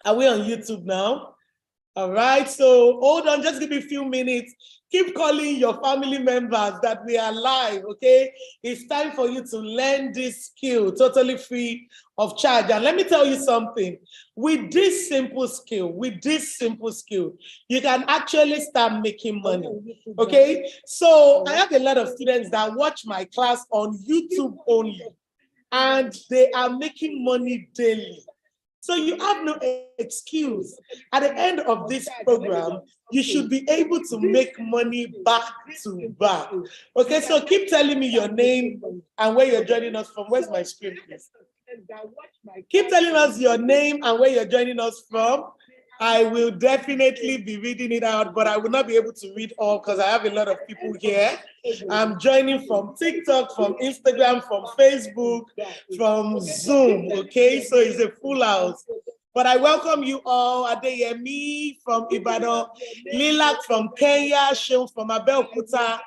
Are we on YouTube now? All right, so hold on, just give me a few minutes. Keep calling your family members that we are live, okay? It's time for you to learn this skill totally free of charge. And let me tell you something. With this simple skill, you can actually start making money, okay? So I have a lot of students that watch my class on YouTube only, and they are making money daily. So you have no excuse. At the end of this program, you should be able to make money back to back. Okay, so keep telling me your name and where you're joining us from. Where's my screen, please? Keep telling us your name and where you're joining us from. I will definitely be reading it out, but I will not be able to read all because I have a lot of people here. I'm joining from TikTok, from Instagram, from Facebook, from Zoom, okay? So it's a full house. But I welcome you all. Adeyemi from Ibadan, Lilak from Kenya, Sheun from Abeokuta,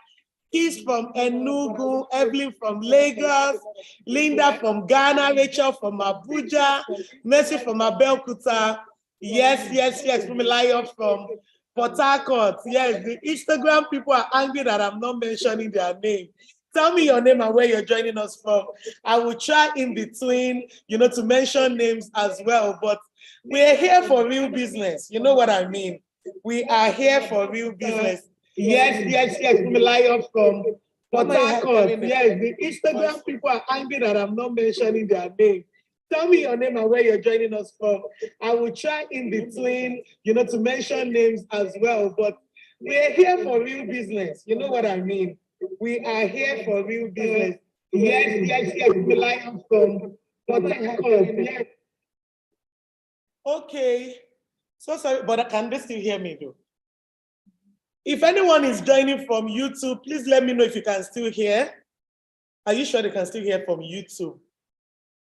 Keys from Enugu, Evelyn from Lagos, Linda from Ghana, Rachel from Abuja, Mercy from Abeokuta. Yes, Fumilayo from Port Harcourt. Yes, the Instagram people are angry that I'm not mentioning their name. Tell me your name and where you're joining us from. I will try in between, to mention names as well, but we're here for real business. You know what I mean? We are here for real business. Yes, Fumilayo from Port Harcourt. Yes, the Instagram people are angry that I'm not mentioning their name. Tell me your name and where you're joining us from. I will try in between, to mention names as well, but we're here for real business. You know what I mean? We are here for real business. Yes, the lion from Port Harcourt. Yes. Okay. So sorry, but can they still hear me though? If anyone is joining from YouTube, please let me know if you can still hear. Are you sure they can still hear from YouTube?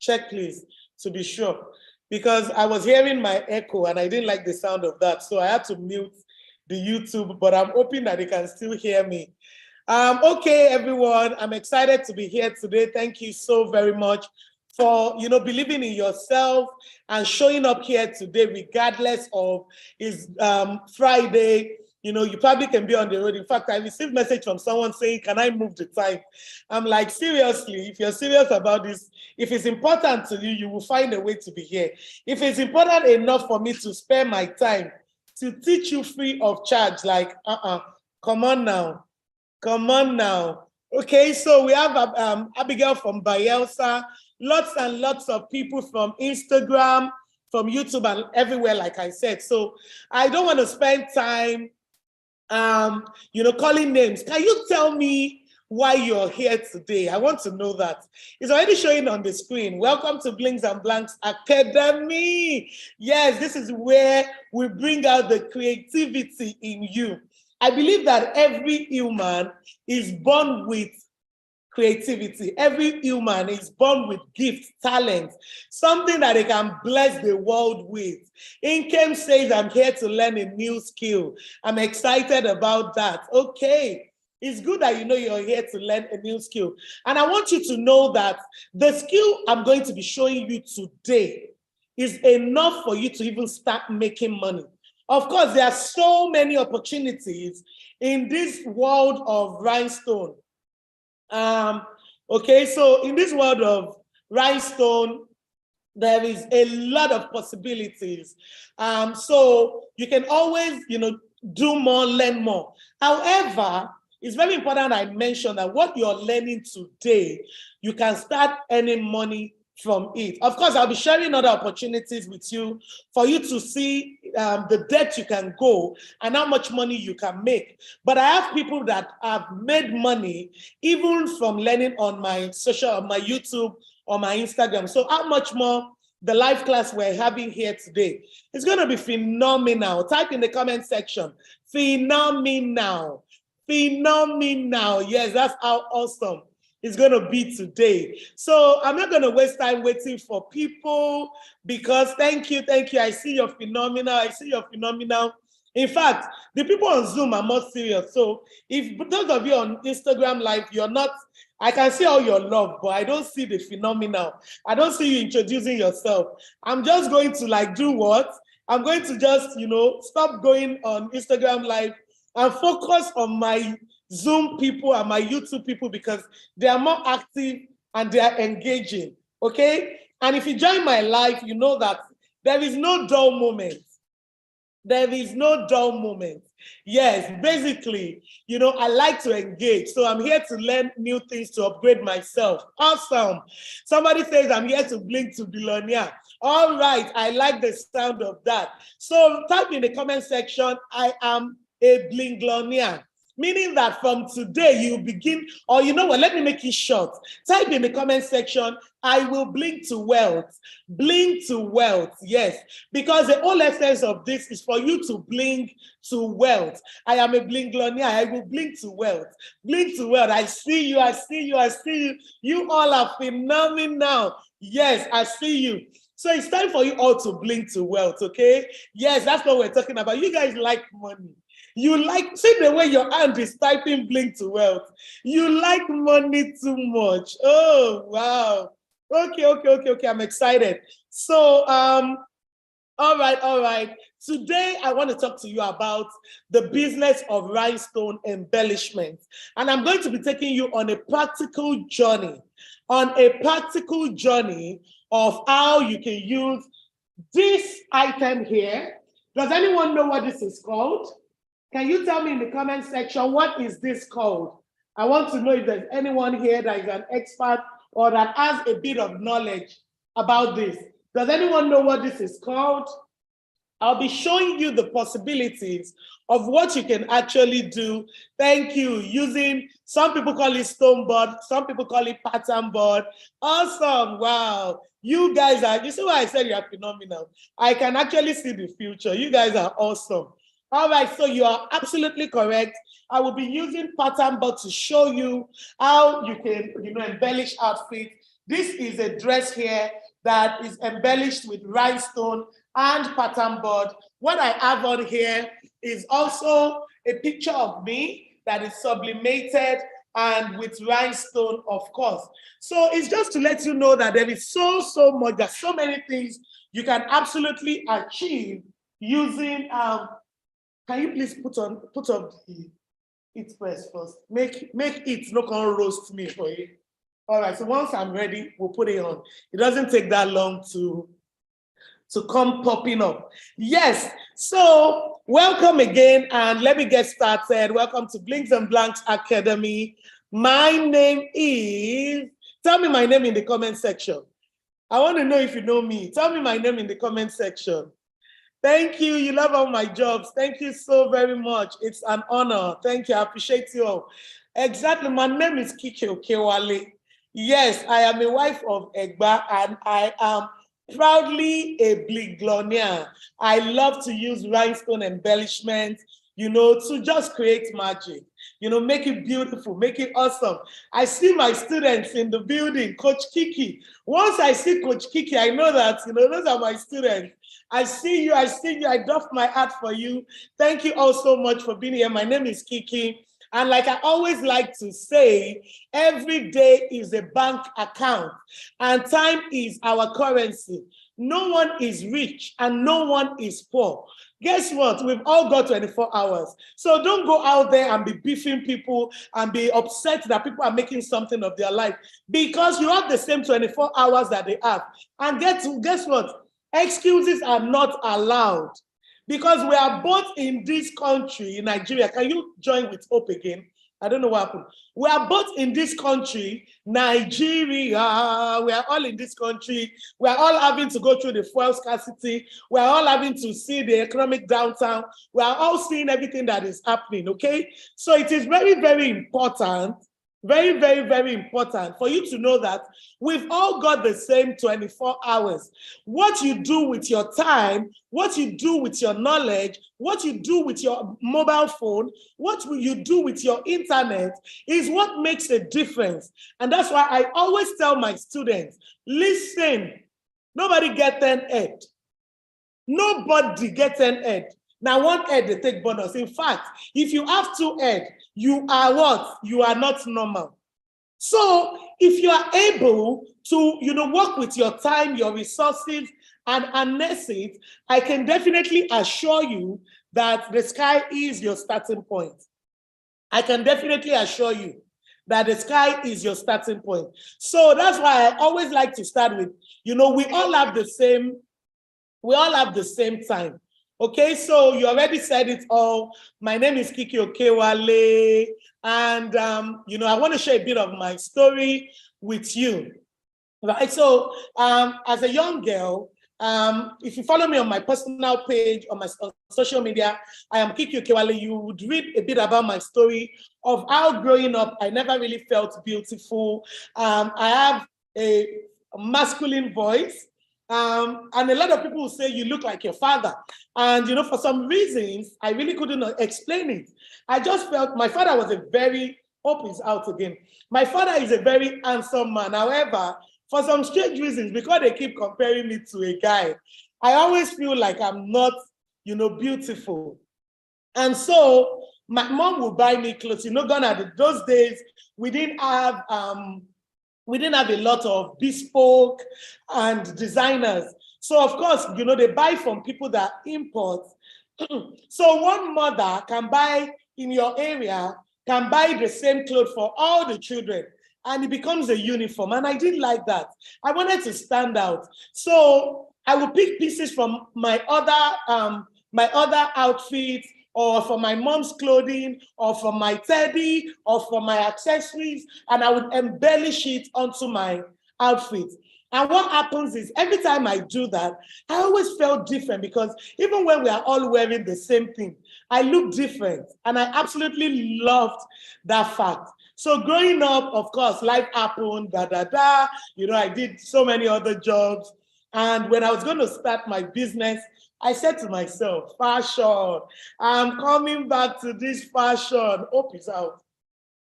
Check, please, to be sure. Because I was hearing my echo and I didn't like the sound of that. So I had to mute the YouTube, but I'm hoping that they can still hear me. Okay, everyone, I'm excited to be here today. Thank you so very much for, believing in yourself and showing up here today, regardless of it's Friday. You probably can be on the road. In fact, I received a message from someone saying, can I move the time? I'm like, seriously, if you're serious about this, if it's important to you, you will find a way to be here. If it's important enough for me to spare my time to teach you free of charge, like, come on now. Okay, so we have Abigail from Bayelsa, lots and lots of people from Instagram, from YouTube and everywhere, like I said. So I don't want to spend time calling names. Can you tell me why you're here today? I want to know that. It's already showing on the screen. Welcome to Blings and Blanks Academy. Yes, this is where we bring out the creativity in you. I believe that every human is born with creativity. Every human is born with gifts, talents, something that they can bless the world with. Inkem says, I'm here to learn a new skill. I'm excited about that. Okay, it's good that you're here to learn a new skill. And I want you to know that the skill I'm going to be showing you today is enough for you to even start making money. Of course, there are so many opportunities in this world of rhinestone. Okay, so in this world of rhinestone, there is a lot of possibilities. So you can always, do more, learn more. However, it's very important I mention that what you're learning today, you can start earning money from it. Of course, I'll be sharing other opportunities with you for you to see the depth you can go and how much money you can make. But I have people that have made money even from learning on my YouTube or my Instagram. So how much more the live class we're having here today? It's going to be phenomenal. Type in the comment section, phenomenal. Yes, that's how awesome it's going to be today. So I'm not going to waste time waiting for people because thank you. I see you're phenomenal. In fact, the people on Zoom are more serious. So if those of you on Instagram Live, you're not, I can see all your love, but I don't see the phenomenal. I don't see you introducing yourself. I'm just going to do what? I'm going to just, stop going on Instagram Live and focus on my Zoom people and my YouTube people because they are more active and they are engaging, okay? And if you join my live, you know that there is no dull moment. There is no dull moment. Yes, basically, I like to engage. So I'm here to learn new things to upgrade myself. Awesome. Somebody says I'm here to blink to billionaire. All right, I like the sound of that. So type in the comment section, I am a blinglonia. Meaning that from today you begin, or you know what, let me make it short. Type in the comment section, I will blink to wealth. Blink to wealth, yes. Because the whole essence of this is for you to blink to wealth. I am a blinglonia, I will blink to wealth. Blink to wealth, I see you, I see you, I see you. You all are phenomenal. Yes, I see you. So it's time for you all to blink to wealth, okay? Yes, that's what we're talking about. You guys like money. You like, see the way your hand is typing blink to wealth. You like money too much. Oh, wow. Okay. I'm excited. So, all right. Today, I want to talk to you about the business of rhinestone embellishment. And I'm going to be taking you on a practical journey, of how you can use this item here. Does anyone know what this is called? Can you tell me in the comment section, what is this called? I want to know if there's anyone here that is an expert or that has a bit of knowledge about this. Does anyone know what this is called? I'll be showing you the possibilities of what you can actually do. Thank you. Using, some people call it stone board, some people call it pattern board. Awesome. Wow. You guys are, you see why I said you are phenomenal. I can actually see the future. You guys are awesome. All right, so you are absolutely correct. I will be using pattern board to show you how you can, embellish outfits. This is a dress here that is embellished with rhinestone and pattern board. What I have on here is also a picture of me that is sublimated and with rhinestone, of course. So it's just to let you know that there is so much, there's so many things you can absolutely achieve using, can you please put up the it first? Make it not gonna roast me for you. All right, so once I'm ready, we'll put it on. It doesn't take that long to come popping up. Yes, so welcome again, and let me get started. Welcome to Blinks and Blanks Academy. My name is, tell me my name in the comment section. I want to know if you know me. Tell me my name in the comment section. Thank you. You love all my jobs. Thank you so very much. It's an honor. Thank you. I appreciate you all. Exactly. My name is Kike Okewale. Yes, I am a wife of Egba, and I am proudly a blinglonia. I love to use rhinestone embellishment, to just create magic. Make it beautiful, make it awesome. I see my students in the building, Coach Kiki. Once I see Coach Kiki, I know that, those are my students. I see you, I doff my hat for you. Thank you all so much for being here. My name is Kiki. And like I always like to say, every day is a bank account and time is our currency. No one is rich and no one is poor. Guess what? We've all got 24 hours. So don't go out there and be beefing people and be upset that people are making something of their life, because you have the same 24 hours that they have. And guess what? Excuses are not allowed, because we are both in this country, in Nigeria. Can you join with Hope again? I don't know what happened. We are both in this country, Nigeria. We are all in this country. We are all having to go through the fuel scarcity. We are all having to see the economic downturn. We are all seeing everything that is happening, okay? So it is very, very important, very, very, very important for you to know that we've all got the same 24 hours. What you do with your time, what you do with your knowledge, what you do with your mobile phone, what will you do with your internet is what makes a difference. And that's why I always tell my students, listen, nobody get 10 head. Nobody get 10 head. Now, one head, they take bonus. In fact, if you have 2 head, you are what? You are not normal. So if you are able to, work with your time, your resources, and harness it, I can definitely assure you that the sky is your starting point. I can definitely assure you that the sky is your starting point. So that's why I always like to start with, we all have the same time. Okay, so you already said it all. My name is Kiki Okewale, and I want to share a bit of my story with you. Right, so as a young girl, if you follow me on my personal page, on my social media, I am Kiki Okewale. You would read a bit about my story of how growing up, I never really felt beautiful. I have a masculine voice. And a lot of people will say you look like your father. And, for some reasons, I really couldn't explain it. I just felt my father was a very, hope is out again. My father is a very handsome man. However, for some strange reasons, because they keep comparing me to a guy, I always feel like I'm not, beautiful. And so my mom would buy me clothes. Gone are those days, we didn't have a lot of bespoke and designers. So of course, they buy from people that import. So one mother can buy in your area, can buy the same clothes for all the children, and it becomes a uniform. And I didn't like that. I wanted to stand out. So I would pick pieces from my other outfits, or for my mom's clothing, or for my teddy, or for my accessories, and I would embellish it onto my outfit. And what happens is every time I do that, I always felt different, because even when we are all wearing the same thing, I look different. And I absolutely loved that fact. So growing up, of course, life happened, I did so many other jobs. And when I was going to start my business, I said to myself, fashion, I'm coming back to this fashion. Hope is out.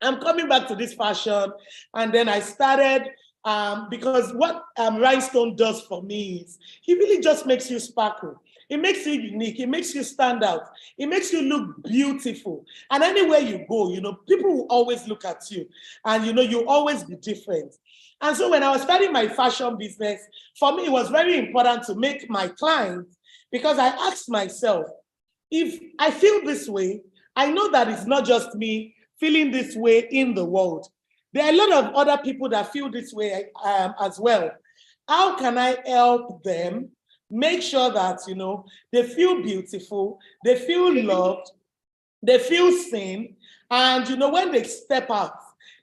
I'm coming back to this fashion. And then I started, because what rhinestone does for me is, it really just makes you sparkle. It makes you unique. It makes you stand out. It makes you look beautiful. And anywhere you go, people will always look at you. And, you'll always be different. And so when I was starting my fashion business, for me, it was very important to make my clients, because I asked myself, if I feel this way, I know that it's not just me feeling this way in the world. There are a lot of other people that feel this way as well. How can I help them make sure that, they feel beautiful, they feel loved, they feel seen, and, when they step out,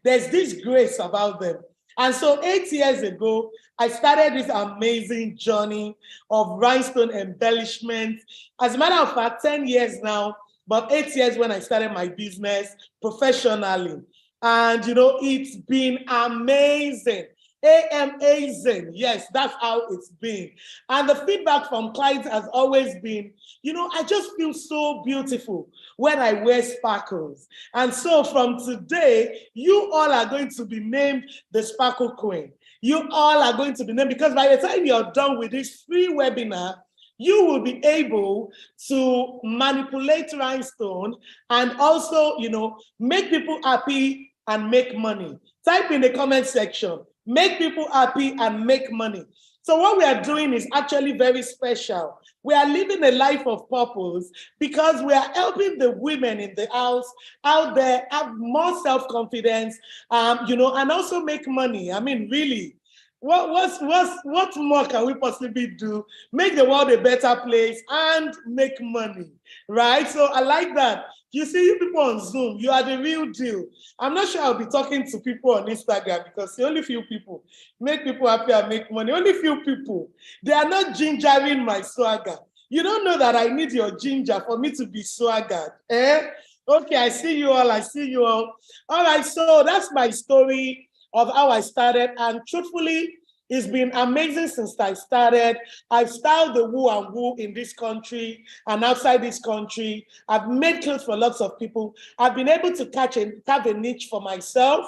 there's this grace about them. And so 8 years ago, I started this amazing journey of rhinestone embellishment. As a matter of fact, 10 years now, but 8 years when I started my business professionally. And, it's been amazing. Amazing. Yes, that's how it's been. And the feedback from clients has always been, I just feel so beautiful when I wear sparkles. And so from today, you all are going to be named the Sparkle Queen. You all are going to be named, because by the time you're done with this free webinar, you will be able to manipulate rhinestone and also, make people happy and make money. Type in the comment section, make people happy and make money. So what we are doing is actually very special. We are living a life of purpose, because we are helping the women in the house out there have more self-confidence, and also make money. I mean, really, what more can we possibly do? Make the world a better place and make money, right? So I like that. You see, you people on Zoom, you are the real deal. I'm not sure I'll be talking to people on Instagram, because the only few people make people happy and make money. Only few people. They are not gingering my swagger. You don't know that I need your ginger for me to be swaggered. Okay, I see you all. I see you all. All right, so that's my story of how I started. And truthfully, it's been amazing since I started. I've styled the woo and woo in this country and outside this country. I've made clothes for lots of people. I've been able to carve a niche for myself,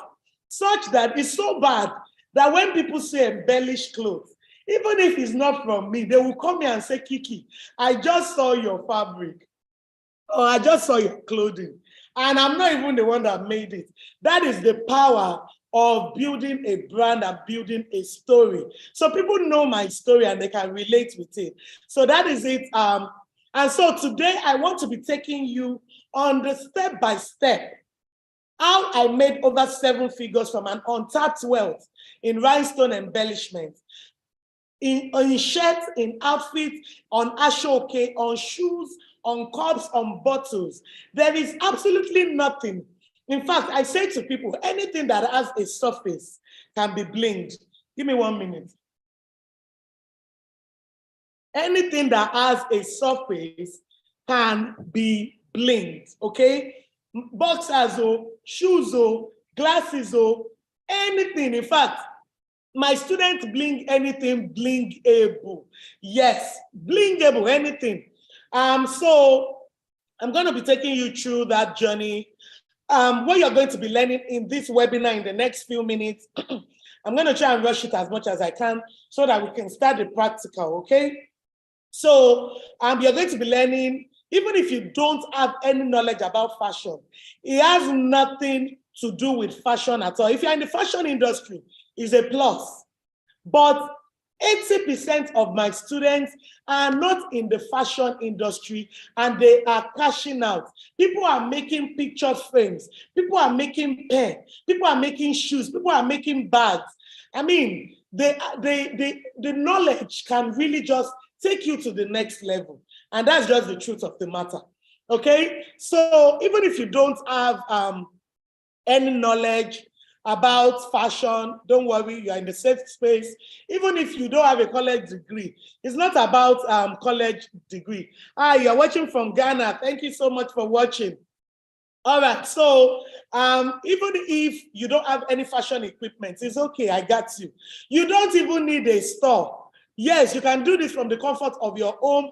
such that it's so bad that when people say embellished clothes, even if it's not from me, they will come here and say, Kiki, I just saw your fabric, or I just saw your clothing, and I'm not even the one that made it. That is the power of building a brand and building a story. So people know my story and they can relate with it. So that is it. And so today I want to be taking you on the step-by-step how I made over 7 figures from an untapped wealth in rhinestone embellishment, in shirts, in outfits, on ashoke, on shoes, on cups, on bottles. There is absolutely nothing. In fact, I say to people, anything that has a surface can be blinged. Give me 1 minute. Anything that has a surface can be blinged, okay? Boxers, shoes, glasses, anything. In fact, my students bling anything blingable. Yes, blingable, anything. So I'm going to be taking you through that journey. What you're going to be learning in this webinar in the next few minutes, I'm going to try and rush it as much as I can so that we can start the practical, okay? So you're going to be learning, even if you don't have any knowledge about fashion, it has nothing to do with fashion at all. If you're in the fashion industry, it's a plus. But 80% of my students are not in the fashion industry and they are cashing out. People are making picture frames. People are making pen. People are making shoes. People are making bags. I mean, the knowledge can really just take you to the next level. And that's just the truth of the matter. Okay? So even if you don't have any knowledge about fashion, don't worry, you're in the safe space. Even if you don't have a college degree, it's not about college degree. You're watching from Ghana. Thank you so much for watching. All right, so even if you don't have any fashion equipment, it's okay, I got you. You don't even need a store. Yes, you can do this from the comfort of your home,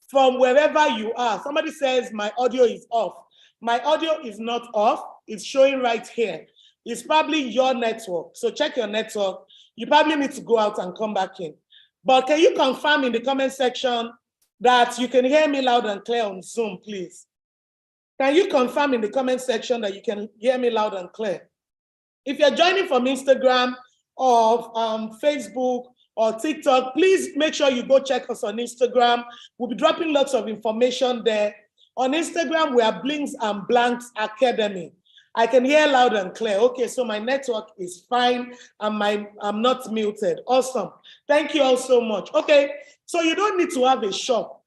from wherever you are. Somebody says my audio is off. My audio is not off. It's showing right here. It's probably your network. So check your network. You probably need to go out and come back in. But can you confirm in the comment section that you can hear me loud and clear on Zoom, please? Can you confirm in the comment section that you can hear me loud and clear? If you're joining from Instagram or Facebook or TikTok, please make sure you go check us on Instagram. We'll be dropping lots of information there. On Instagram, we are Blings and Blanks Academy. I can hear loud and clear. Okay, so my network is fine and I'm not muted. Awesome. Thank you all so much. Okay, so you don't need to have a shop.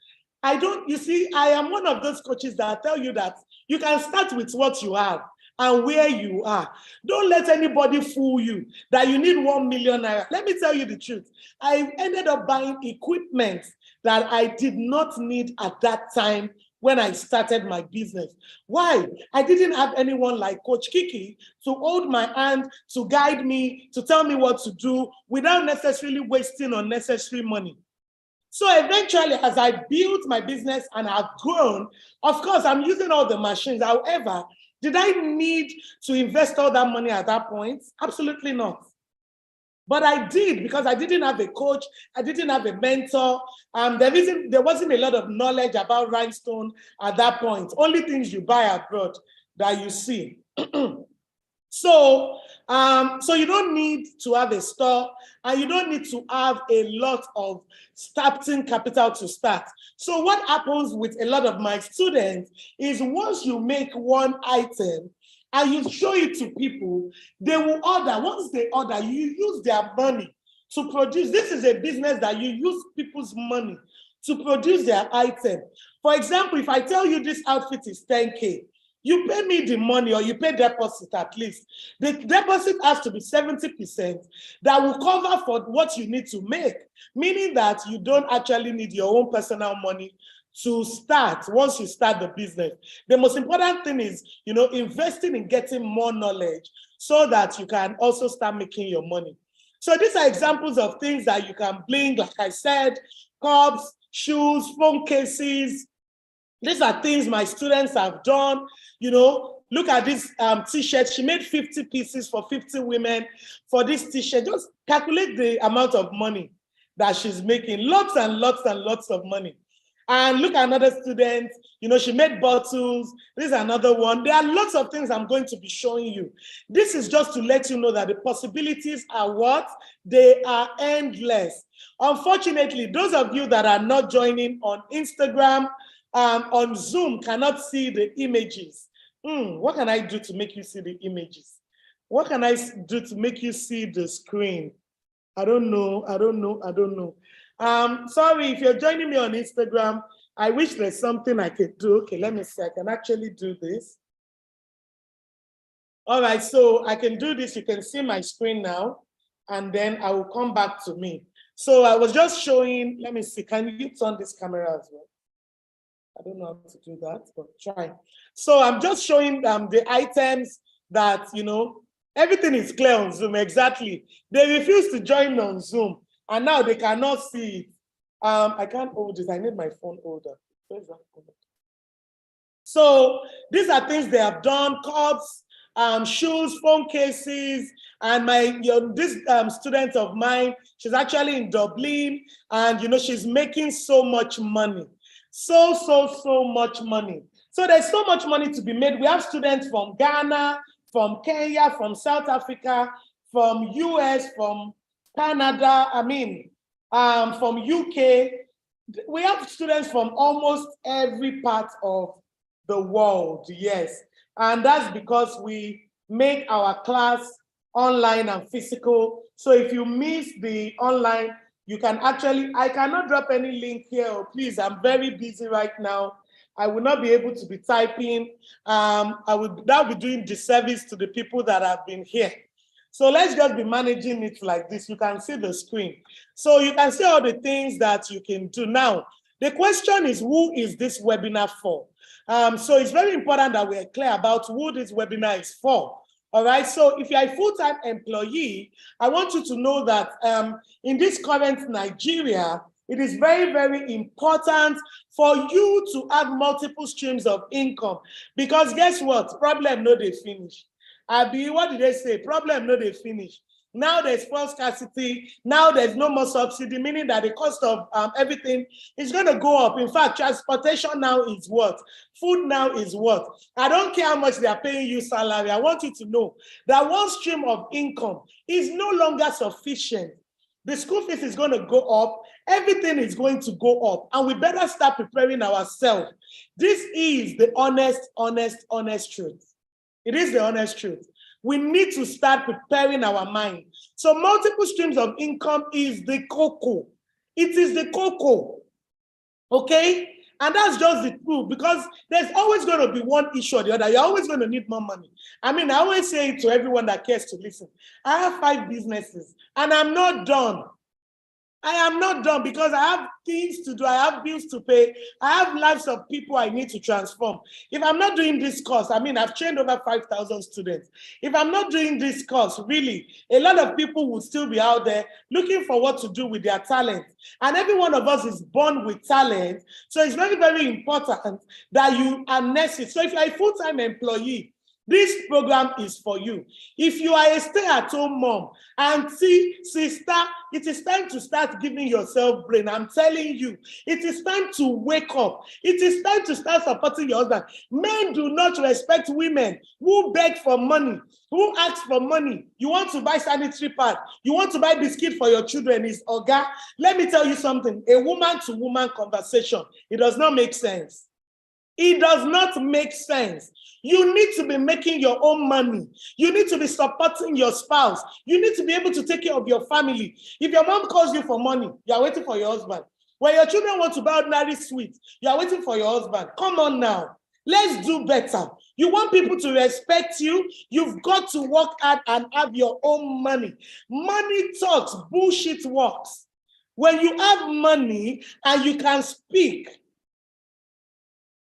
You see, I am one of those coaches that tell you that you can start with what you have and where you are. Don't let anybody fool you that you need 1 million naira. Let me tell you the truth. I ended up buying equipment that I did not need at that time when I started my business. Why? I didn't have anyone like Coach Kiki to hold my hand, to guide me, to tell me what to do without necessarily wasting unnecessary money. So eventually, as I built my business and I've grown, of course, I'm using all the machines. However, did I need to invest all that money at that point? Absolutely not. But I did, because I didn't have a coach, I didn't have a mentor. There wasn't a lot of knowledge about rhinestone at that point. Only things you buy abroad that you see. So you don't need to have a store and you don't need to have a lot of starting capital to start. So what happens with a lot of my students is once you make one item and you show it to people, they will order. Once they order, you use their money to produce. This is a business that you use people's money to produce their item. For example, if I tell you this outfit is 10K, you pay me the money or you pay deposit at least. The deposit has to be 70% that will cover for what you need to make, meaning that you don't actually need your own personal money to start once you start the business. The most important thing is, investing in getting more knowledge so that you can also start making your money. So these are examples of things that you can bling, like I said, cups, shoes, phone cases. These are things my students have done. Look at this t-shirt. She made 50 pieces for 50 women for this t-shirt. Just calculate the amount of money that she's making. Lots and lots and lots of money. And look at another student, you know, she made bottles. This is another one. There are lots of things I'm going to be showing you. This is just to let you know that the possibilities are what? They are endless. Unfortunately, those of you that are not joining on Instagram, on Zoom cannot see the images. What can I do to make you see the images? What can I do to make you see the screen? I don't know. Sorry, if you're joining me on Instagram, I wish there's something I could do. Okay, let me see. I can actually do this. All right, so I can do this. You can see my screen now, and then I will come back to me. So I was just showing, let me see. Can you turn this camera as well? I don't know how to do that, but try. So I'm just showing the items that, you know, everything is clear on Zoom, exactly. They refuse to join on Zoom, and now they cannot see it. I can't hold it. I need my phone holder. Where's that phone? So these are things they have done, cups, shoes, phone cases, and this student of mine, she's actually in Dublin, and you know, she's making so much money. So much money. So there's so much money to be made. We have students from Ghana, from Kenya, from South Africa, from US, from Canada, from UK. We have students from almost every part of the world, yes. And that's because we make our class online and physical. So if you miss the online, you can actually, I cannot drop any link here, please, I'm very busy right now. I will not be able to be typing. I would now be doing disservice to the people that have been here. So let's just be managing it like this. You can see the screen. So you can see all the things that you can do. Now, the question is, who is this webinar for? So it's very important that we're clear about who this webinar is for. All right, so if you're a full-time employee, I want you to know that in this current Nigeria, it is very, very important for you to have multiple streams of income, because guess what? Problem no they finish. What did they say? Problem no they finish. Now there's fuel scarcity. Now there's no more subsidy, meaning that the cost of everything is going to go up. In fact, transportation now is what? Food now is what? I don't care how much they are paying you salary. I want you to know that one stream of income is no longer sufficient. The school fees is going to go up. Everything is going to go up. And we better start preparing ourselves. This is the honest truth. It is the honest truth. We need to start preparing our mind. So multiple streams of income is the cocoa. It is the cocoa. Okay? And that's just the truth, because there's always going to be one issue or the other. You're always going to need more money. I mean, I always say it to everyone that cares to listen. I have 5 businesses and I'm not done. I am not done, because I have things to do. I have bills to pay. I have lives of people I need to transform. If I'm not doing this course, I mean, I've trained over 5,000 students. If I'm not doing this course, really, a lot of people will still be out there looking for what to do with their talent. And every one of us is born with talent. So it's very, very important that you harness it. So if you're a full-time employee, this program is for you. If you are a stay-at-home mom, auntie, sister, it is time to start giving yourself brain. I'm telling you, it is time to wake up. It is time to start supporting your husband. Men do not respect women who beg for money, who ask for money. You want to buy sanitary pad, you want to buy biscuit for your children, is oga. Let me tell you something, a woman-to-woman conversation, it does not make sense. It does not make sense. You need to be making your own money. You need to be supporting your spouse. You need to be able to take care of your family. If your mom calls you for money, you are waiting for your husband. When your children want to buy ordinary sweets, you are waiting for your husband. Come on now. Let's do better. You want people to respect you, you've got to work hard and have your own money. Money talks, bullshit works. When you have money and you can speak,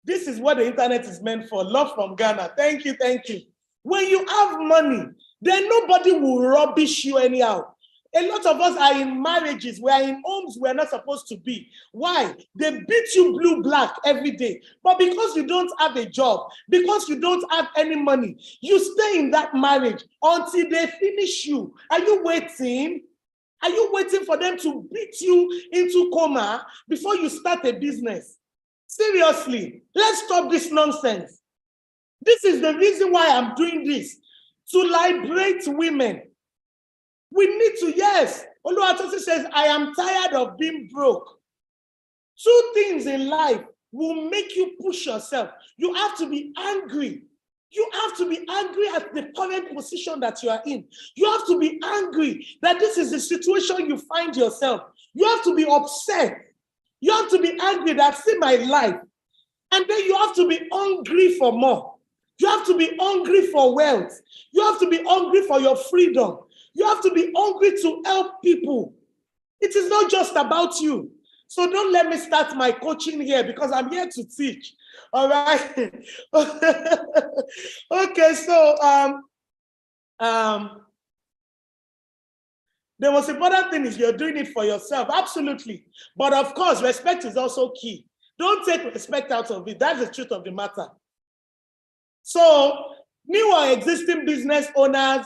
this is what the internet is meant for. Love from Ghana. Thank you, thank you. When you have money, then nobody will rubbish you anyhow. A lot of us are in marriages, we are in homes we're not supposed to be. Why? They beat you blue, black every day. But because you don't have a job, because you don't have any money, you stay in that marriage until they finish you. Are you waiting? Are you waiting for them to beat you into coma before you start a business? Seriously, let's stop this nonsense. This is the reason why I'm doing this, to liberate women. We need to, yes. Oluwatosi says, I am tired of being broke. Two things in life will make you push yourself. You have to be angry. You have to be angry at the current position that you are in. You have to be angry that this is the situation you find yourself. You have to be upset. You have to be angry that see my life. And then you have to be hungry for more. You have to be hungry for wealth. You have to be hungry for your freedom. You have to be hungry to help people. It is not just about you. So don't let me start my coaching here because I'm here to teach. All right. Okay, so the most important thing is you're doing it for yourself. Absolutely. But of course, respect is also key. Don't take respect out of it. That's the truth of the matter. So, new or existing business owners,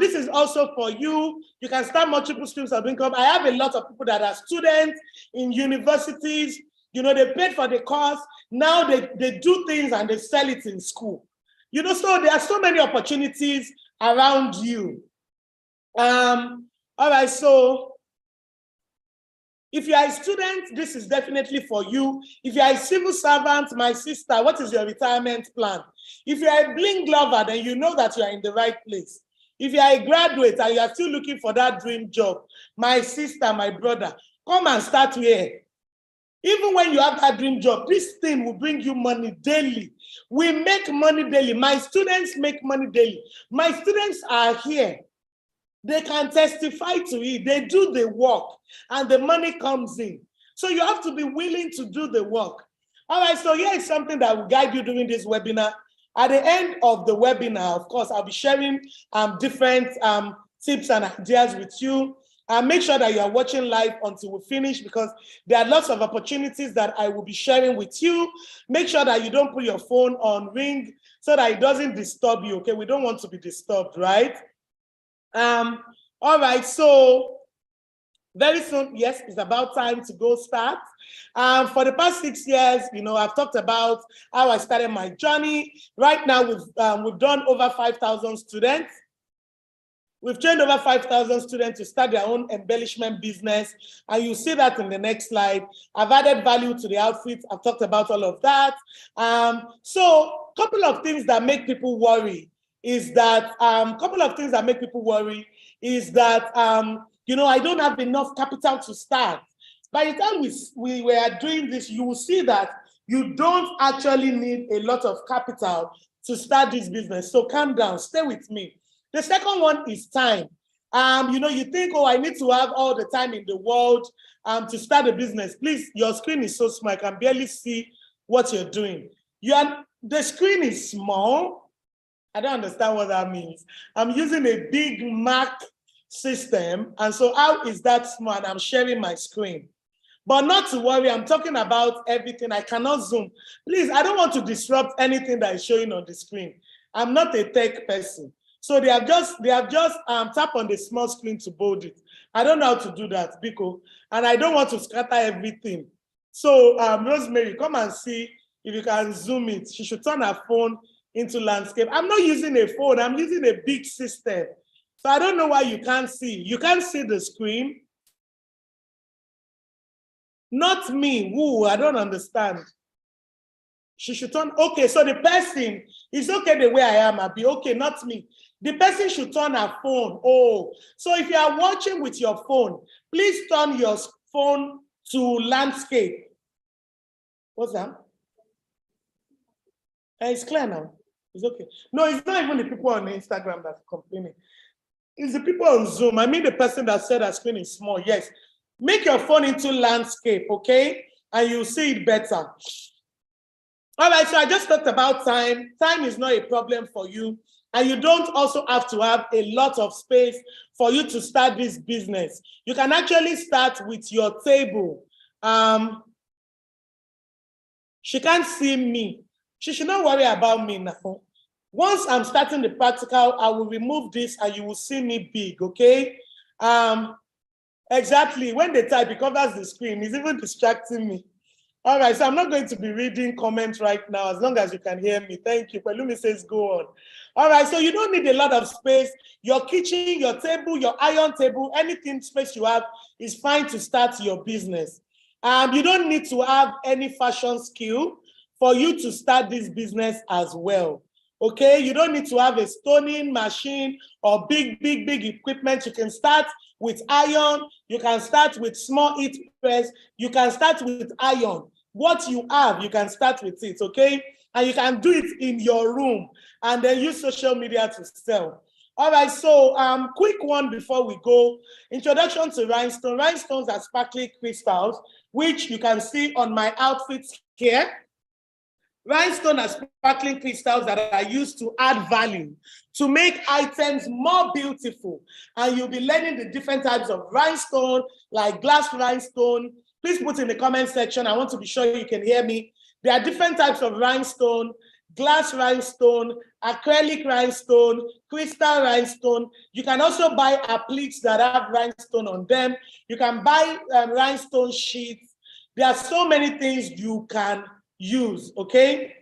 this is also for you. You can start multiple streams of income. I have a lot of people that are students in universities. You know, they paid for the course. Now they do things and they sell it in school. You know, so there are so many opportunities around you. All right, so if you are a student, this is definitely for you. If you are a civil servant, my sister, what is your retirement plan? If you are a bling lover, then you know that you are in the right place. If you are a graduate and you are still looking for that dream job, my sister, my brother, come and start here. Even when you have that dream job, this thing will bring you money daily. We make money daily. My students make money daily. My students are here. They can testify to it. They do the work and the money comes in. So you have to be willing to do the work. All right, so here is something that will guide you during this webinar. At the end of the webinar, of course, I'll be sharing different tips and ideas with you. Make sure that you are watching live until we finish because there are lots of opportunities that I will be sharing with you. Make sure that you don't put your phone on ring so that it doesn't disturb you, okay? We don't want to be disturbed, right? All right, so very soon, yes, it's about time to go start. For the past 6 years, you know, I've talked about how I started my journey. Right now, we've done over 5,000 students. We've trained over 5,000 students to start their own embellishment business. And you see that in the next slide. I've added value to the outfits. I've talked about all of that. So a couple of things that make people worry is that, you know, I don't have enough capital to start. By the time we were doing this, you will see that you don't actually need a lot of capital to start this business. So calm down, stay with me. The second one is time. You know, you think, oh, I need to have all the time in the world to start a business. Please, your screen is so small, I can barely see what you're doing. The screen is small. I don't understand what that means. I'm using a big Mac system, and so how is that small? And I'm sharing my screen. But not to worry, I'm talking about everything. I cannot zoom. Please, I don't want to disrupt anything that is showing on the screen. I'm not a tech person. So they have just tapped on the small screen to bold it. I don't know how to do that, Biko, and I don't want to scatter everything. So Rosemary, come and see if you can zoom it. She should turn her phone into landscape. I'm not using a phone, I'm using a big system. So I don't know why you can't see. You can't see the screen. Not me, who, I don't understand. She should turn, okay, so the person, it's okay the way I am, I'll be okay, not me. The person should turn her phone. Oh, so if you are watching with your phone, please turn your phone to landscape. What's that? It's clear now. It's okay. No, it's not even the people on Instagram that's complaining. It's the people on Zoom. I mean the person that said our screen is small. Yes. Make your phone into landscape, okay? And you'll see it better. All right, so I just talked about time. Time is not a problem for you. And you don't also have to have a lot of space for you to start this business. You can actually start with your table. She can't see me. She should not worry about me now. Once I'm starting the practical, I will remove this and you will see me big, okay? Exactly, when they type, it covers the screen. It's even distracting me. All right, so I'm not going to be reading comments right now, as long as you can hear me. Thank you. Pelumi says go on. All right, so you don't need a lot of space. Your kitchen, your table, your iron table, anything space you have is fine to start your business. You don't need to have any fashion skill for you to start this business as well. Okay, you don't need to have a stoning machine or big equipment. You can start with iron, you can start with small heat press, you can start with iron. What you have, you can start with it, okay? And you can do it in your room and then use social media to sell. All right, so quick one before we go. Introduction to rhinestone. Rhinestones are sparkly crystals, which you can see on my outfits here. Rhinestone are sparkling crystals that are used to add value, to make items more beautiful. And you'll be learning the different types of rhinestone, like glass rhinestone. Please put in the comment section. I want to be sure you can hear me. There are different types of rhinestone: glass rhinestone, acrylic rhinestone, crystal rhinestone. You can also buy appliques that have rhinestone on them. You can buy rhinestone sheets. There are so many things you can use, okay?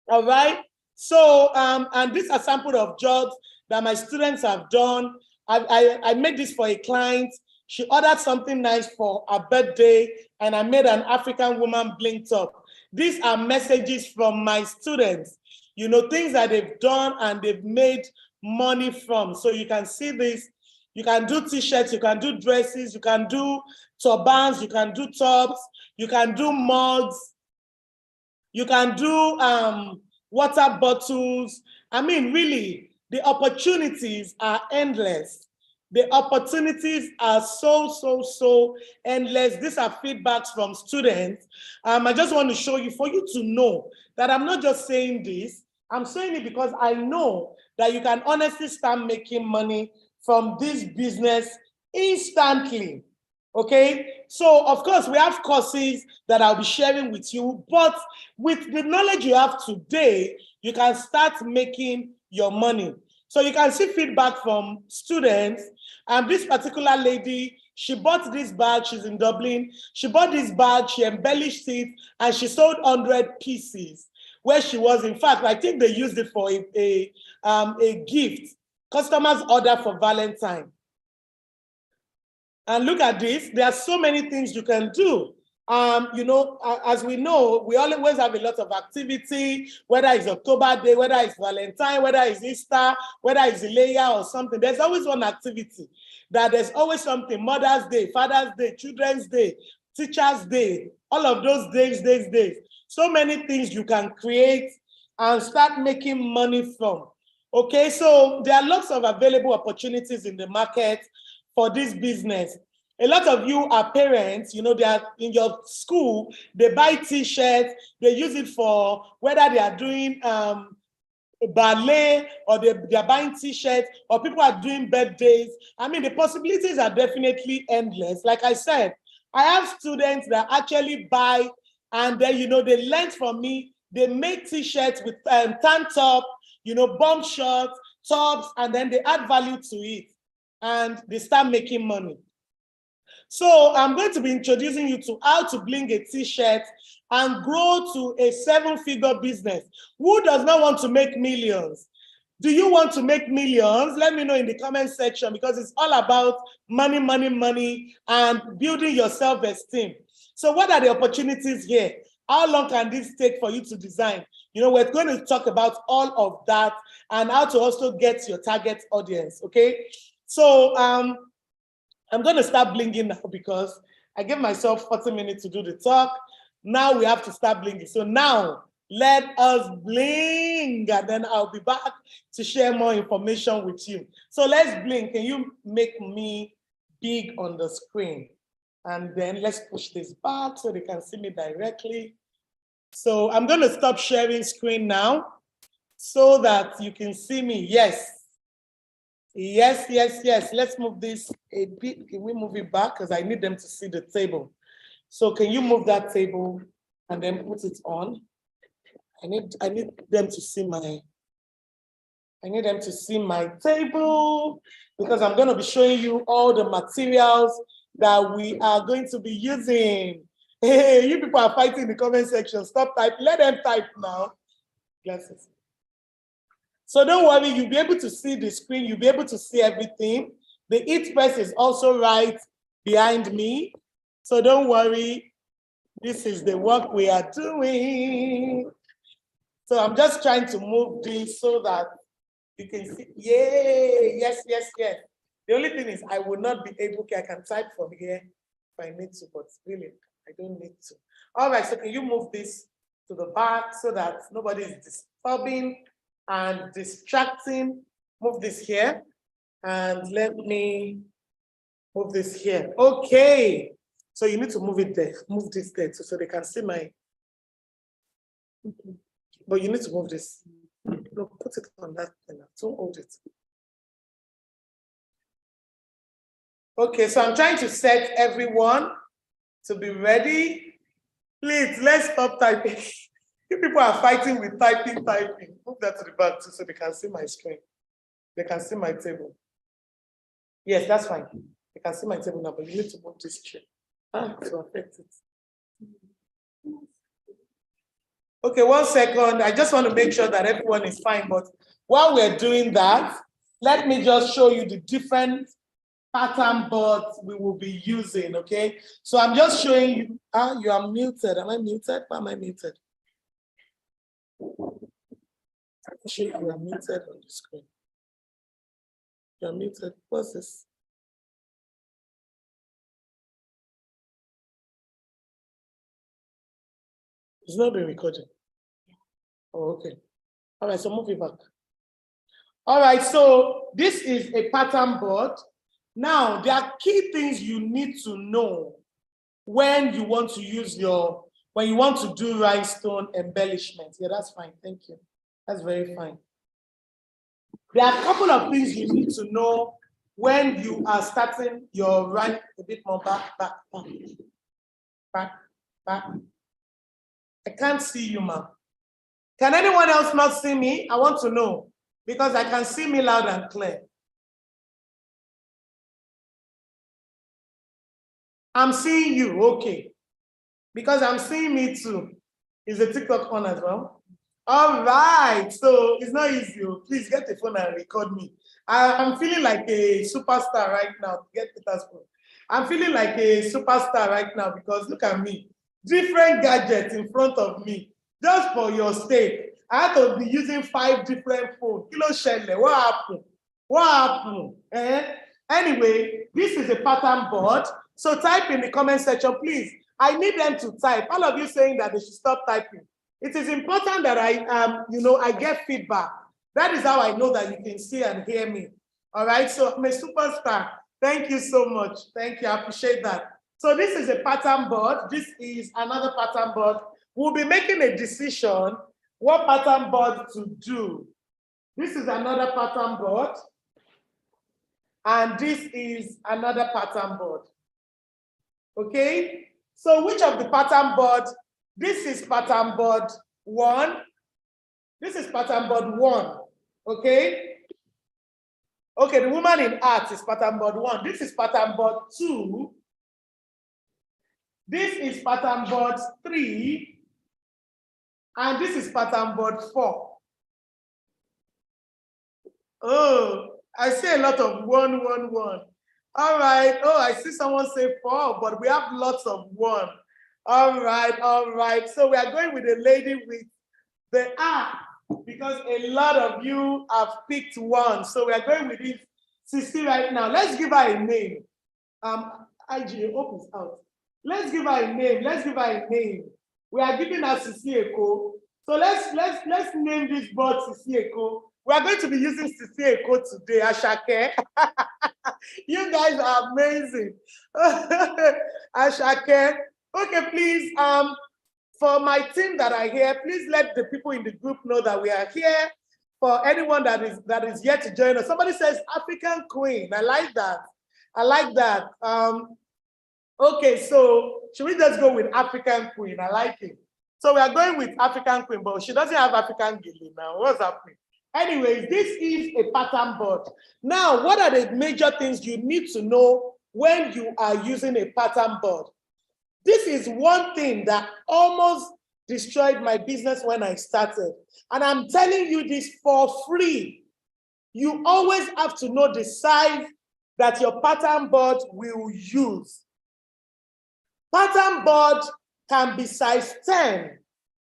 All right. So, and these are sample of jobs that my students have done. I made this for a client. She ordered something nice for her birthday, and I made an African woman bling top. These are messages from my students, you know, things that they've done and they've made money from. So you can see this. You can do t-shirts, you can do dresses, you can do turbans, you can do tops, you can do mugs, you can do water bottles. I mean, really, the opportunities are endless. The opportunities are so endless. These are feedbacks from students. I just want to show you, for you to know that I'm not just saying this. I'm saying it because I know that you can honestly start making money from this business instantly. Okay, so of course we have courses that I'll be sharing with you, but with the knowledge you have today, you can start making your money. So you can see feedback from students. And this particular lady, she bought this bag, she's in Dublin. She bought this bag, she embellished it, and she sold 100 pieces. Where she was, in fact, I think they used it for a gift. Customers order for Valentine. And look at this, there are so many things you can do. You know, as we know, we always have a lot of activity, whether it's October Day, whether it's Valentine, whether it's Easter, whether it's Ileya or something. There's always one activity. That there's always something: Mother's Day, Father's Day, Children's Day, Teacher's Day, all of those days. So many things you can create and start making money from. Okay, so there are lots of available opportunities in the market for this business. A lot of you are parents, you know, they are in your school, they buy t-shirts, they use it for whether they are doing ballet or they are buying t-shirts, or people are doing birthdays. I mean, the possibilities are definitely endless. Like I said, I have students that actually buy and then, you know, they learn from me. They make t-shirts with tank top, you know, bomb shorts, tops, and then they add value to it and they start making money. So I'm going to be introducing you to how to bling a t-shirt and grow to a 7-figure business. Who does not want to make millions? Do you want to make millions? Let me know in the comment section, because it's all about money, money, money, and building your self-esteem. So what are the opportunities here? How long can this take for you to design? You know, we're going to talk about all of that and how to also get your target audience, okay? So I'm going to start blinging now because I gave myself 40 minutes to do the talk. Now we have to start blinging. So now let us bling, and then I'll be back to share more information with you. So let's blink. Can you make me big on the screen? And then let's push this back so they can see me directly. So I'm going to stop sharing screen now so that you can see me. Yes. Yes. Let's move this a bit. Can we move it back? Because I need them to see the table. So can you move that table and then put it on? I need them to see my table, because I'm going to be showing you all the materials that we are going to be using. Hey, you people are fighting in the comment section. Stop typing. Let them type now. Glasses. So don't worry, you'll be able to see the screen. You'll be able to see everything. The Eat press is also right behind me. So don't worry. This is the work we are doing. So I'm just trying to move this so that you can see. Yay! Yes, yes, yes. The only thing is I will not be able to, I can type from here if I need to, but really, I don't need to. All right, so can you move this to the back so that nobody is disturbing and distracting? Move this here and let me move this here. Okay, so you need to move it there, move this there so they can see my, but you need to move this. No, put it on that thing. Don't hold it. Okay, so I'm trying to set everyone to be ready. Please, let's stop typing. You people are fighting with typing. Move that to the back too so they can see my screen. They can see my table. Yes, that's fine. They can see my table now, but you need to move this chair to affect it. Okay, 1 second. I just want to make sure that everyone is fine. But while we're doing that, let me just show you the different pattern boards we will be using, okay? So I'm just showing you, you are muted. Am I muted? Why am I muted? I'm sure you are muted on the screen. You're muted. What's this? It's not being recorded. Oh, okay. All right, so move it back. All right, so this is a pattern board. Now, there are key things you need to know when you want to use when you want to do rhinestone embellishment. Yeah, that's fine. Thank you. That's very fine. There are a couple of things you need to know when you are starting your a bit more back. I can't see you, ma'am. Can anyone else not see me? I want to know because I can see me loud and clear. I'm seeing you, okay. Because I'm seeing me too. Is the TikTok on as well? All right, so it's not easy. Please get the phone and record me. I'm feeling like a superstar right now. Get Peter's phone. I'm feeling like a superstar right now because look at me. Different gadgets in front of me. Just for your sake. I had to be using 5 different phones. Kilo shele, what happened? What happened? Anyway, this is a pattern board. So type in the comment section, please. I need them to type. All of you saying that they should stop typing. It is important that I get feedback. That is how I know that you can see and hear me. All right, so I'm a superstar. Thank you so much. Thank you, I appreciate that. So this is a pattern board. This is another pattern board. We'll be making a decision what pattern board to do. This is another pattern board. And this is another pattern board. Okay, so which of the pattern board? This is pattern board 1. This is pattern board 1. Okay. Okay, the woman in art is pattern board 1. This is pattern board 2. This is pattern board 3. And this is pattern board 4. Oh, I see a lot of 1, 1, 1. All right. Oh, I see someone say 4, but we have lots of 1. All right, all right. So we are going with the lady with the because a lot of you have picked 1. So we are going with this Sissy right now. Let's give her a name. IG, hope is out. Let's give her a name. Let's give her a name. We are giving her Sissy Eko. So let's name this board Sissy Eko. We are going to be using Sissy Eko today, Ashake. You guys are amazing. Ashake. Okay, please, for my team that are here, please let the people in the group know that we are here. For anyone that is yet to join us. Somebody says African Queen. I like that. I like that. Okay, so should we just go with African Queen? I like it. So we are going with African Queen, but she doesn't have African Gilly now. What's happening? Anyways, this is a pattern board. Now, what are the major things you need to know when you are using a pattern board? This is one thing that almost destroyed my business when I started. And I'm telling you this for free. You always have to know the size that your pattern board will use. Pattern board can be size 10.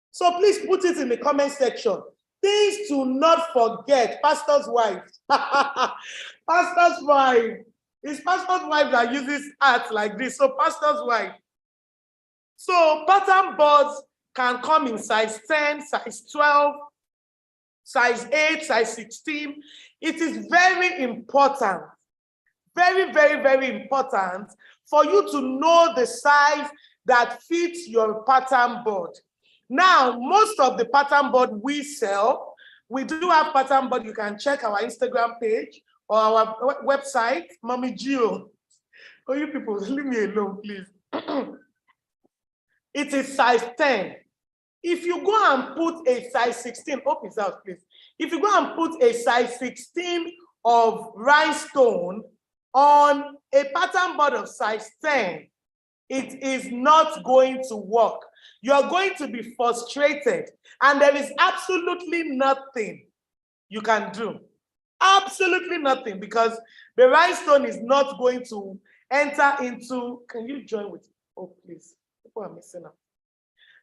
So please put it in the comment section. Things to not forget. Pastor's wife. Pastor's wife. It's pastor's wife that uses art like this. So pastor's wife. So pattern boards can come in size 10, size 12, size 8, size 16. It is very important, very, very, very important for you to know the size that fits your pattern board. Now, most of the pattern board we sell, we do have pattern board. You can check our Instagram page or our website, Mommy Gio. Oh, you people, leave me alone, please. It is size 10. If you go and put a size 16, open it out, please. If you go and put a size 16 of rhinestone on a pattern board of size 10, it is not going to work. You're going to be frustrated, and there is absolutely nothing you can do. Absolutely nothing, because the rhinestone is not going to enter into, can you join with, oh please, people are missing out.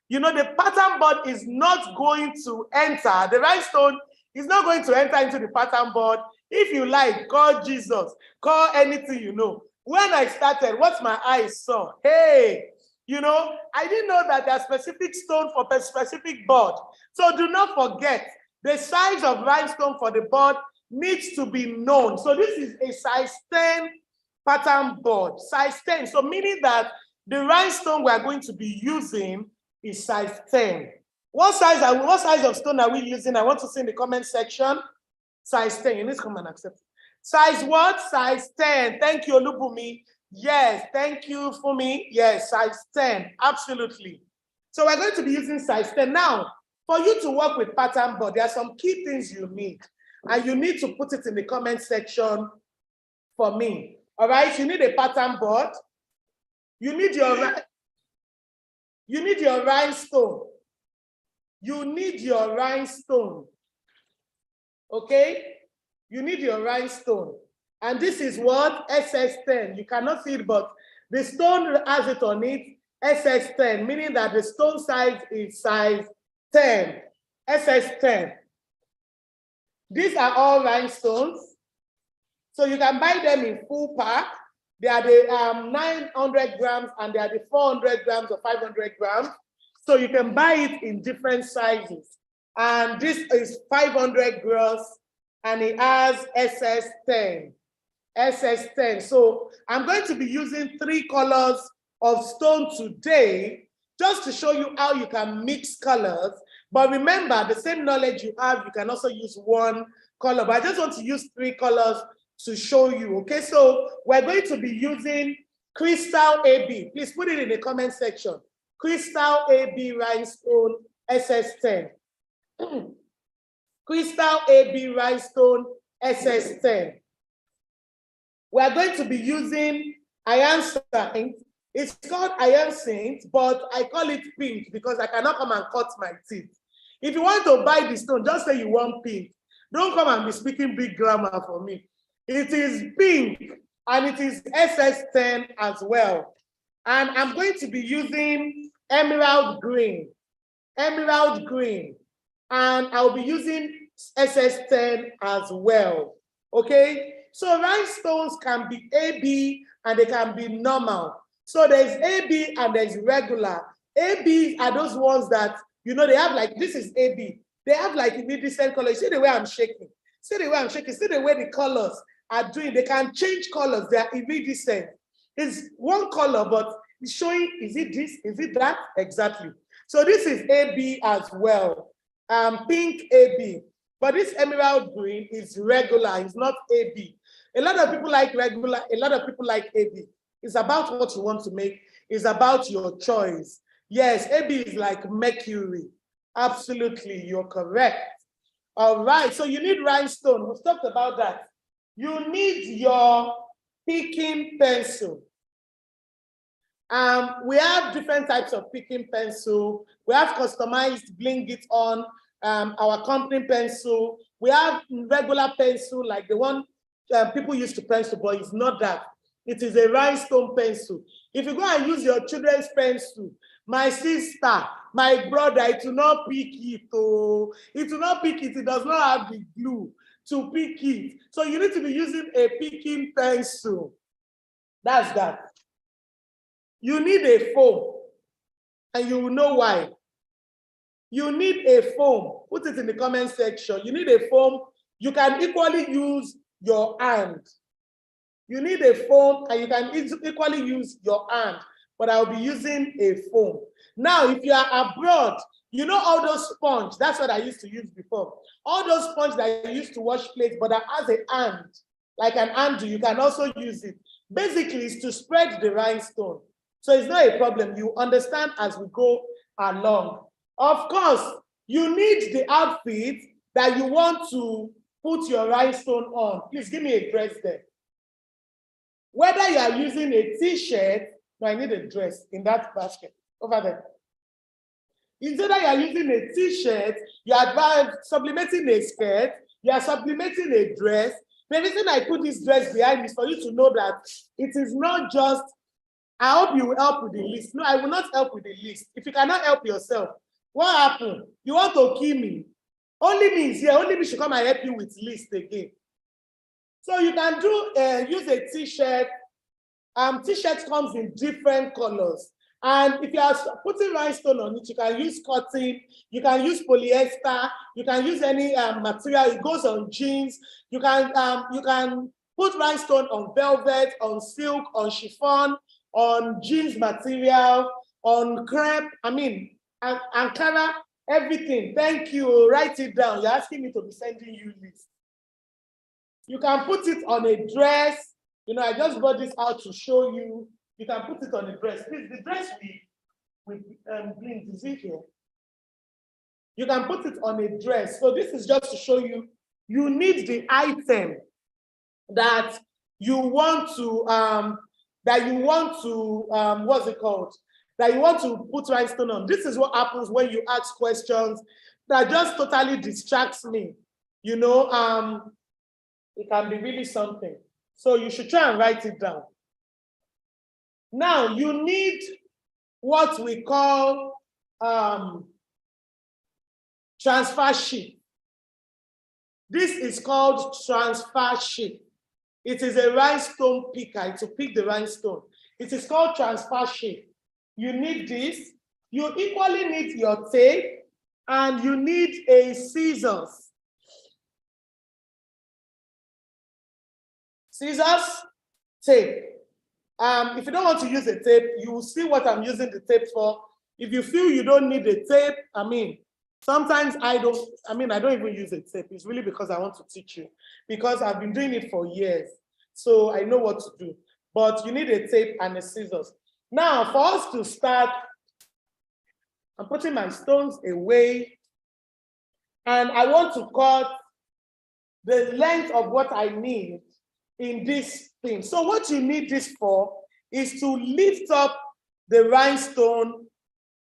You know, the pattern board is not going to enter, the rhinestone is not going to enter into the pattern board. If you like, call Jesus, call anything you know. When I started, what my eyes saw, hey, you know, I didn't know that there are specific stone for a specific board. So do not forget, the size of rhinestone for the board needs to be known. So this is a size 10 pattern board, size 10. So meaning that the rhinestone we are going to be using is size 10. What size of stone are we using? I want to see in the comment section. Size 10. You need to come and accept. Size what? Size 10. Thank you, Olubumi. Yes, thank you, Fumi. Yes, size 10. Absolutely. So we're going to be using size 10. Now, for you to work with pattern board, there are some key things you need. And you need to put it in the comment section for me. All right, you need a pattern board. You need your rhinestone. You need your rhinestone. Okay? You need your rhinestone. And this is what? SS10. You cannot see it, but the stone has it on it, SS10, meaning that the stone size is size 10. SS10. These are all rhinestones. So you can buy them in full pack. They are the 900 grams and they are the 400 grams or 500 grams. So you can buy it in different sizes. And this is 500 gross and it has SS10. SS10. So I'm going to be using 3 colors of stone today just to show you how you can mix colors. But remember, the same knowledge you have, you can also use 1 color. But I just want to use 3 colors to show you, okay? So we're going to be using Crystal AB. Please put it in the comment section. Crystal AB rhinestone SS10. Crystal AB rhinestone SS10. We're going to be using hyacinth. It's called hyacinth, but I call it pink because I cannot come and cut my teeth. If you want to buy the stone, just say you want pink. Don't come and be speaking big grammar for me. It is pink and it is SS10 as well. And I'm going to be using emerald green. Emerald green. And I'll be using SS10 as well. Okay? So rhinestones can be AB and they can be normal. So there's AB and there's regular. AB are those ones that, you know, they have like, this is AB. They have like iridescent colors. See the way I'm shaking. See the way I'm shaking. See the way the colors are doing. They can change colors. They are iridescent. It's one color, but it's showing, is it this? Is it that? Exactly. So this is AB as well. Pink AB. But this emerald green is regular. It's not AB. A lot of people like regular. A lot of people like AB. It's about what you want to make. It's about your choice. Yes, AB is like mercury. Absolutely, you're correct. All right, so you need rhinestone. We've talked about that. You need your picking pencil. We have different types of picking pencil. We have customized Bling It On, our company pencil. We have regular pencil like the one people used to pencil, but it's not that. It is a rhinestone pencil. If you go and use your children's pencil, my sister, my brother, it will not pick it. Oh, it will not pick it. It does not have the glue to pick it. So you need to be using a picking pencil. That's that. You need a foam, and you will know why. You need a foam. Put it in the comment section. You need a foam. You can equally use your hand. You need a foam, and you can equally use your hand, but I'll be using a foam. Now, if you are abroad, you know all those sponge, that's what I used to use before. All those sponge that I used to wash plates, but that has a hand, like an handle, you can also use it. Basically, it's to spread the rhinestone. So it's not a problem. You understand as we go along. Of course, you need the outfit that you want to put your rhinestone on. Please give me a dress there. Whether you are using a t-shirt, no, I need a dress in that basket over there. Instead of you are using a t-shirt, you are sublimating a skirt, you are sublimating a dress. The reason I put this dress behind is for you to know that it is not just, I hope you will help with the list. No, I will not help with the list. If you cannot help yourself, what happened? You want to kill me? Only me is here, only me should come and help you with list again. So you can do use a t-shirt. T-shirt comes in different colors. And if you are putting rhinestone on it, you can use cotton, you can use polyester, you can use any material. It goes on jeans. You can put rhinestone on velvet, on silk, on chiffon, on jeans material, on crepe. I mean, Ankara, everything. Thank you. Write it down. You're asking me to be sending you this. You can put it on a dress. You know, I just brought this out to show you. You can put it on a dress. Please, the dress with Bling, is it here? You can put it on a dress. So this is just to show you, you need the item that you want to, what's it called? That you want to put rhinestone on. This is what happens when you ask questions that just totally distracts me. You know, it can be really something. So you should try and write it down. Now you need what we call transfer sheet. This is called transfer sheet. It is a rhinestone picker to pick the rhinestone. It is called transfer sheet. You need this. You equally need your tape, and you need a scissors. Scissors, tape. If you don't want to use a tape, you will see what I'm using the tape for. If you feel you don't need a tape, sometimes I don't even use a tape. It's really because I want to teach you, because I've been doing it for years. So I know what to do. But you need a tape and a scissors. Now, for us to start, I'm putting my stones away. And I want to cut the length of what I need in this thing. So what you need this for is to lift up the rhinestone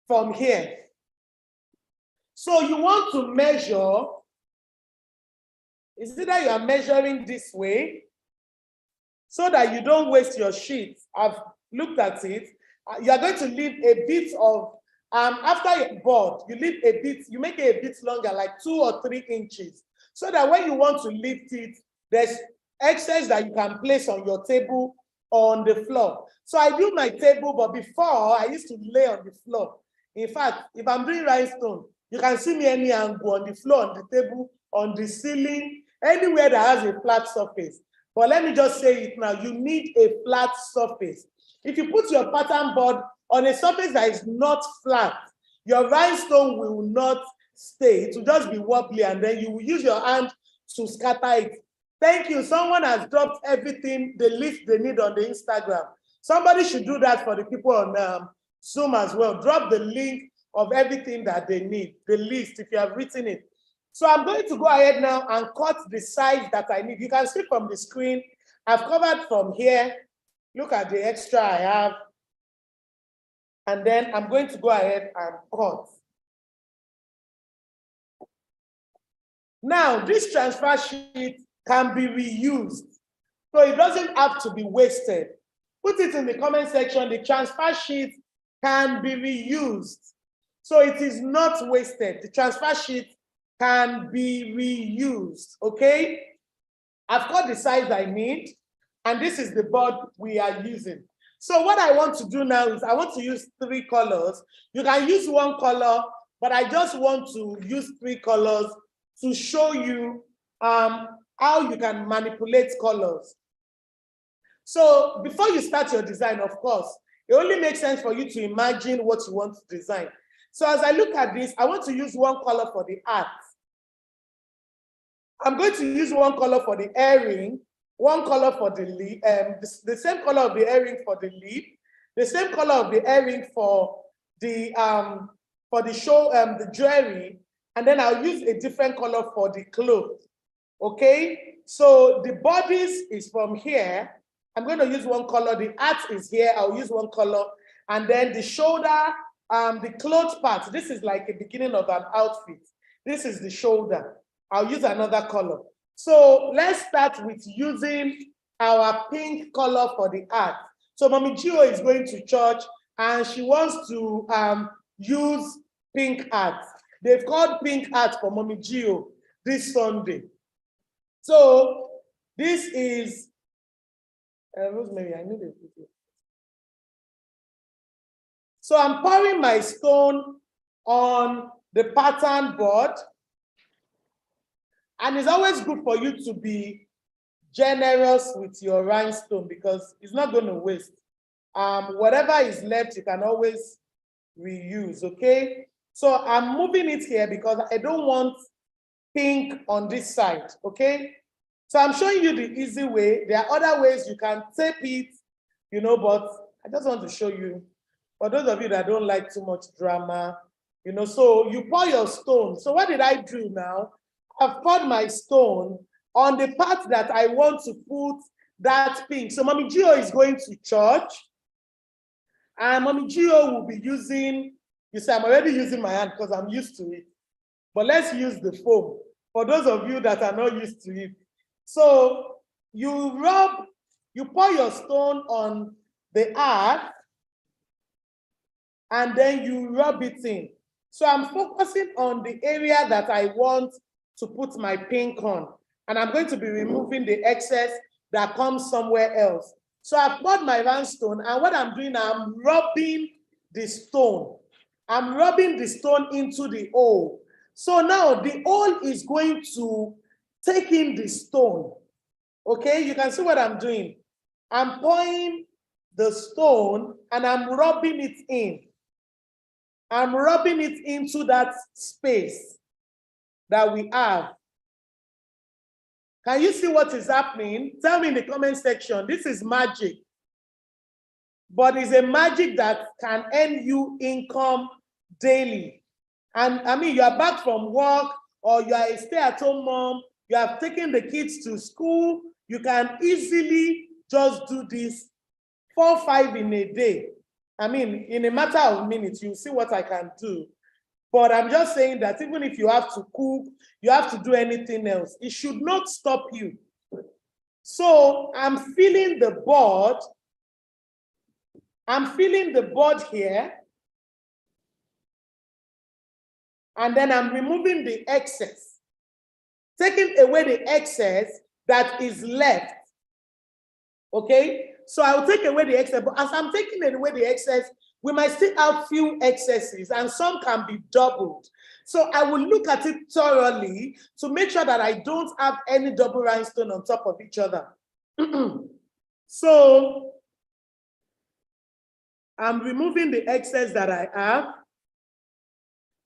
from here. So you want to measure, is either you are measuring this way so that you don't waste your sheet. I've looked at it. You are going to leave a bit of, after your board, you leave a bit, you make it a bit longer, like 2 or 3 inches, so that when you want to lift it, there's excess that you can place on your table or on the floor. So I do my table, but before I used to lay on the floor. In fact, if I'm doing rhinestone, you can see me any angle, on the floor, on the table, on the ceiling, anywhere that has a flat surface. But let me just say it now, you need a flat surface. If you put your pattern board on a surface that is not flat, your rhinestone will not stay. It will just be wobbly, and then you will use your hand to scatter it. Thank you. Someone has dropped everything, the list they need on the Instagram. Somebody should do that for the people on Zoom as well. Drop the link of everything that they need, the list, if you have written it. So I'm going to go ahead now and cut the size that I need. You can see from the screen, I've covered from here. Look at the extra I have. And then I'm going to go ahead and cut. Now, this transfer sheet can be reused. So it doesn't have to be wasted. Put it in the comment section. The transfer sheet can be reused. So it is not wasted. The transfer sheet can be reused, okay? I've got the size I need, and this is the board we are using. So what I want to do now is I want to use 3 colors. You can use 1 color, but I just want to use 3 colors to show you how you can manipulate colors. So before you start your design, of course, it only makes sense for you to imagine what you want to design. So as I look at this, I want to use 1 color for the art. I'm going to use 1 color for the earring, 1 color for the lip, the same color of the earring for the lip, the same color of the earring for the jewelry, and then I'll use a different color for the clothes. Okay, so the bodice is from here. I'm going to use 1 color. The art is here. I'll use 1 color, and then the shoulder, the clothes part. This is like a beginning of an outfit. This is the shoulder. I'll use another color. So let's start with using our pink color for the art. So Mommy Gio is going to church and she wants to use pink art. They've called pink art for Mommy Gio this Sunday. So this is, Rosemary, I need a video. So I'm pouring my stone on the pattern board. And it's always good for you to be generous with your rhinestone because it's not going to waste. Whatever is left, you can always reuse, okay? So I'm moving it here because I don't want pink on this side, okay? So I'm showing you the easy way. There are other ways you can tape it, you know, but I just want to show you. For those of you that don't like too much drama, you know, so you pour your stone. So what did I do now? I've poured my stone on the part that I want to put that pink. So Mommy Gio is going to church, and Mommy Gio will be using, you see, I'm already using my hand because I'm used to it. But let's use the foam for those of you that are not used to it. So you pour your stone on the earth, and then you rub it in. So I'm focusing on the area that I want to put my pink on. And I'm going to be removing the excess that comes somewhere else. So I've poured my rhinestone, and what I'm doing, I'm rubbing the stone. I'm rubbing the stone into the hole. So now the hole is going to take in the stone. Okay, you can see what I'm doing. I'm pouring the stone and I'm rubbing it in. I'm rubbing it into that space that we have. Can you see what is happening? Tell me in the comment section. This is magic, but it's a magic that can earn you income daily. And I mean, you are back from work or you are a stay-at-home mom, you have taken the kids to school, you can easily just do this 4 or 5 in a day. I mean, in a matter of minutes, you'll see what I can do. But I'm just saying that even if you have to cook, you have to do anything else, it should not stop you. So I'm feeling the board. I'm feeling the board here. And then I'm removing the excess, taking away the excess that is left. Okay? So I'll take away the excess, but as I'm taking away the excess, we might still have few excesses and some can be doubled. So I will look at it thoroughly to make sure that I don't have any double rhinestone on top of each other. So I'm removing the excess that I have.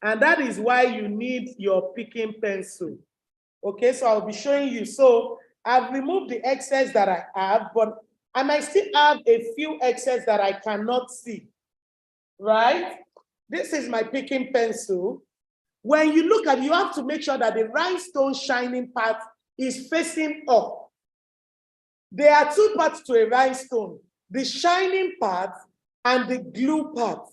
And that is why you need your picking pencil. Okay, so I'll be showing you. So I've removed the excess that I have, but I might still have a few excess that I cannot see. Right? This is my picking pencil. When you look at it, you have to make sure that the rhinestone shining part is facing up. There are 2 parts to a rhinestone, the shining part and the glue part.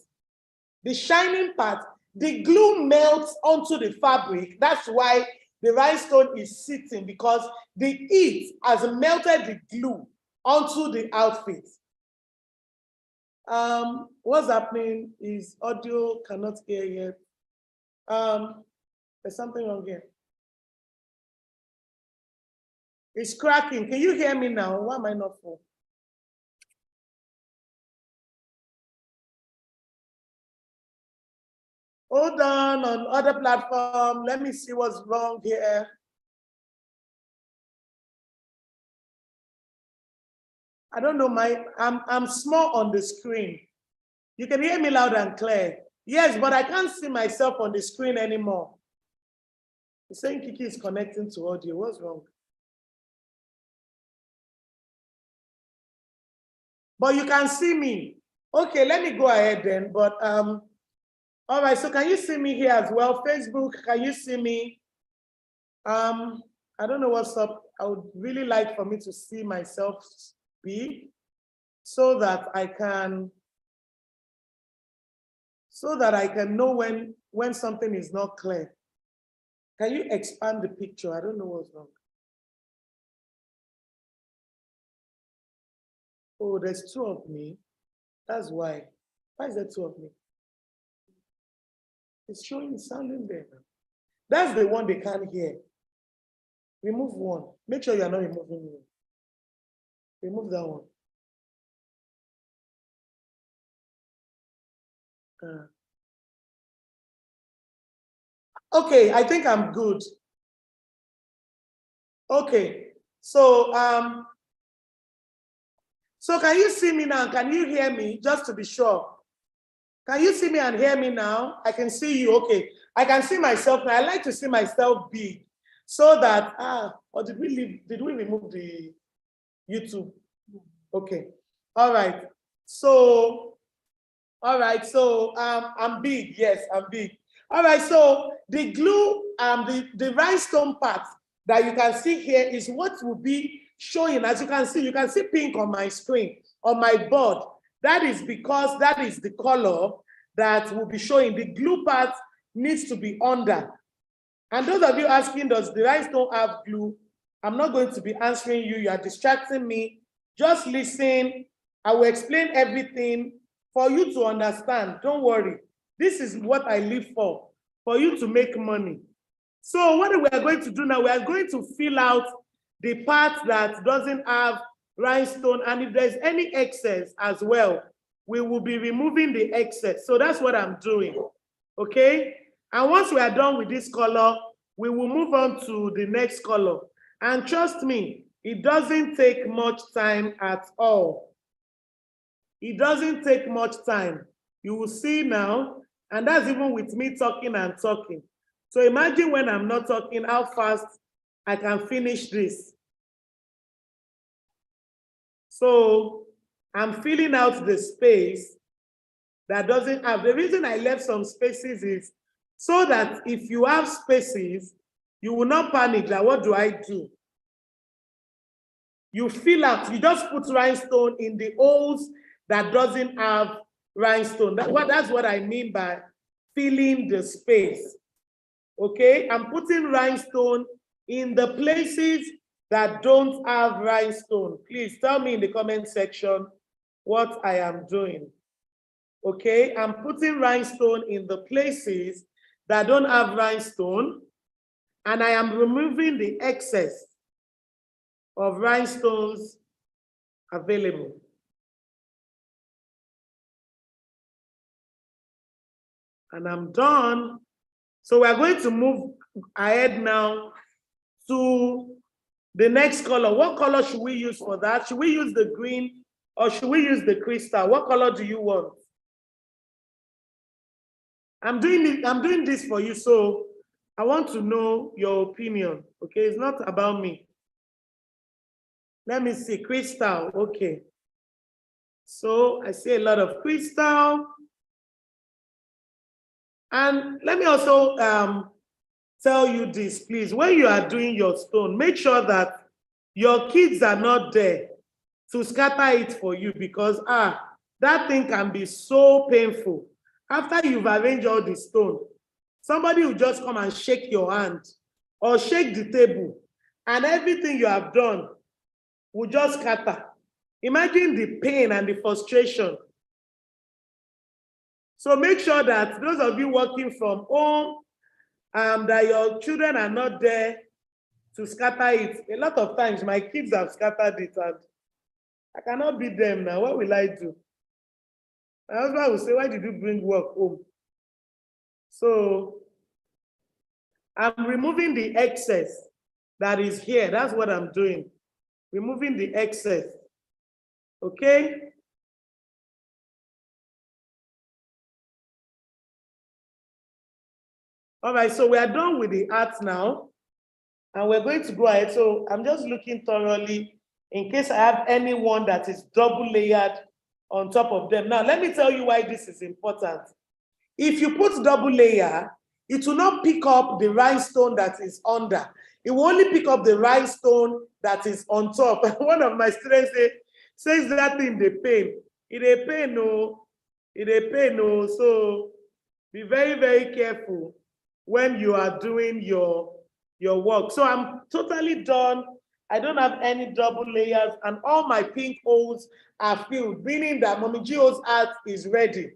the shining part, the glue melts onto the fabric. That's why the rhinestone is sitting, because the heat has melted the glue onto the outfit. What's happening is audio cannot hear yet. There's something wrong here. It's cracking. Can you hear me now? Why am I not full? Hold on other platform. Let me see what's wrong here. I don't know, I'm small on the screen. You can hear me loud and clear. Yes, but I can't see myself on the screen anymore. It's saying Kiki is connecting to audio. What's wrong? But you can see me. Okay, let me go ahead then. But all right, so can you see me here as well? Facebook, can you see me? I don't know what's up. I would really like for me to see myself speak so that I can know when something is not clear. Can you expand the picture? I don't know what's wrong. Oh, there's two of me. That's why. Why is there two of me? It's showing sounding there. That's the one they can't hear. Remove one. Make sure you're not removing one. Remove that one. Okay, I think I'm good. Okay, so can you see me now? Can you hear me? Just to be sure. Can you see me and hear me now? I can see you. Okay, I can see myself now. I like to see myself big, so that or did we remove the YouTube? Okay, all right. So I'm big. Yes, I'm big. All right, so the glue, the rhinestone part that you can see here is what will be showing. As you can see pink on my screen, on my board. That is because that is the color that will be showing. The glue part needs to be under. And those of you asking, does the rhinestone have glue? I'm not going to be answering you. You are distracting me. Just listen. I will explain everything for you to understand. Don't worry. This is what I live for you to make money. So what we are going to do now, we are going to fill out the part that doesn't have rhinestone, and if there's any excess as well, we will be removing the excess. So that's what I'm doing, okay? And once we are done with this color, we will move on to the next color. And trust me, it doesn't take much time at all. It doesn't take much time. You will see now, and that's even with me talking and talking. So imagine when I'm not talking, how fast I can finish this. So I'm filling out the space that doesn't have. The reason I left some spaces is so that if you have spaces, you will not panic that what do I do? You fill out, you just put rhinestone in the holes that doesn't have rhinestone. That's what I mean by filling the space. Okay, I'm putting rhinestone in the places that don't have rhinestone. Please tell me in the comment section what I am doing. Okay, I'm putting rhinestone in the places that don't have rhinestone, and I am removing the excess of rhinestones available. And I'm done. So we're going to move ahead now to the next color. What color should we use for that? Should we use the green or should we use the crystal? What color do you want? I'm doing this for you, so I want to know your opinion. Okay, it's not about me. Let me see, crystal. Okay. So I see a lot of crystal. And let me also tell you this, please. When you are doing your stone, make sure that your kids are not there to scatter it for you, because that thing can be so painful. After you've arranged all the stone, somebody will just come and shake your hand or shake the table, and everything you have done will just scatter. Imagine the pain and the frustration. So make sure that those of you working from home, that your children are not there to scatter it. A lot of times my kids have scattered it and I cannot beat them now. What will I do? My husband will say, why did you bring work home? So I'm removing the excess that is here. That's what I'm doing. Removing the excess. Okay? All right, so we are done with the art now. And we're going to go ahead. So I'm just looking thoroughly in case I have anyone that is double layered on top of them. Now, let me tell you why this is important. If you put double layer, it will not pick up the rhinestone that is under. It will only pick up the rhinestone that is on top. One of my students says that in the pain. It a pain, no. It a pain, no. So be very, very careful when you are doing your work. So I'm totally done. I don't have any double layers, and all my pink holes are filled, meaning that Mommy Gio's art is ready.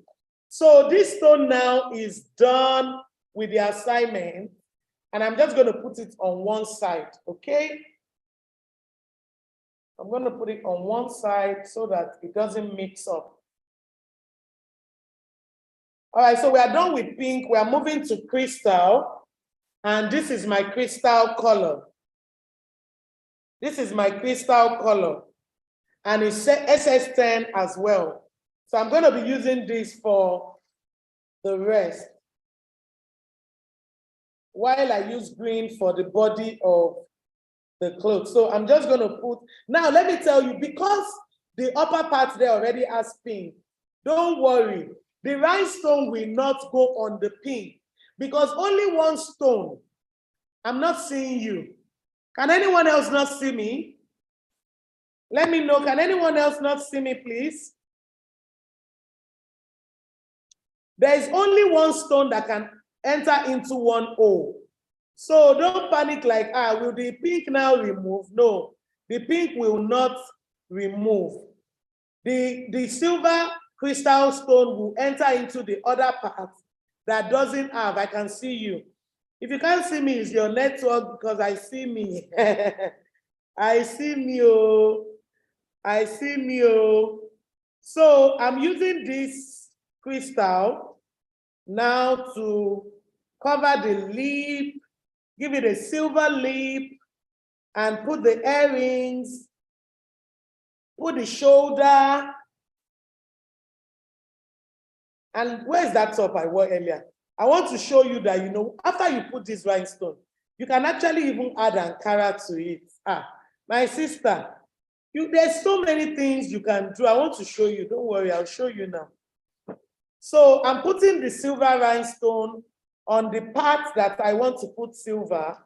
So this stone now is done with the assignment, and I'm just going to put it on one side, okay? I'm going to put it on one side so that it doesn't mix up. All right, so we are done with pink. We are moving to crystal, and this is my crystal color. This is my crystal color, and it's SS10 as well. So I'm going to be using this for the rest, while I use green for the body of the cloth. So I'm just going to put, now let me tell you, because the upper part there already has pink, don't worry, the rhinestone will not go on the pink, because only one stone. I'm not seeing you. Can anyone else not see me? Let me know. Can anyone else not see me, please? There is only one stone that can enter into one hole. So don't panic like, will the pink now remove? No, the pink will not remove. The silver crystal stone will enter into the other part that doesn't have. I can see you. If you can't see me, it's your network, because I see me. I see me, oh. I see me, oh. So I'm using this crystal now to cover the lip, give it a silver lip, and put the earrings, put the shoulder. And where's that top I wore earlier? I want to show you that, after you put this rhinestone, you can actually even add Ankara to it. My sister, there's so many things you can do. I want to show you. Don't worry, I'll show you now. So I'm putting the silver rhinestone on the part that I want to put silver,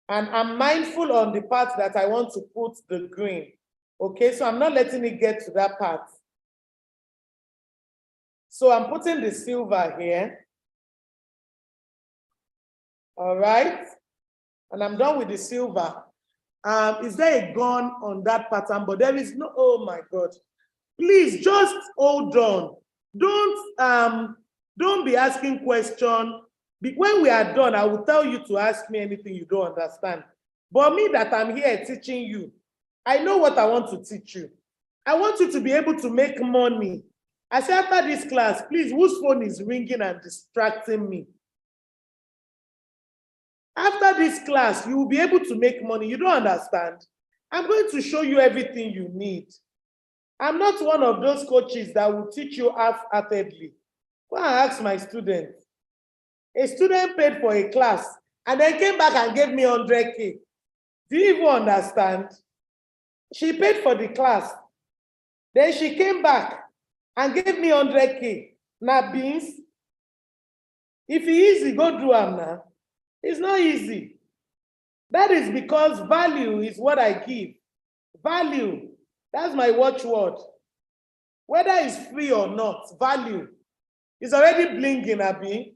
and I'm mindful on the part that I want to put the green. Okay, so I'm not letting it get to that part. So I'm putting the silver here. All right, and I'm done with the silver. Is there a gun on that pattern? But there is no, oh my God. Please just hold on. Don't be asking questions. When we are done, I will tell you to ask me anything you don't understand. But me that I'm here teaching you, I know what I want to teach you. I want you to be able to make money. I say after this class, please, whose phone is ringing and distracting me? After this class, you will be able to make money. You don't understand? I'm going to show you everything you need. I'm not one of those coaches that will teach you half-heartedly. Go and ask my student. A student paid for a class and then came back and gave me 100K. Do you even understand? She paid for the class. Then she came back and gave me 100K. Now, beans, if it's easy, go do them now. It's not easy. That is because value is what I give. Value. That's my watchword. Whether it's free or not, value. It's already blinking, Abby.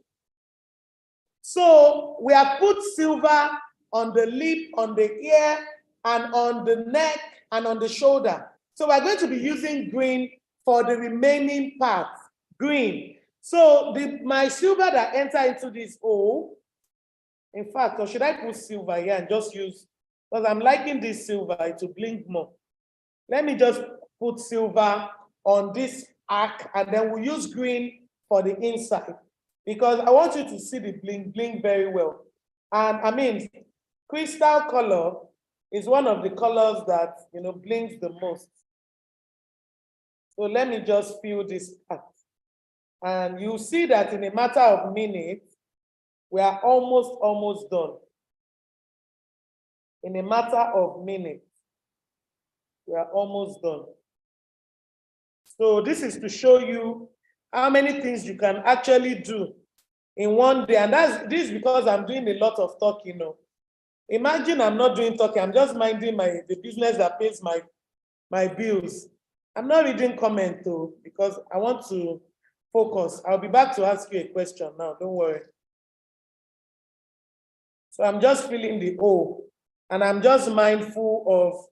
So we have put silver on the lip, on the ear, and on the neck, and on the shoulder. So we're going to be using green for the remaining parts, green. So my silver that enter into this hole, in fact, or should I put silver here and just use, because I'm liking this silver, it will blink more. Let me just put silver on this arc, and then we'll use green for the inside, because I want you to see the bling very well. And I mean, crystal color is one of the colors that, you know, blinks the most. So let me just fill this part. And you see that in a matter of minutes, we are almost done. In a matter of minutes, we are almost done. So this is to show you how many things you can actually do in one day. And this is because I'm doing a lot of talking. You know. Imagine I'm not doing talking, I'm just minding the business that pays my bills. I'm not reading comment though, because I want to focus. I'll be back to ask you a question now, don't worry. So I'm just filling the hole, and I'm just mindful of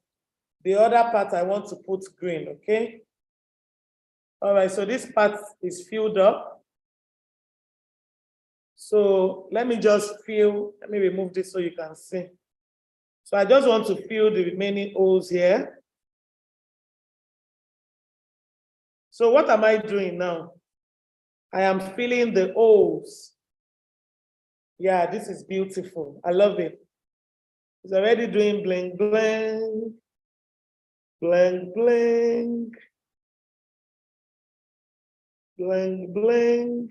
the other part I want to put green, okay? All right, so this part is filled up. So let me remove this so you can see. So I just want to fill the remaining holes here. So what am I doing now? I am filling the holes. Yeah, this is beautiful. I love it. It's already doing bling, bling, bling, bling, bling, bling.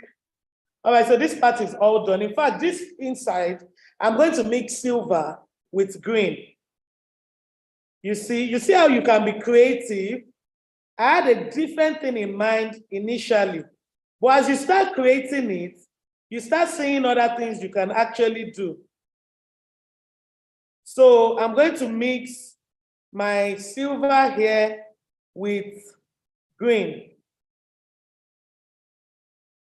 All right, so this part is all done. In fact, this inside, I'm going to mix silver with green. You see how you can be creative? I had a different thing in mind initially, but as you start creating it, you start seeing other things you can actually do. So I'm going to mix my silver here with green.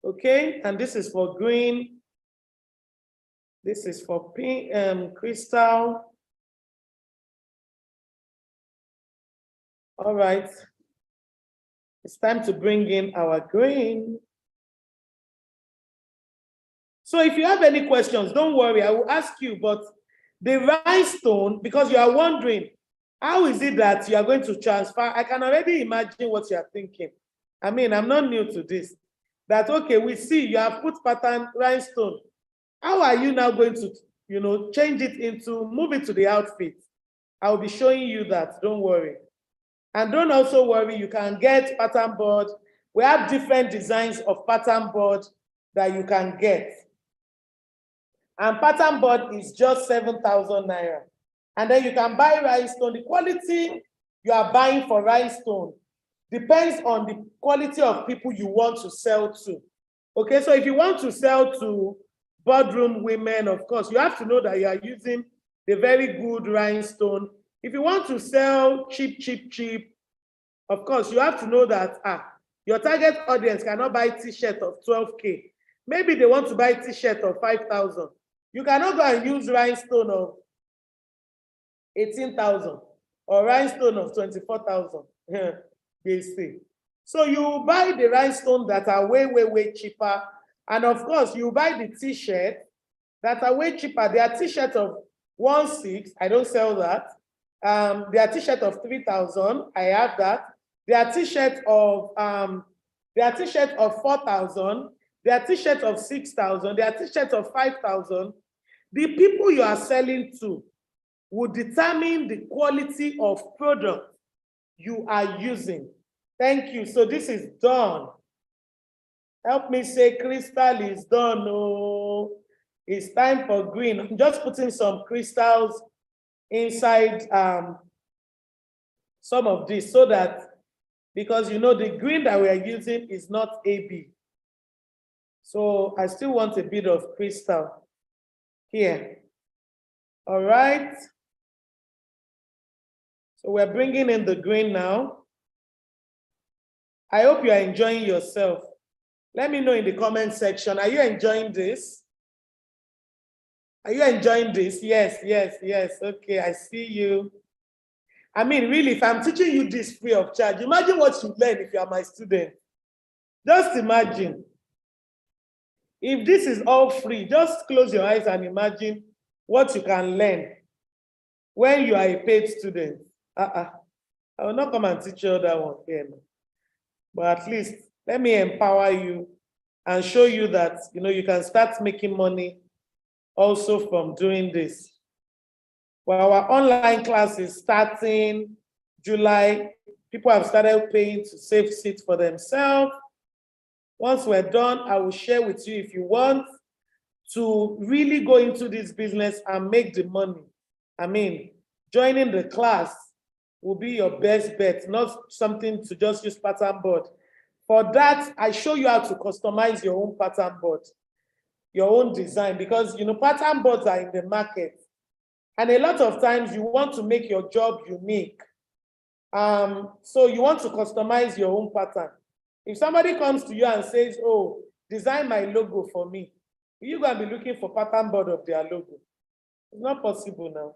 Okay, and this is for green. This is for pink, crystal. All right. It's time to bring in our green. So if you have any questions, don't worry, I will ask you, but the rhinestone, because you are wondering, how is it that you are going to transfer? I can already imagine what you are thinking. I mean, I'm not new to this. That, okay, we see you have put pattern rhinestone. How are you now going to, you know, change it into, move it to the outfit? I'll be showing you that, don't worry. And don't also worry, you can get pattern board. We have different designs of pattern board that you can get. And pattern board is just 7,000 naira. And then you can buy rhinestone. The quality you are buying for rhinestone depends on the quality of people you want to sell to. Okay, so if you want to sell to boardroom women, of course, you have to know that you are using the very good rhinestone. If you want to sell cheap, of course, you have to know that your target audience cannot buy t-shirt of 12K. Maybe they want to buy t-shirt of 5,000. You cannot go and use rhinestone of 18,000 or rhinestone of 24,000. They say. So you buy the rhinestone that are way cheaper. And of course, you buy the t-shirt that are way cheaper. They are t-shirt of 1,600. I don't sell that. They are t-shirt of 3,000. I have that. They are t-shirt of 4,000. They are t-shirt of 6,000. They are t-shirt of 5,000. The people you are selling to will determine the quality of product you are using. Thank you. So this is done. Help me say crystal is done. Oh, it's time for green. I'm just putting some crystals inside some of this so that, because you know the green that we are using is not AB. So I still want a bit of crystal here. All right. So we're bringing in the green now. I hope you are enjoying yourself. Let me know in the comment section. Are you enjoying this? Are you enjoying this? Yes, yes, yes. Okay, I see you. I mean, really, if I'm teaching you this free of charge, imagine what you learn if you are my student. Just imagine. If this is all free, just close your eyes and imagine what you can learn when you are a paid student. I will not come and teach you that one here. But at least let me empower you and show you that you can start making money also from doing this. Well, our online class is starting July. People have started paying to save seats for themselves. Once we're done, I will share with you if you want to really go into this business and make the money. I mean, joining the class will be your best bet, not something to just use pattern board. For that, I show you how to customize your own pattern board, your own design, because pattern boards are in the market. And a lot of times you want to make your job unique. So you want to customize your own pattern. If somebody comes to you and says, oh, design my logo for me, you're going to be looking for pattern board of their logo. It's not possible now.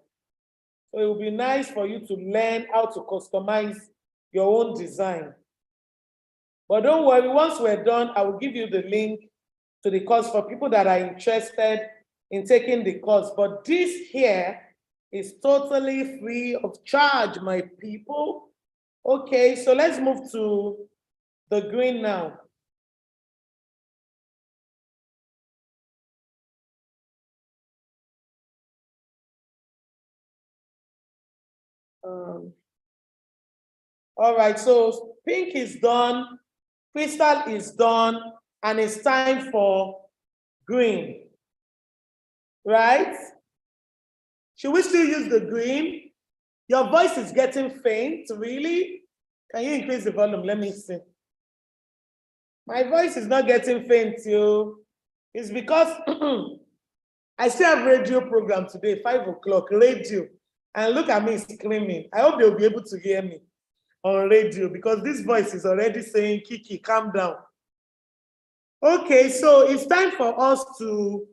So it will be nice for you to learn how to customize your own design. But don't worry, once we're done, I will give you the link to the course for people that are interested in taking the course. But this here is totally free of charge, my people. Okay, so let's move to the green now. All right, so pink is done, crystal is done, and it's time for green, right? Should we still use the green? Your voice is getting faint, really? Can you increase the volume? Let me see. My voice is not getting faint, you. It's because I still have radio program today, 5 o'clock, radio. And look at me screaming. I hope they'll be able to hear me on radio because this voice is already saying, Kiki, calm down. Okay, so it's time for us to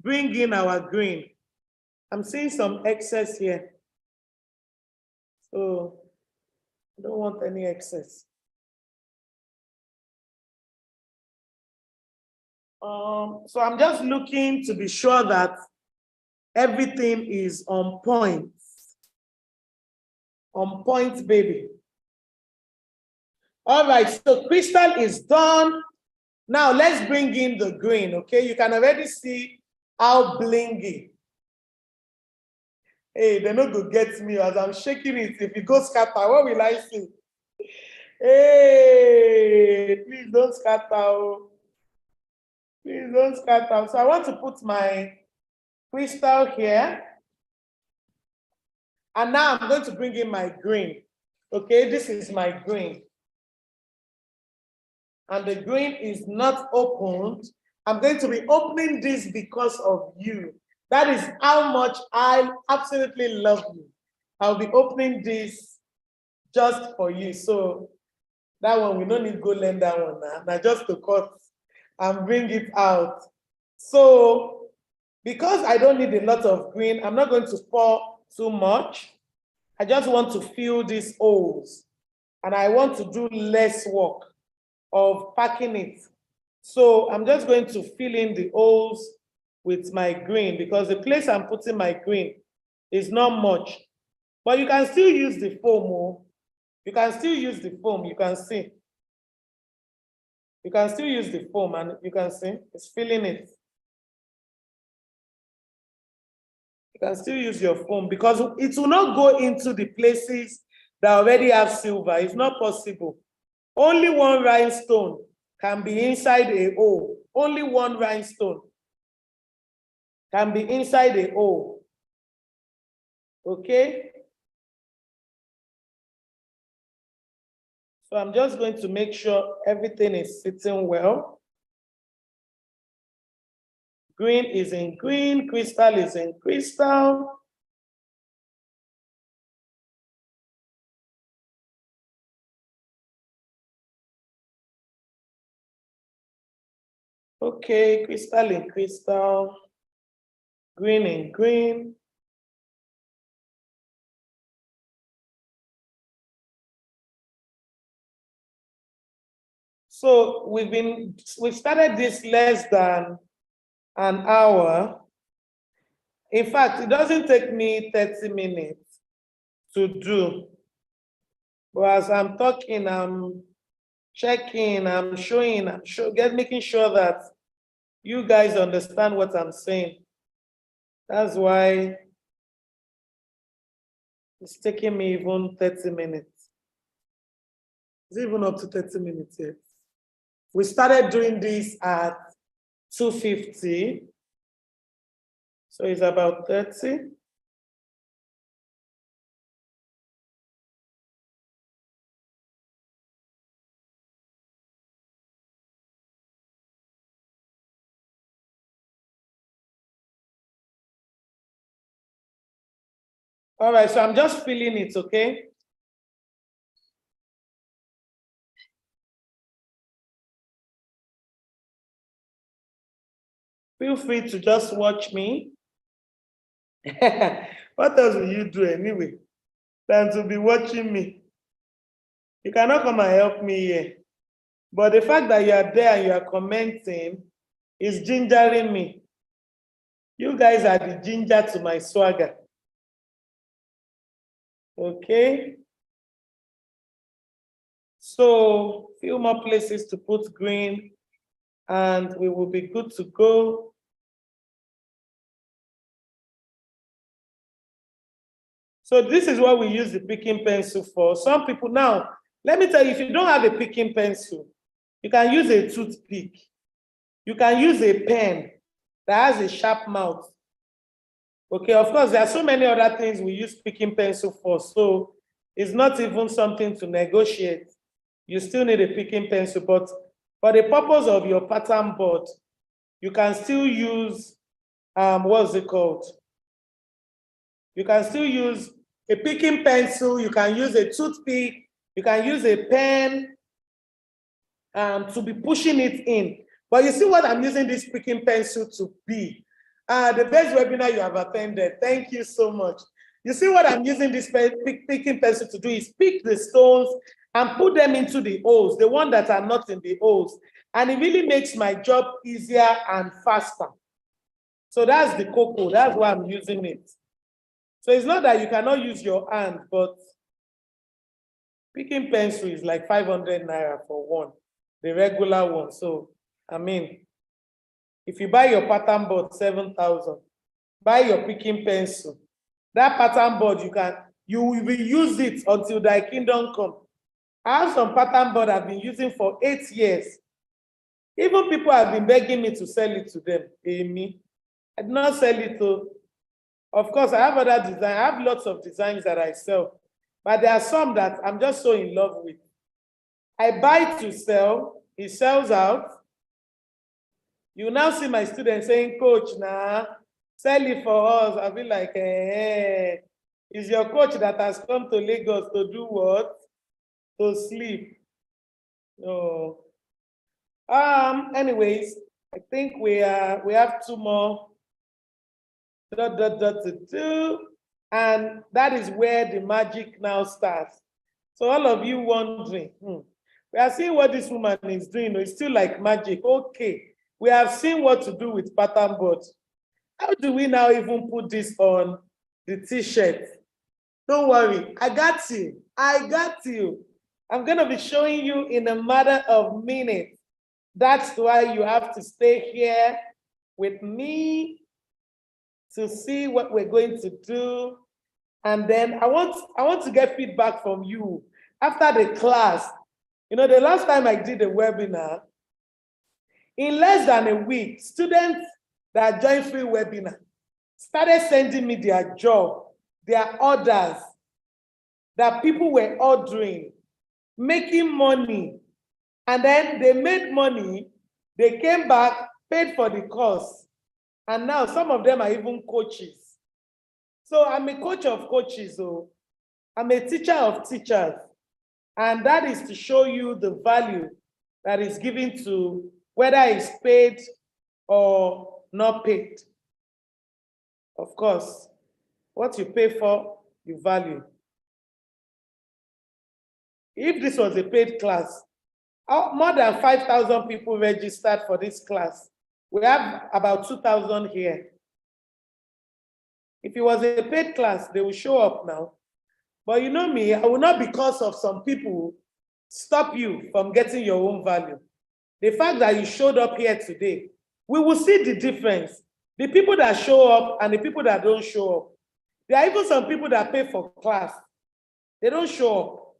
bring in our green. I'm seeing some excess here. So I don't want any excess. So I'm just looking to be sure that everything is on point. On point, baby. All right, so crystal is done. Now let's bring in the green, okay? You can already see how blingy. Hey, they're not gonna get me as I'm shaking it. If it goes scatter, what will I see? Hey, please don't scatter. Please don't scatter. So I want to put my crystal here. And now I'm going to bring in my green. Okay, this is my green. And the green is not opened. I'm going to be opening this because of you. That is how much I absolutely love you. I'll be opening this just for you. So that one, we don't need to go learn that one now. Now just to cut and bring it out. So because I don't need a lot of green, I'm not going to pour too much. I just want to fill these holes. And I want to do less work of packing it. So I'm just going to fill in the holes with my green because the place I'm putting my green is not much. But you can still use the foam. Oh. You can still use the foam, you can see. You can still use the foam and you can see it's filling it. You can still use your foam because it will not go into the places that already have silver. It's not possible. Only one rhinestone can be inside a hole. Only one rhinestone can be inside a hole. Okay? So I'm just going to make sure everything is sitting well. Green is in green, crystal is in crystal. Okay, crystal in crystal, green in green. So we started this less than an hour. In fact, it doesn't take me 30 minutes to do. But as I'm talking, I'm checking, I'm showing, making sure that you guys understand what I'm saying. That's why it's taking me even 30 minutes. It's even up to 30 minutes yet. We started doing this at 2:50. So it's about 30. All right, so I'm just filling it, okay? Feel free to just watch me. What else will you do anyway than to be watching me? You cannot come and help me here. But the fact that you are there and you are commenting is gingering me. You guys are the ginger to my swagger. Okay? So, few more places to put green and we will be good to go. So this is what we use the picking pencil for. Some people now, let me tell you, if you don't have a picking pencil, you can use a toothpick. You can use a pen that has a sharp mouth. Okay, of course, there are so many other things we use picking pencil for, so it's not even something to negotiate. You still need a picking pencil, but for the purpose of your pattern board, you can still use, what's it called? You can still use a picking pencil, you can use a toothpick, you can use a pen to be pushing it in. But you see what I'm using this picking pencil to be. The best webinar you have attended. Thank you so much. You see what I'm using this picking pencil to do is pick the stones and put them into the holes, the ones that are not in the holes. And it really makes my job easier and faster. So that's the cocoa. That's why I'm using it. So it's not that you cannot use your hand, but picking pencil is like 500 naira for one, the regular one. So, I mean, if you buy your pattern board, 7,000, buy your picking pencil. That pattern board, you will use it until thy kingdom come. I have some pattern board I've been using for 8 years. Even people have been begging me to sell it to them. Me, I did not sell it to. Of course, I have other designs. I have lots of designs that I sell, but there are some that I'm just so in love with. I buy to sell, it sells out. You now see my students saying, Coach, nah, sell it for us. I'll be like, is your coach that has come to Lagos to do what? To sleep. No. Anyways, I think we have 2 more. To do, and that is where the magic now starts. So all of you wondering, we are seeing what this woman is doing. It's still like magic. Okay, we have seen what to do with pattern board. How do we now even put this on the t-shirt? Don't worry, I got you. I got you. I'm going to be showing you in a matter of minutes. That's why you have to stay here with me to see what we're going to do. And then I want to get feedback from you after the class. You know, the last time I did a webinar, in less than a week, students that joined free webinar started sending me their job, their orders that people were ordering, making money. And then they made money, they came back, paid for the course. And now some of them are even coaches. So I'm a coach of coaches, so I'm a teacher of teachers. And that is to show you the value that is given to whether it's paid or not paid. Of course, what you pay for, you value. If this was a paid class, more than 5,000 people registered for this class. We have about 2,000 here. If it was a paid class, they will show up now. But you know me, I will not, because of some people, stop you from getting your own value. The fact that you showed up here today, we will see the difference. The people that show up and the people that don't show up. There are even some people that pay for class. They don't show up.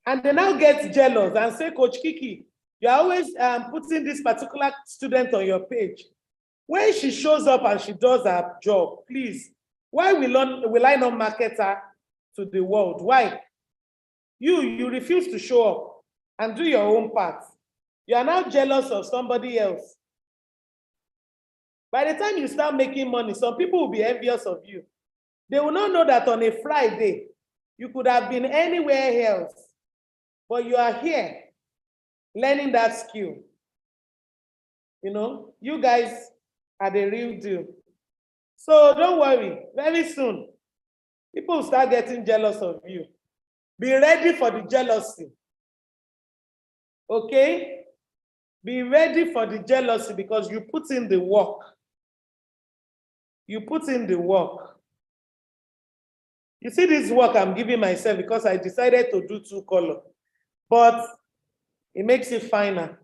And they now get jealous and say, Coach Kiki, you're always putting this particular student on your page. When she shows up and she does her job, please, why will I not market her to the world? Why? You refuse to show up and do your own part. You are now jealous of somebody else. By the time you start making money, some people will be envious of you. They will not know that on a Friday, you could have been anywhere else, but you are here learning that skill. You know, you guys are the real deal. So don't worry, very soon, people will start getting jealous of you. Be ready for the jealousy. Okay? Be ready for the jealousy because you put in the work. You put in the work. You see this work I'm giving myself because I decided to do 2 colors, but it makes it finer.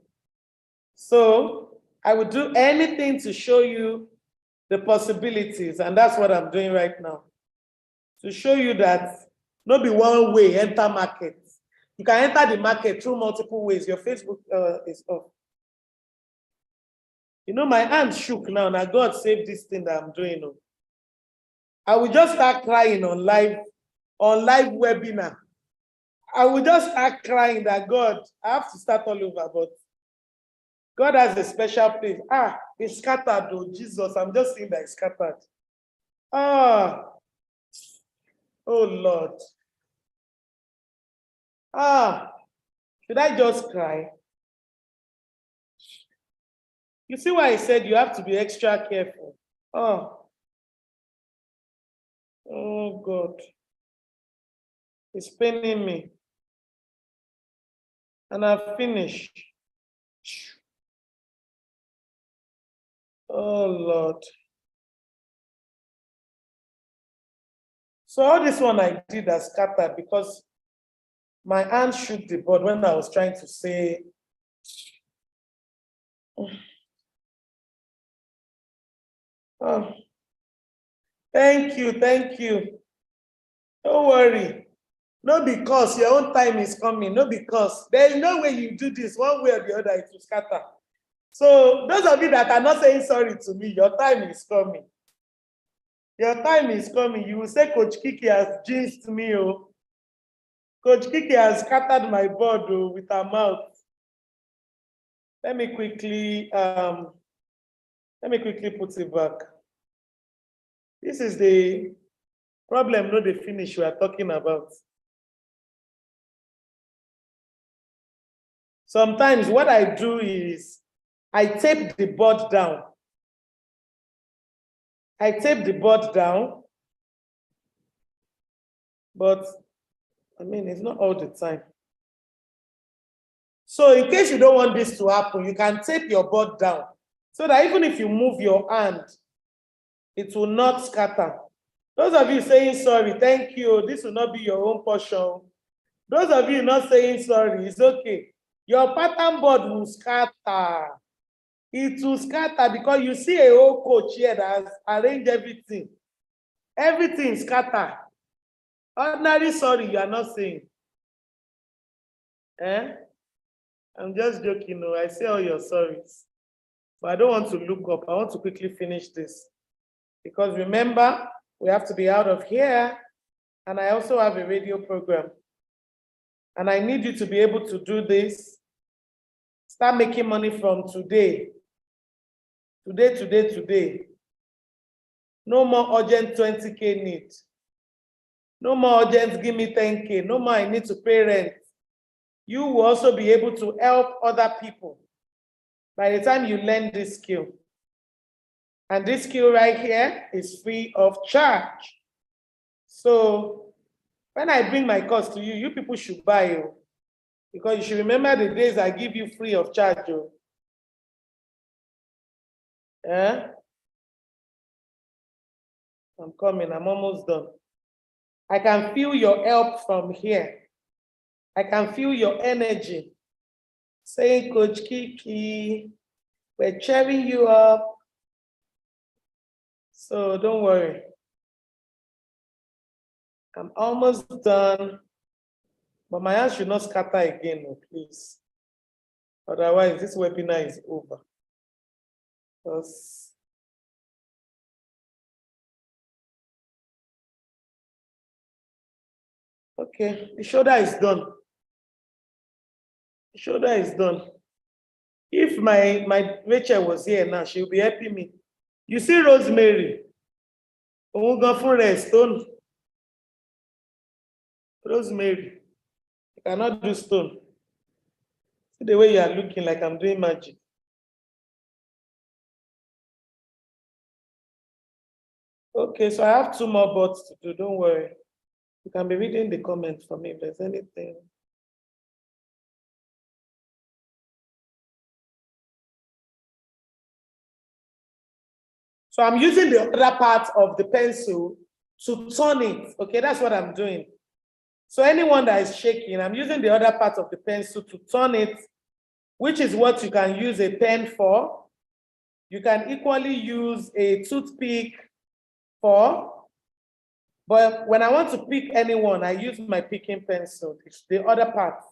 So I would do anything to show you the possibilities, and that's what I'm doing right now. To show you that not be one way enter market. You can enter the market through multiple ways. Your Facebook is off. You know, my hand shook now. Now God save this thing that I'm doing. I will just start crying on live webinar. I will just start crying that God, I have to start all over, but God has a special place. It's scattered though, Jesus. I'm just saying that it's scattered. Oh Lord. Should I just cry? You see why I said you have to be extra careful. Oh God. It's paining me. And I've finished. Oh Lord. So all this one I did as scattered because my hand shook the board when I was trying to say. Oh, thank you. Don't worry. Not because your own time is coming, not because there is no way you do this one way or the other, it will scatter. So those of you that are not saying sorry to me, your time is coming. Your time is coming. You will say, Coach Kiki has jinxed me. Coach Kiki has scattered my board with her mouth. Let me quickly put it back. This is the problem, not the finish we are talking about. Sometimes what I do is I tape the board down. But I mean, it's not all the time. So in case you don't want this to happen, you can tape your board down so that even if you move your hand, it will not scatter. Those of you saying sorry, thank you. This will not be your own portion. Those of you not saying sorry, it's okay. Your pattern board will scatter. It will scatter because you see a whole coach here that has arranged everything. Everything scatter. Ordinary sorry, you are not saying. I'm just joking. I say all your sorries. But I don't want to look up. I want to quickly finish this. Because remember, we have to be out of here. And I also have a radio program. And I need you to be able to do this. Start making money from today. Today. No more urgent 20K need. No more urgent give me 10K. No more I need to pay rent. You will also be able to help other people. by the time you learn this skill. And this skill right here is free of charge. So when I bring my course to you, you people should buy it, because you should remember the days I give you free of charge. Yeah? I'm coming, I'm almost done. I can feel your help from here. I can feel your energy. Saying, Coach Kiki, we're cheering you up. So don't worry. I'm almost done. But my hands should not scatter again, no, please. Otherwise, this webinar is over. Because okay, the shoulder is done. The shoulder is done. If my Rachel was here now, she'll be helping me. You see Rosemary? Oh, go for stone. Rosemary, you cannot do stone. See the way you are looking like I'm doing magic. Okay, so I have 2 more bots to do. Don't worry. You can be reading the comments for me if there's anything. So I'm using the other part of the pencil to turn it. Okay, that's what I'm doing. So anyone that is shaking, I'm using the other part of the pencil to turn it, which is what you can use a pen for. You can equally use a toothpick for, but when I want to pick anyone, I use my picking pencil. It's the other part.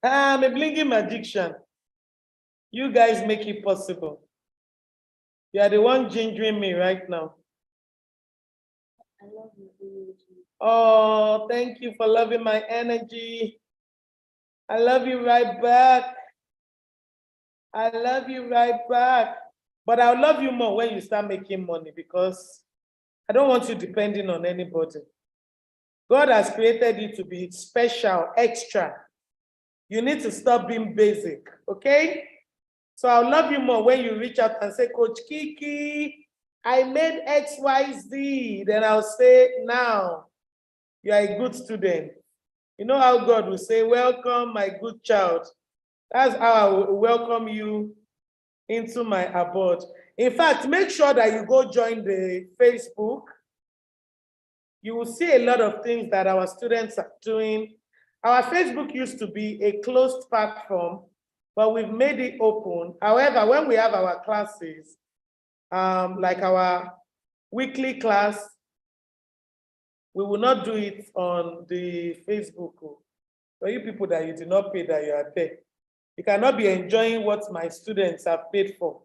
I'm a blinking magician. You guys make it possible. You are the one gingering me right now. I love your energy. Oh, thank you for loving my energy. I love you right back. I love you right back. But I'll love you more when you start making money, because I don't want you depending on anybody. God has created you to be special, extra. You need to stop being basic, okay? So I'll love you more when you reach out and say, Coach Kiki, I made XYZ. Then I'll say, now, you are a good student. You know how God will say, welcome, my good child. That's how I will welcome you into my abode. In fact, make sure that you go join the Facebook. You will see a lot of things that our students are doing. Our Facebook used to be a closed platform, but we've made it open. However, when we have our classes, like our weekly class, we will not do it on the Facebook. For you people that you did not pay, that you are there, you cannot be enjoying what my students have paid for.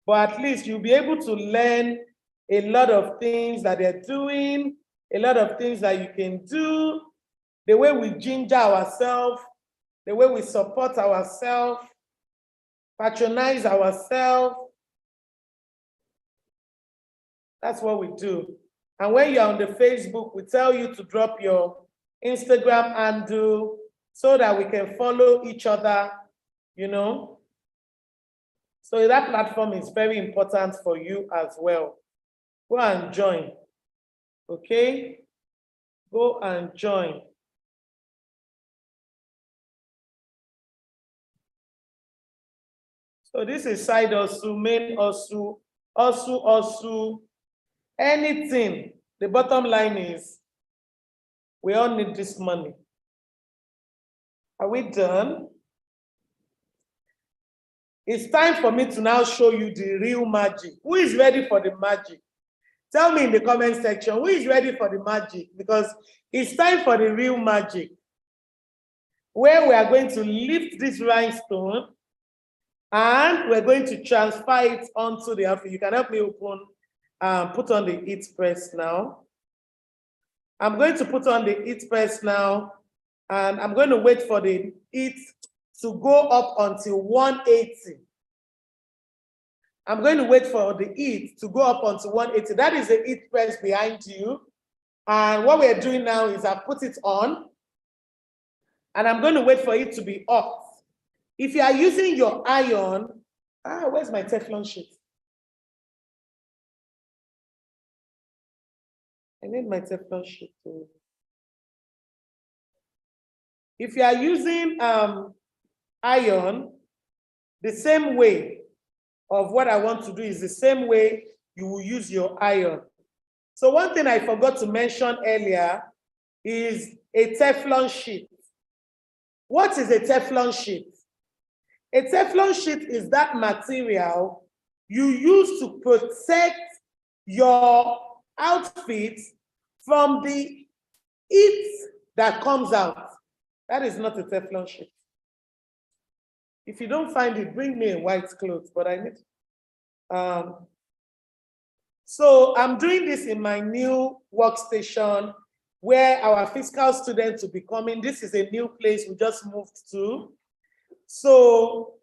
But at least you'll be able to learn a lot of things that they're doing, a lot of things that you can do, the way we ginger ourselves, the way we support ourselves, patronize ourselves. That's what we do. And when you're on the Facebook, we tell you to drop your Instagram handle so that we can follow each other, you know. So that platform is very important for you as well. Go and join, okay? Go and join. So this is side hustle, main hustle, anything. The bottom line is we all need this money. Are we done? It's time for me to now show you the real magic. Who is ready for the magic? Tell me in the comment section, who is ready for the magic? Because it's time for the real magic, where we are going to lift this rhinestone and we're going to transfer it onto the outfit. You can help me open, put on the heat press now. I'm going to put on the heat press now, and I'm going to wait for the heat to go up until 180. I'm going to wait for the heat to go up until 180. That is the heat press behind you. And what we're doing now is I've put it on. And I'm going to wait for it to be off. If you are using your iron, where's my Teflon sheet? I need my Teflon sheet too. If you are using iron, the same way of what I want to do is the same way you will use your iron. So one thing I forgot to mention earlier is a Teflon sheet. What is a Teflon sheet? A Teflon sheet is that material you use to protect your outfit from the heat that comes out. That is not a Teflon sheet. If you don't find it, bring me a white cloth, but I need. So I'm doing this in my new workstation where our physical students will be coming. This is a new place we just moved to. So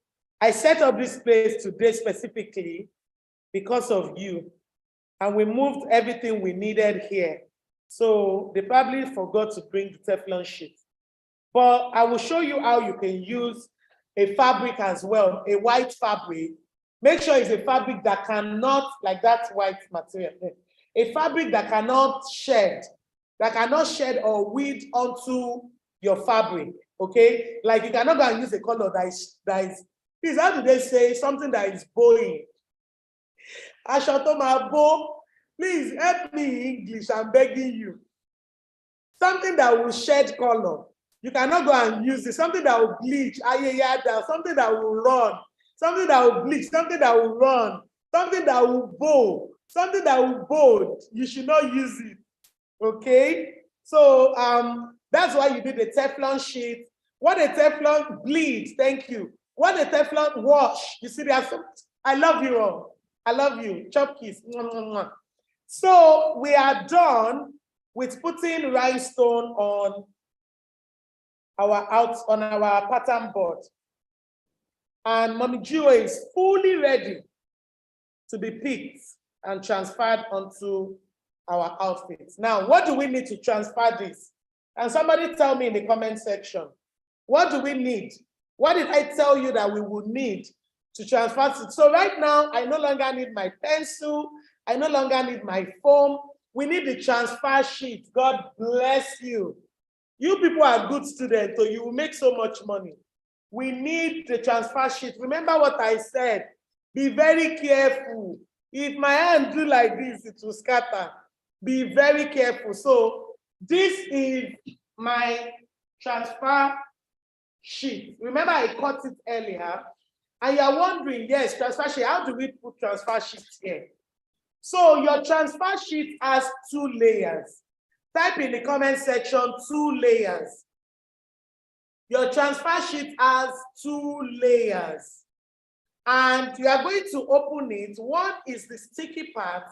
I set up this place today specifically because of you. And we moved everything we needed here. So they probably forgot to bring the Teflon sheet. But I will show you how you can use a fabric as well, a white fabric. Make sure it's a fabric that cannot, like that white material, a fabric that cannot shed or weed onto your fabric, okay? Like you cannot go and use a color that is, please, how do they say something that is bowing? Ashotoma, please help me in English, I'm begging you. Something that will shed color. You cannot go and use it. Something that will bleach, something that will run, something that will bleach, something that will run, something that will bow, something that will bold. You should not use it, okay? So that's why you did the Teflon sheet. What a Teflon bleed, thank you. What a Teflon wash. You see, I love you all. I love you. Chop kiss. So we are done with putting rhinestone on our pattern board. And Mommy Jewel is fully ready to be picked and transferred onto our outfits. Now, what do we need to transfer this? And somebody tell me in the comment section, what do we need? What did I tell you that we would need to transfer it? So right now, I no longer need my pencil. I no longer need my foam. We need the transfer sheet. God bless you. You people are good students, so you will make so much money. We need the transfer sheet. Remember what I said. Be very careful. If my hand do like this, it will scatter. Be very careful. So this is my transfer sheet. Remember I cut it earlier. And you're wondering, yes, transfer sheet, how do we put transfer sheets here? So your transfer sheet has 2 layers. Type in the comment section 2 layers. Your transfer sheet has 2 layers. And you are going to open it. One is the sticky part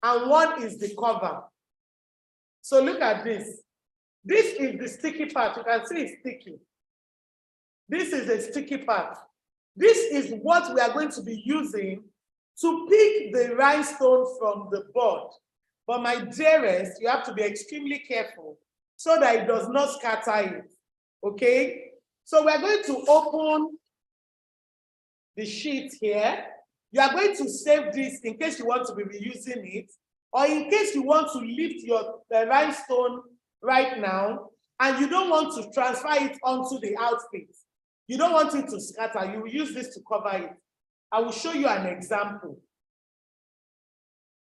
and one is the cover. So look at this. This is the sticky part. You can see it's sticky. This is the sticky part. This is what we are going to be using to pick the rhinestone from the board. But my dearest, you have to be extremely careful so that it does not scatter it, okay? So we're going to open the sheet here. You are going to save this in case you want to be reusing it, or in case you want to lift your rhinestone right now, and you don't want to transfer it onto the outfit. You don't want it to scatter. You will use this to cover it. I will show you an example.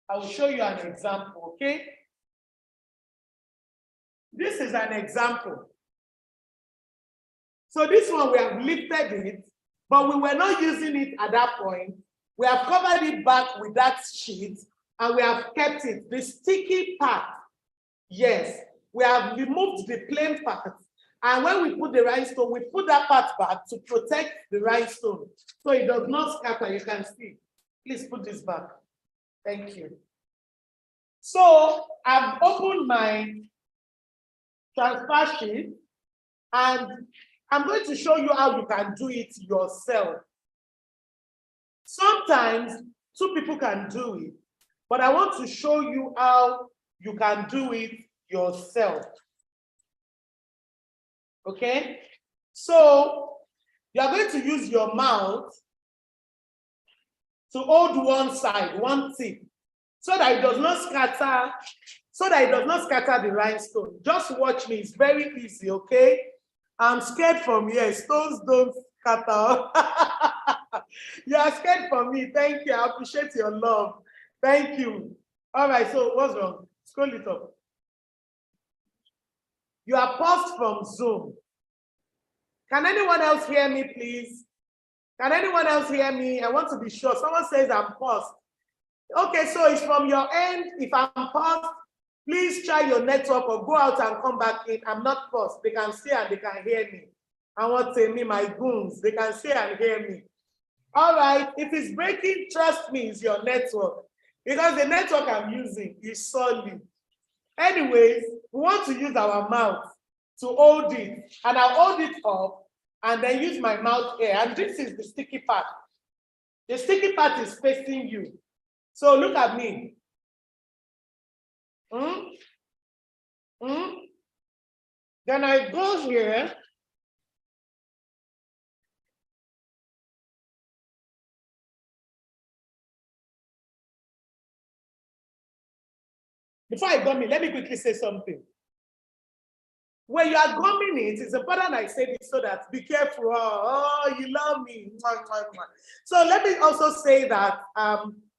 I will show you an example, okay? This is an example. So this one, we have lifted it, but we were not using it at that point. We have covered it back with that sheet, and we have kept it. The sticky part, yes, we have removed the plain part. And when we put the rhinestone, we put that part back to protect the rhinestone, so it does not scatter. You can see. Please put this back. Thank you. So I've opened my transfer sheet, and I'm going to show you how you can do it yourself. Sometimes 2 people can do it, but I want to show you how you can do it yourself. Okay? So you are going to use your mouth to hold one side, one tip, so that it does not scatter, the rhinestone. Just watch me, it's very easy, okay? I'm scared from here, stones don't scatter. You are scared from me, thank you, I appreciate your love. Thank you. All right, so what's wrong? Scroll it up. You are paused from Zoom. Can anyone else hear me, please? Can anyone else hear me? I want to be sure. Someone says I'm paused. Okay, so it's from your end. If I'm paused, please try your network or go out and come back in. I'm not paused. They can see and they can hear me. I want to me, my goons. They can see and hear me. All right, if it's breaking, trust me, it's your network. Because the network I'm using is solid. Anyways, we want to use our mouth to hold it. And I'll hold it up and then use my mouth here. And this is the sticky part. The sticky part is facing you. So look at me. Then I go here. Before I gum it, let me quickly say something. When you are gumming it, it's important I say this so that be careful. Oh, you love me. So let me also say that,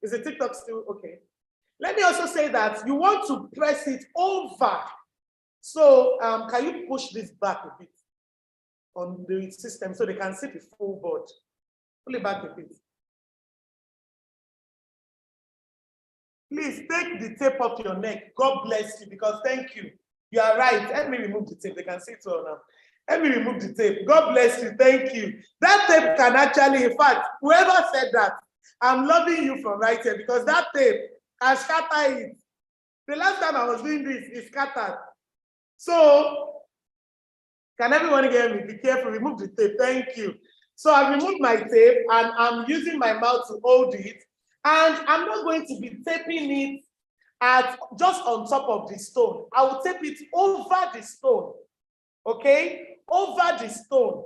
is the TikTok still okay? Let me also say that you want to press it over. So can you push this back a bit on the system so they can see the full board? Pull it back a bit. Please take the tape off your neck. God bless you, because thank you. You are right. Let me remove the tape. They can see it all now. Let me remove the tape. God bless you. Thank you. That tape can actually, in fact, whoever said that, I'm loving you from right here, because that tape can scatter it. The last time I was doing this, it scattered. So, can everyone hear me? Be careful. Remove the tape. Thank you. So I removed my tape and I'm using my mouth to hold it. And I'm not going to be taping it at just on top of the stone. I will tape it over the stone. Okay? Over the stone.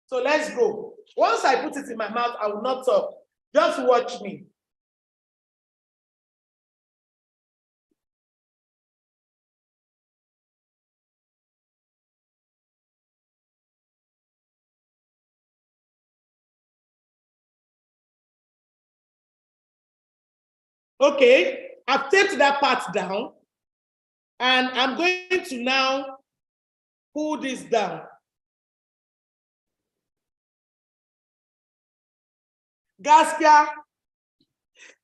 So let's go. Once I put it in my mouth, I will not talk. Just watch me. Okay, I've taped that part down. And I'm going to now pull this down. Gaskia,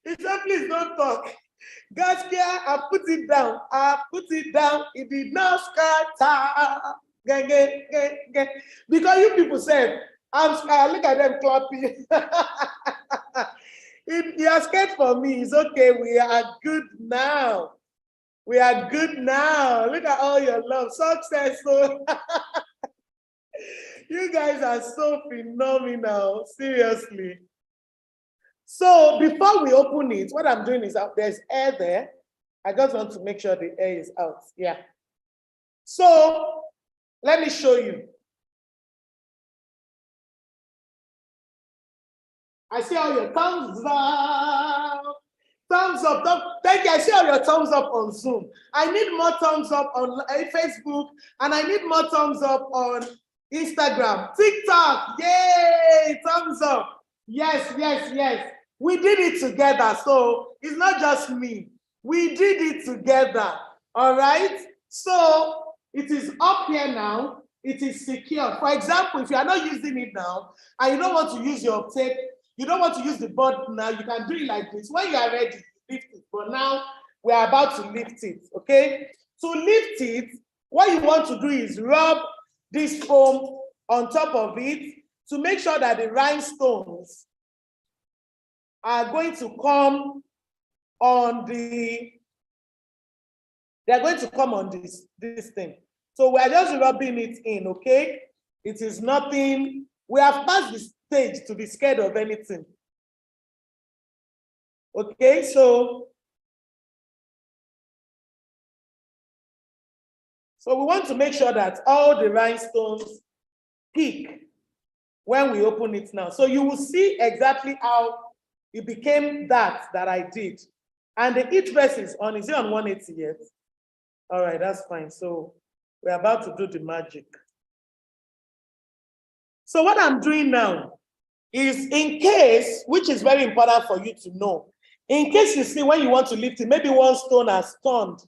he said, please don't talk. Gaskia, I put it down. I put it down. It did not scatter. Because you people said, look at them clapping. You are scared for me. It's okay. We are good now. We are good now. Look at all your love. Success. So you guys are so phenomenal. Seriously. So before we open it, what I'm doing is there's air there. I just want to make sure the air is out. Yeah. So let me show you. I see all your thumbs up. Thumbs up. Thank you. I see all your thumbs up on Zoom. I need more thumbs up on Facebook, and I need more thumbs up on Instagram. TikTok. Yay! Thumbs up. Yes, yes, yes. We did it together. So it's not just me. We did it together. All right. So it is up here now. It is secure. For example, if you are not using it now and you don't want to use your tape, you don't want to use the board now, you can do it like this. When you are ready, lift it. But now we are about to lift it. Okay. To lift it, what you want to do is rub this foam on top of it to make sure that the rhinestones are going to come on they're going to come on this thing. So we're just rubbing it in, okay? It is nothing. We have passed the stage to be scared of anything. Okay, so So we want to make sure that all the rhinestones peak when we open it now. So you will see exactly how it became that I did. And the heat press is on. Is it on 180 yet? All right, that's fine. So we're about to do the magic. So what I'm doing now is, in case, which is very important for you to know, in case you see when you want to lift it, maybe one stone has turned,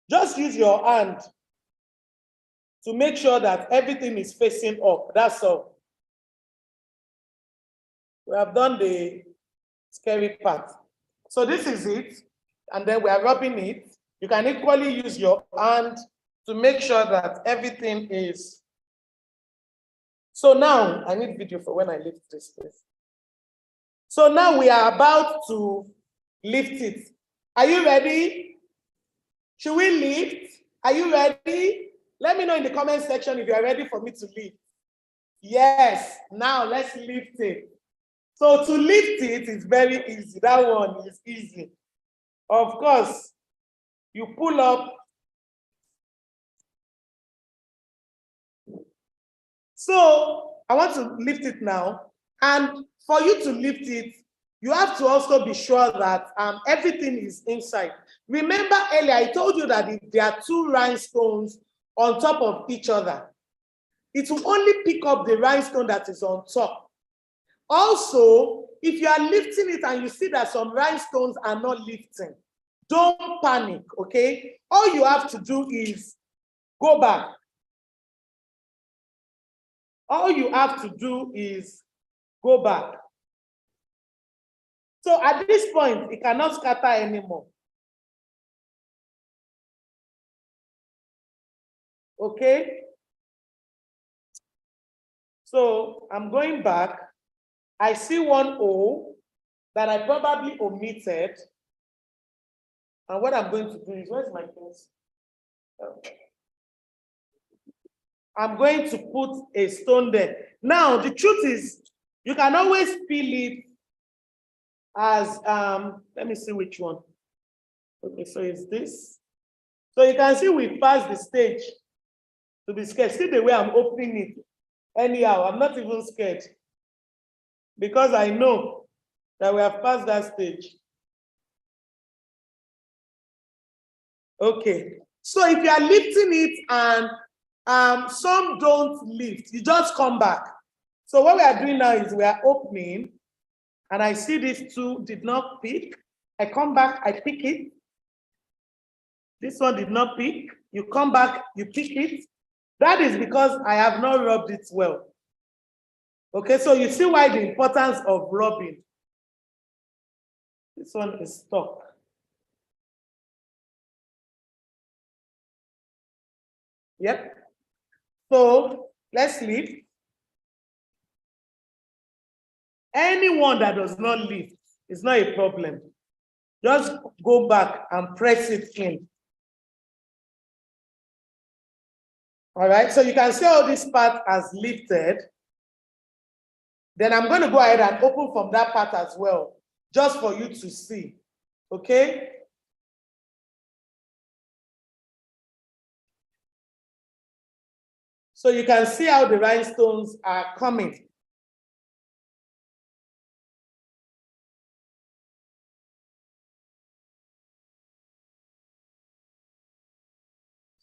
just use your hand to make sure that everything is facing up. That's all. We have done the scary part. So this is it. And then we are rubbing it. You can equally use your hand to make sure that everything is. So now, I need video for when I lift this place. So now we are about to lift it. Are you ready? Should we lift? Are you ready? Let me know in the comment section if you are ready for me to lift. Yes, now let's lift it. So to lift it is very easy. That one is easy. Of course, you pull up. So I want to lift it now. And for you to lift it, you have to also be sure that everything is inside. Remember earlier, I told you that if there are two rhinestones on top of each other, it will only pick up the rhinestone that is on top. Also, if you are lifting it and you see that some rhinestones are not lifting, don't panic, okay? All you have to do is go back. All you have to do is go back. So at this point, it cannot scatter anymore. Okay? So I'm going back. I see one O that I probably omitted. And what I'm going to do is, where's my pencil? I'm going to put a stone there. Now, the truth is, you can always fill it as, let me see which one. Okay, so it's this. So you can see we passed the stage to be scared. See the way I'm opening it. Anyhow, I'm not even scared because I know that we have passed that stage. Okay, so if you are lifting it and some don't lift, you just come back. So what we are doing now is we are opening, and I see these two did not pick. I come back, I pick it. This one did not pick. You come back, you pick it. That is because I have not rubbed it well. Okay, so you see why the importance of rubbing. This one is stuck. Yep. So let's lift. Anyone that does not lift is not a problem. Just go back and press it in. All right, so you can see all this part as lifted. Then I'm going to go ahead and open from that part as well, just for you to see. Okay? So you can see how the rhinestones are coming.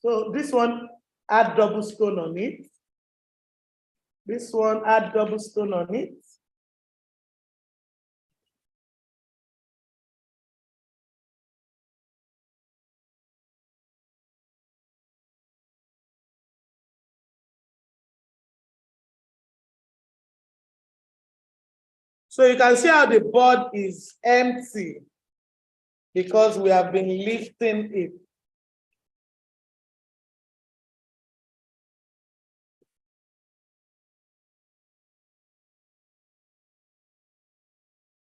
So this one, add double stone on it. This one, add double stone on it. So you can see how the board is empty because we have been lifting it.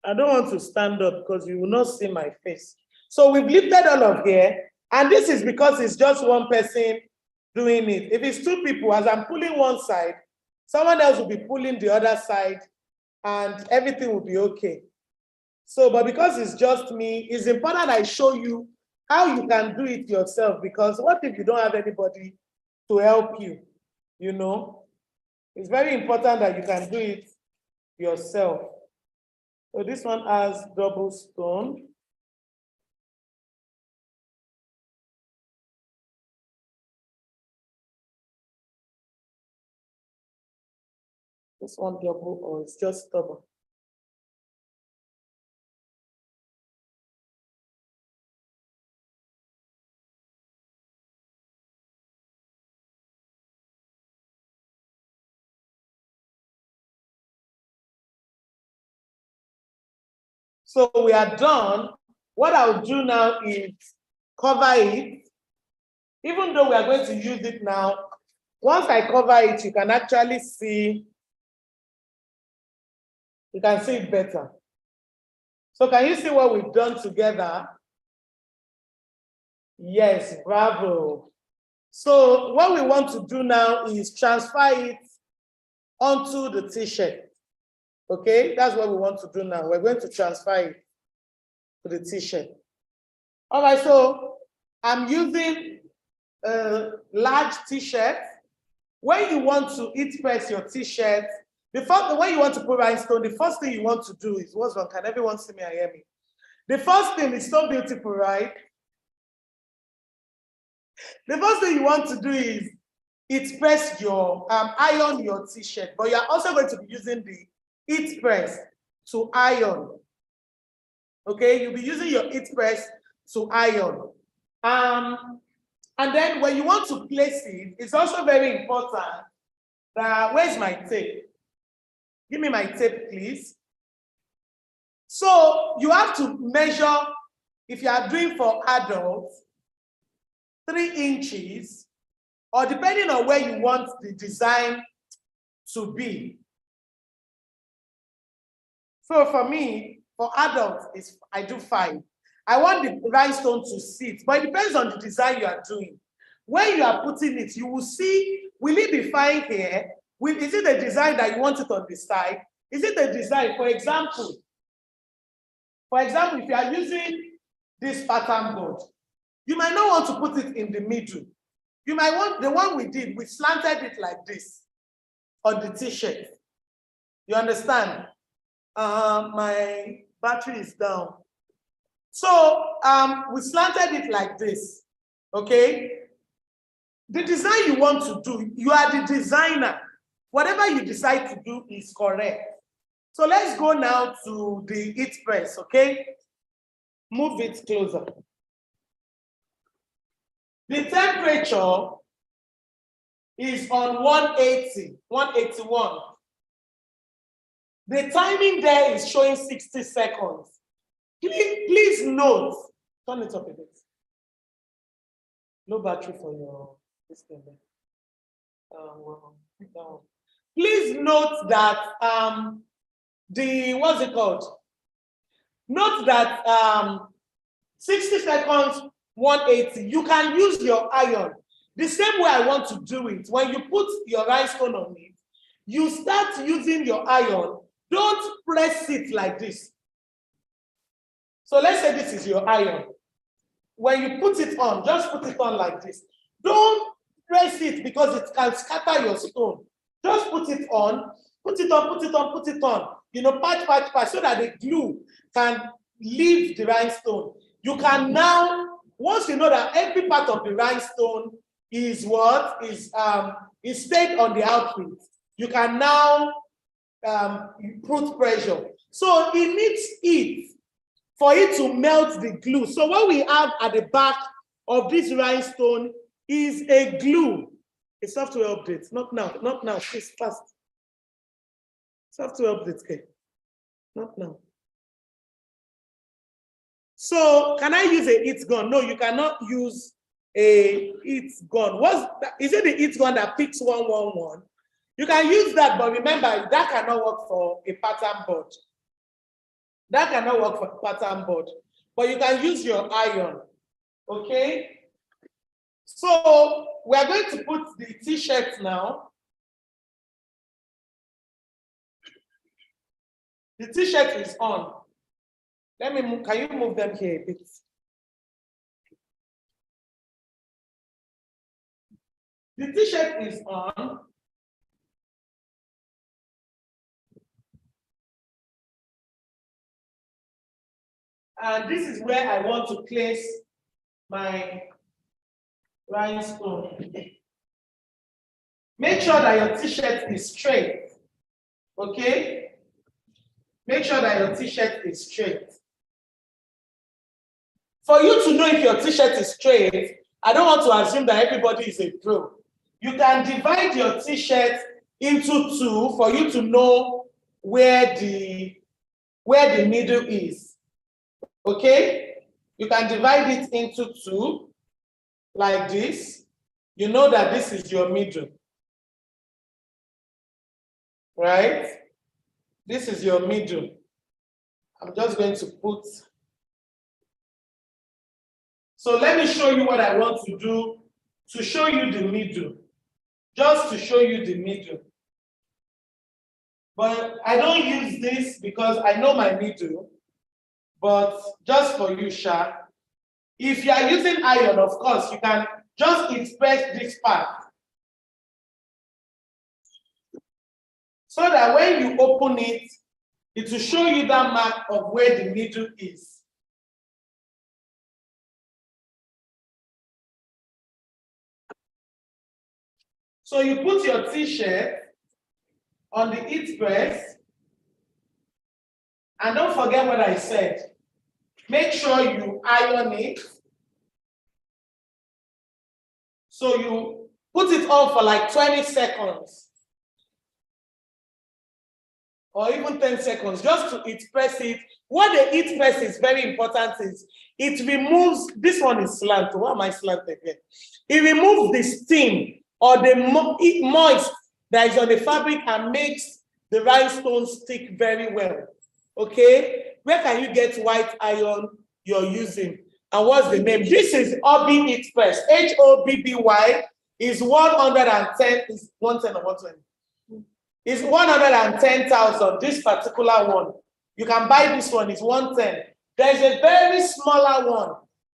I don't want to stand up because you will not see my face. So we've lifted all of here, and this is because it's just one person doing it. If it's two people, as I'm pulling one side, someone else will be pulling the other side, and everything will be okay. So, but because it's just me, it's important I show you how you can do it yourself, because what if you don't have anybody to help you, you know. It's very important that you can do it yourself. So this one has double stone. This one double, or it's just stubborn. So we are done. What I'll do now is cover it. Even though we are going to use it now, once I cover it, you can actually see, you can see it better. So can you see what we've done together? Yes, bravo. So what we want to do now is transfer it onto the t-shirt. Okay, that's what we want to do now. We're going to transfer it to the t-shirt. All right, so I'm using a large t-shirt. When you want to heat press your t-shirt, when you want to put rhinestone, the first thing you want to do is, what's wrong? Can everyone see me and hear me? The first thing is so beautiful, right? The first thing you want to do is heat press your, iron your t-shirt, but you're also going to be using the heat press to iron. Okay, you'll be using your heat press to iron. And then when you want to place it, it's also very important that, where's my tape? Give me my tape, please. So you have to measure, if you are doing for adults, 3 inches, or depending on where you want the design to be. So for me, for adults, I do 5. I want the rhinestone to sit, but it depends on the design you are doing. When you are putting it, you will see, will it be fine here? Is it the design that you want it on the side? Is it the design, for example, if you are using this pattern board, you might not want to put it in the middle. You might want the one we did, we slanted it like this on the t-shirt. You understand? My battery is down. So we slanted it like this, okay? The design you want to do, you are the designer. Whatever you decide to do is correct. So let's go now to the heat press, okay? Move it closer. The temperature is on 180, 181. The timing there is showing 60 seconds. Please note, turn it up a bit. No battery for your system. Please note that what's it called? Note that 60 seconds, 180. You can use your iron. The same way I want to do it. When you put your rhinestone on it, you start using your iron. Don't press it like this. So let's say this is your iron. When you put it on, just put it on like this. Don't press it because it can scatter your stone. Just put it on, put it on, put it on, put it on. You know, patch, so that the glue can leave the rhinestone. You can now, once you know that every part of the rhinestone is what is stayed on the outfit, you can now put pressure. So it needs heat for it to melt the glue. So what we have at the back of this rhinestone is a glue. A software update. Not now, please, fast. Software update, okay. Not now. So can I use a heat gun? No, you cannot use a heat gun. Is it the heat gun that picks 111? You can use that, but remember, that cannot work for a pattern board. That cannot work for a pattern board. But you can use your iron. Okay? So we are going to put the t-shirt now. The t-shirt is on. Let me move. Can you move them here a bit? The t-shirt is on. And this is where I want to place my rhinestone. Make sure that your t-shirt is straight. Okay? Make sure that your t-shirt is straight. For you to know if your t-shirt is straight, I don't want to assume that everybody is a pro. You can divide your t-shirt into two for you to know where the middle is. Okay? You can divide it into two like this. You know that this is your middle. Right? This is your middle. I'm just going to put. So let me show you what I want to do to show you the middle. Just to show you the middle. But I don't use this because I know my middle. But just for you, Sha, if you are using iron, of course, you can just express this part. So that when you open it, it will show you that mark of where the middle is. So you put your t-shirt on the heat press, and don't forget what I said. Make sure you iron it. So you put it on for like 20 seconds. Or even 10 seconds, just to heat press it. What the heat press is very important is, it removes, this one is slant, why am I slanted here? It removes the steam or the moist that is on the fabric and makes the rhinestones stick very well. Okay, where can you get white iron you're using? And what's the name? This is Hobby Heat Press. HOBBY is 110, is 110 or 120? It's 110,000, this particular one. You can buy this one, it's 110. There's a very smaller one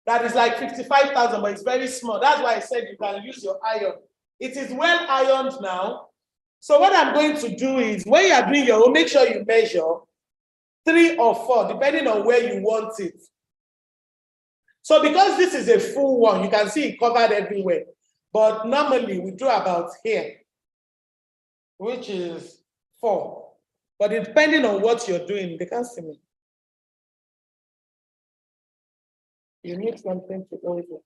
that is like 55,000, but it's very small. That's why I said you can use your iron. It is well ironed now. So what I'm going to do is, when you are doing your own, make sure you measure 3 or 4, depending on where you want it. So because this is a full one, you can see it covered everywhere. But normally we do about here, which is 4. But depending on what you're doing, they can't see me. You need something to hold it.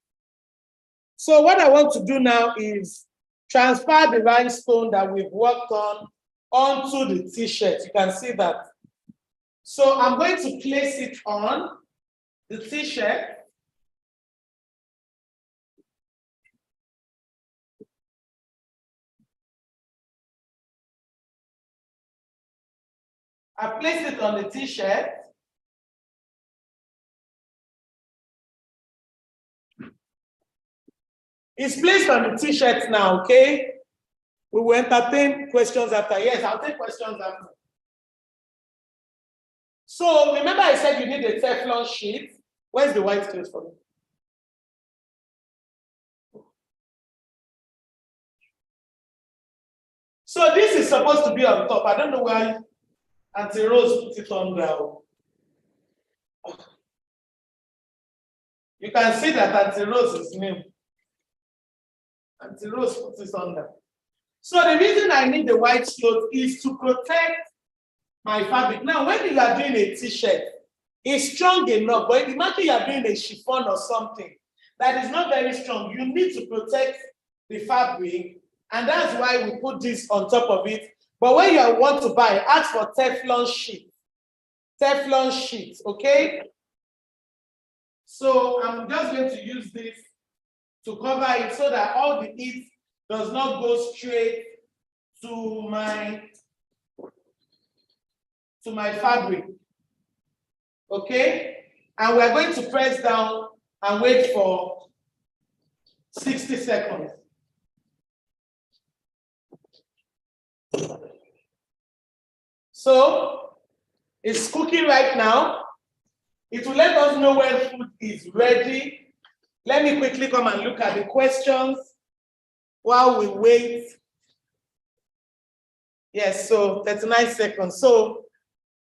So what I want to do now is transfer the rhinestone that we've worked on onto the t-shirt. You can see that. So I'm going to place it on the t-shirt. I placed it on the t-shirt. It's placed on the t-shirt now, okay? We will entertain questions after. Yes, I'll take questions after. So remember I said you need a Teflon sheet. Where's the white cloth for me? So this is supposed to be on top. I don't know why Auntie Rose put it on down. You can see that Auntie Rose's name. Auntie Rose put it on there. So the reason I need the white cloth is to protect my fabric. Now, when you are doing a t-shirt, it's strong enough, but imagine you are doing a chiffon or something that is not very strong. You need to protect the fabric, and that's why we put this on top of it. But when you want to buy, ask for Teflon sheet. Teflon sheet, okay? So I'm just going to use this to cover it so that all the heat does not go straight to my fabric. Okay? And we're going to press down and wait for 60 seconds. So it's cooking right now. It will let us know when food is ready. Let me quickly come and look at the questions. while we wait. Yes, so 39 seconds. So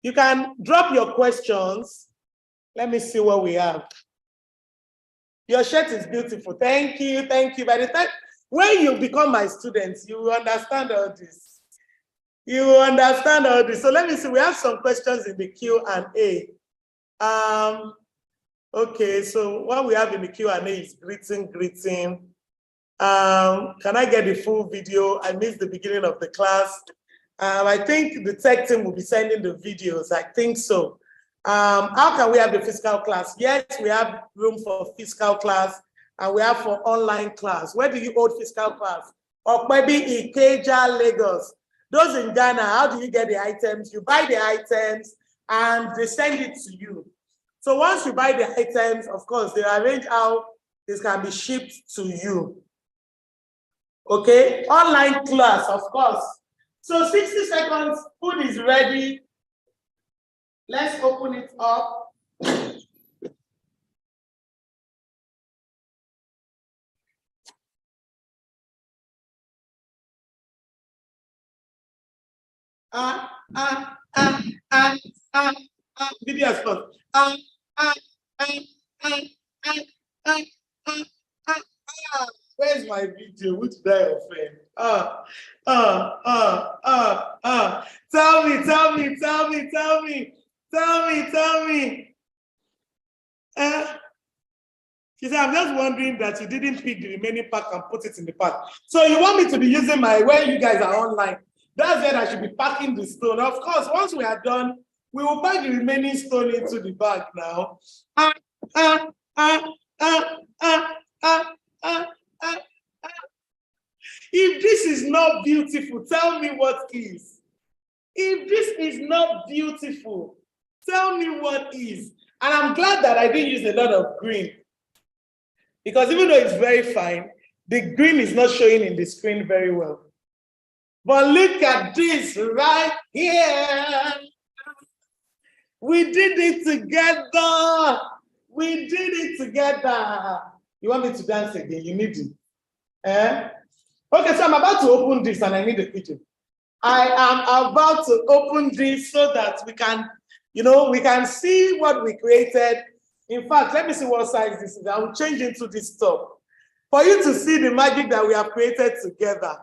you can drop your questions. Let me see what we have. Your shirt is beautiful. Thank you. Thank you. By the time when you become my students, you will understand all this. You will understand all this. So let me see. We have some questions in the Q&A. Okay, so what we have in the Q&A is greeting. Can I get the full video? I missed the beginning of the class. I think the tech team will be sending the videos. I think so. How can we have the physical class? Yes, we have room for physical class, and we have for online class. Where do you hold physical class? Or maybe Ikeja, Lagos. Those in Ghana, how do you get the items? You buy the items, and they send it to you. So once you buy the items, of course, they arrange how this can be shipped to you. Okay, online class, of course. So 60 seconds, food is ready. Let's open it up. Video is first. Where's my video? Which did I offend? Tell me. She said, I'm just wondering that you didn't pick the remaining pack and put it in the pack. So you want me to be using my, when you guys are online, that's when I should be packing the stone. Of course, once we are done, we will pack the remaining stone into the bag now. If this is not beautiful, tell me what is. If this is not beautiful, tell me what is. And I'm glad that I didn't use a lot of green. Because even though it's very fine, the green is not showing in the screen very well. But look at this right here. We did it together. We did it together. You want me to dance again? You need it. Okay, so I'm about to open this and I need a picture. I am about to open this so that we can, we can see what we created. In fact, let me see what size this is. I will change into this top for you to see the magic that we have created together.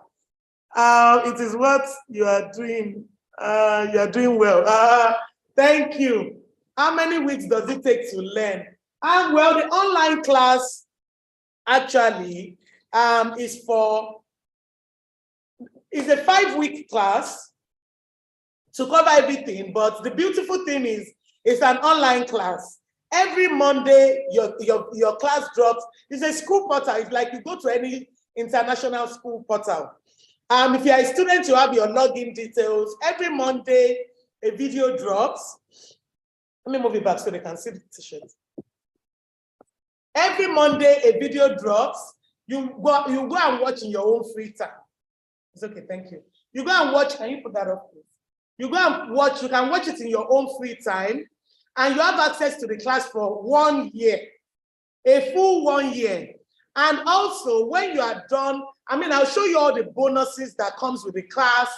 It is what you are doing. You are doing well. Thank you. How many weeks does it take to learn? Well, the online class actually is a 5-week class to cover everything. But the beautiful thing is, it's an online class. Every Monday, your class drops. It's a school portal. It's like you go to any international school portal. If you're a student, you have your login details. Every Monday, a video drops. Let me move it back so they can see the t-shirt. Every Monday, a video drops. You go and watch in your own free time. It's okay, thank you. You go and watch. Can you put that up, please? You go and watch. You can watch it in your own free time. And you have access to the class for 1 year, a full 1 year. And also, when you are done, I'll show you all the bonuses that comes with the class,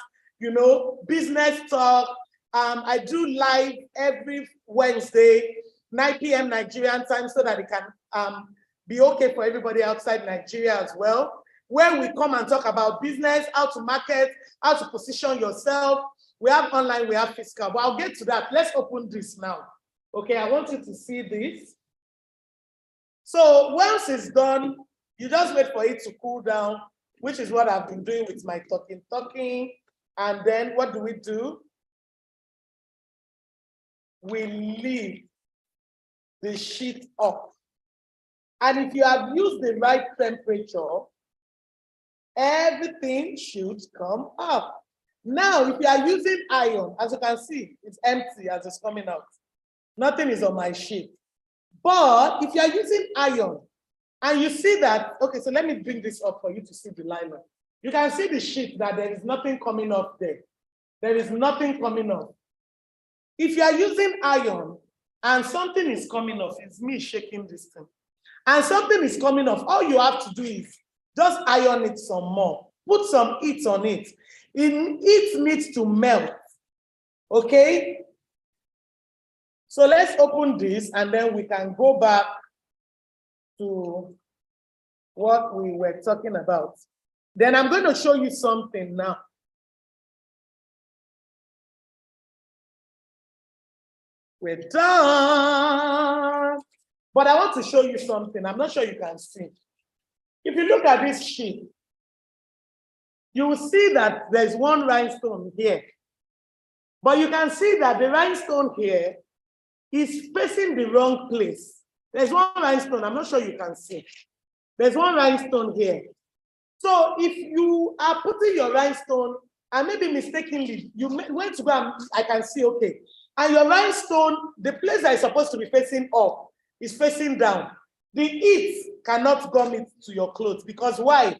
business talk. I do live every Wednesday, 9 p.m. Nigerian time, so that it can be okay for everybody outside Nigeria as well, where we come and talk about business, how to market, how to position yourself. We have online, we have physical, but I'll get to that. Let's open this now. Okay, I want you to see this. So once it's done, you just wait for it to cool down, which is what I've been doing with my talking. And then what do? We leave the sheet up. And if you have used the right temperature, everything should come up. Now, if you are using iron, as you can see, it's empty as it's coming out. Nothing is on my sheet. But if you are using iron, and you see that, okay, so let me bring this up for you to see the liner. You can see the sheet that there is nothing coming off there. There is nothing coming off. If you are using iron and something is coming off, it's me shaking this thing, and something is coming off, all you have to do is Just iron it some more. Put some heat on it. It needs to melt. Okay? So let's open this and then we can go back to what we were talking about. Then I'm going to show you something now. We're done. But I want to show you something. I'm not sure you can see. If you look at this sheet, you will see that there's one rhinestone here. But you can see that the rhinestone here is facing the wrong place. There's one rhinestone. I'm not sure you can see. There's one rhinestone here. So if you are putting your rhinestone, and maybe mistakenly, you went to go and I can see, okay. And your rhinestone, the place that is supposed to be facing up is facing down. The heat cannot gum it to your clothes because why?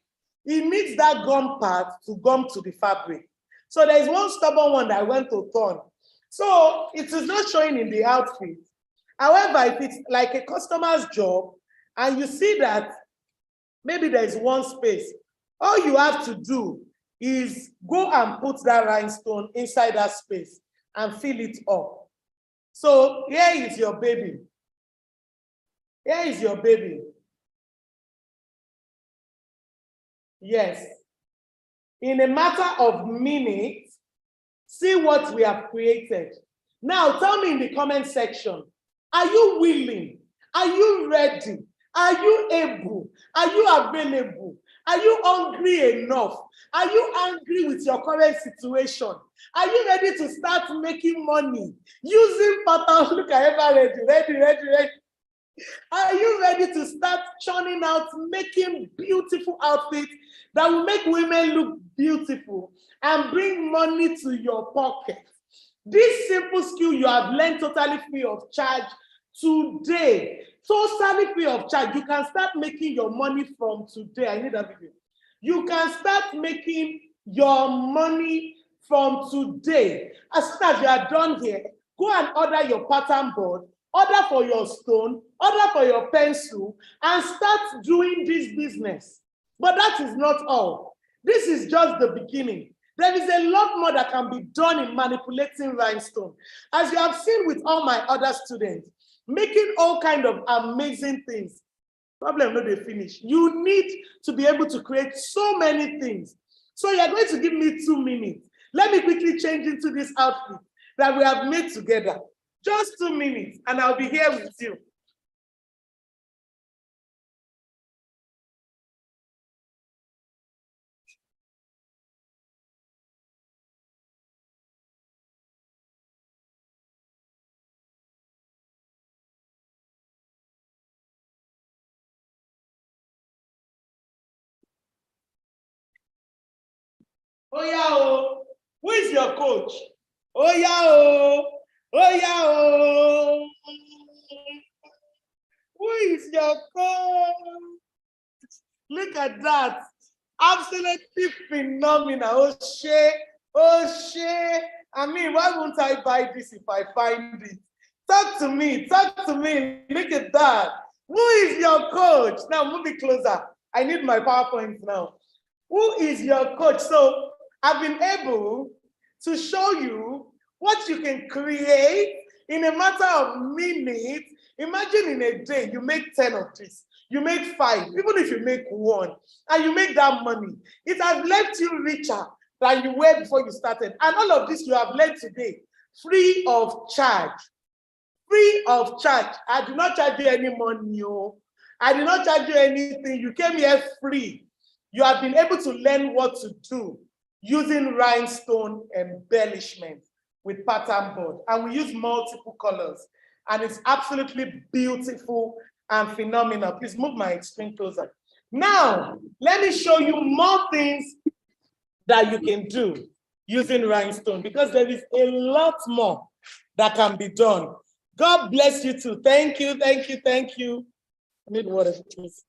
It needs that gum part to gum to the fabric. So there's one stubborn one that I went to turn. So it is not showing in the outfit. However, if it's like a customer's job and you see that maybe there's one space, all you have to do is go and put that rhinestone inside that space and fill it up. So here is your baby. Here is your baby. Yes. In a matter of minutes, see what we have created. Now tell me in the comment section, are you willing? Are you ready? Are you able? Are you available? Are you hungry enough? Are you angry with your current situation? Are you ready to start making money using pattern? Look at everybody, ready. Are you ready to start churning out, making beautiful outfits that will make women look beautiful and bring money to your pocket? This simple skill you have learned totally free of charge today. Totally free of charge. You can start making your money from today. I need that video. You can start making your money from today. As soon as you are done here, go and order your pattern board, order for your stone, order for your pencil, and start doing this business. But that is not all. This is just the beginning. There is a lot more that can be done in manipulating rhinestone. As you have seen with all my other students, making all kinds of amazing things. Problem no, they finish. You need to be able to create so many things. So you're going to give me 2 minutes. Let me quickly change into this outfit that we have made together. Just 2 minutes, and I'll be here with you. Oh yeah, oh. Who is your coach? Oh yeah, oh. Oh yeah, oh. Who is your coach? Look at that. Absolutely phenomenal. Oh shit. Oh shit. I mean, why won't I buy this if I find it? Talk to me. Talk to me. Look at that. Who is your coach? Now move it closer. I need my PowerPoint now. Who is your coach? So I've been able to show you what you can create in a matter of minutes. Imagine in a day, you make 10 of this. You make 5, even if you make 1, and you make that money. It has left you richer than you were before you started. And all of this you have learned today, free of charge. Free of charge. I do not charge you any money. I did not charge you anything. You came here free. You have been able to learn what to do using rhinestone embellishment with pattern board. And we use multiple colors. And it's absolutely beautiful and phenomenal. Please move my screen closer. Now, let me show you more things that you can do using rhinestone, because there is a lot more that can be done. God bless you too. Thank you, thank you, thank you. I need water, please.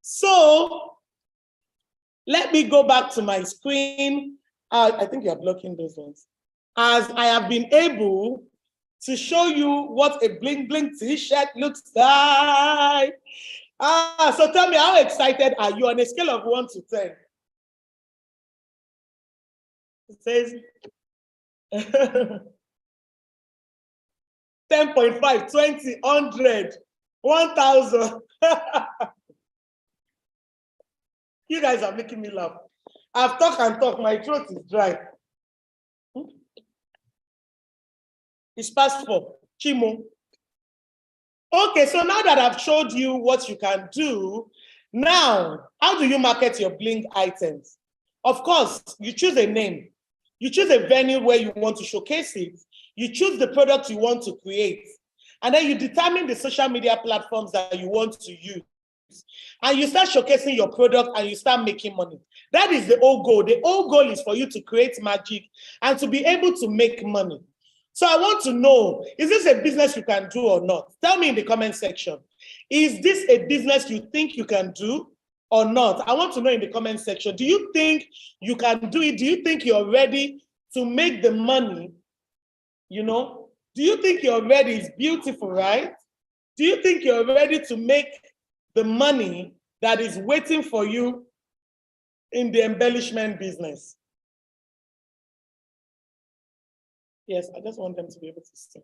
So, let me go back to my screen. I think you're blocking those ones. As I have been able to show you what a bling bling t-shirt looks like. So tell me, how excited are you on a scale of 1 to 10? It says 10.5, 20, 100, 1,000. You guys are making me laugh. I've talked and talked. My throat is dry. It's past 4. Chimo. Okay, so now that I've showed you what you can do, now, how do you market your bling items? Of course, you choose a name. You choose a venue where you want to showcase it. You choose the product you want to create. And then you determine the social media platforms that you want to use. And you start showcasing your product and you start making money. That is the whole goal. The whole goal is for you to create magic and to be able to make money. So I want to know, is this a business you can do or not? Tell me in the comment section. Is this a business you think you can do or not? I want to know in the comment section. Do you think you can do it? Do you think you're ready to make the money? You know, do you think you're ready? It's beautiful, right? Do you think you're ready to make the money that is waiting for you in the embellishment business? Yes, I just want them to be able to see.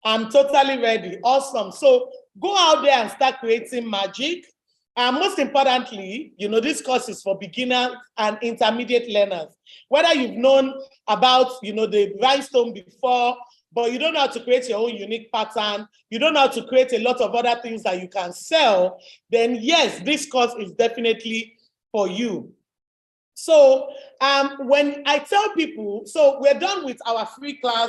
I'm totally ready. Awesome. So go out there and start creating magic. And most importantly, you know, this course is for beginners and intermediate learners. Whether you've known about, you know, the rhinestone before, but you don't know how to create your own unique pattern, you don't know how to create a lot of other things that you can sell, then yes, this course is definitely for you. So when I tell people, so we're done with our free class,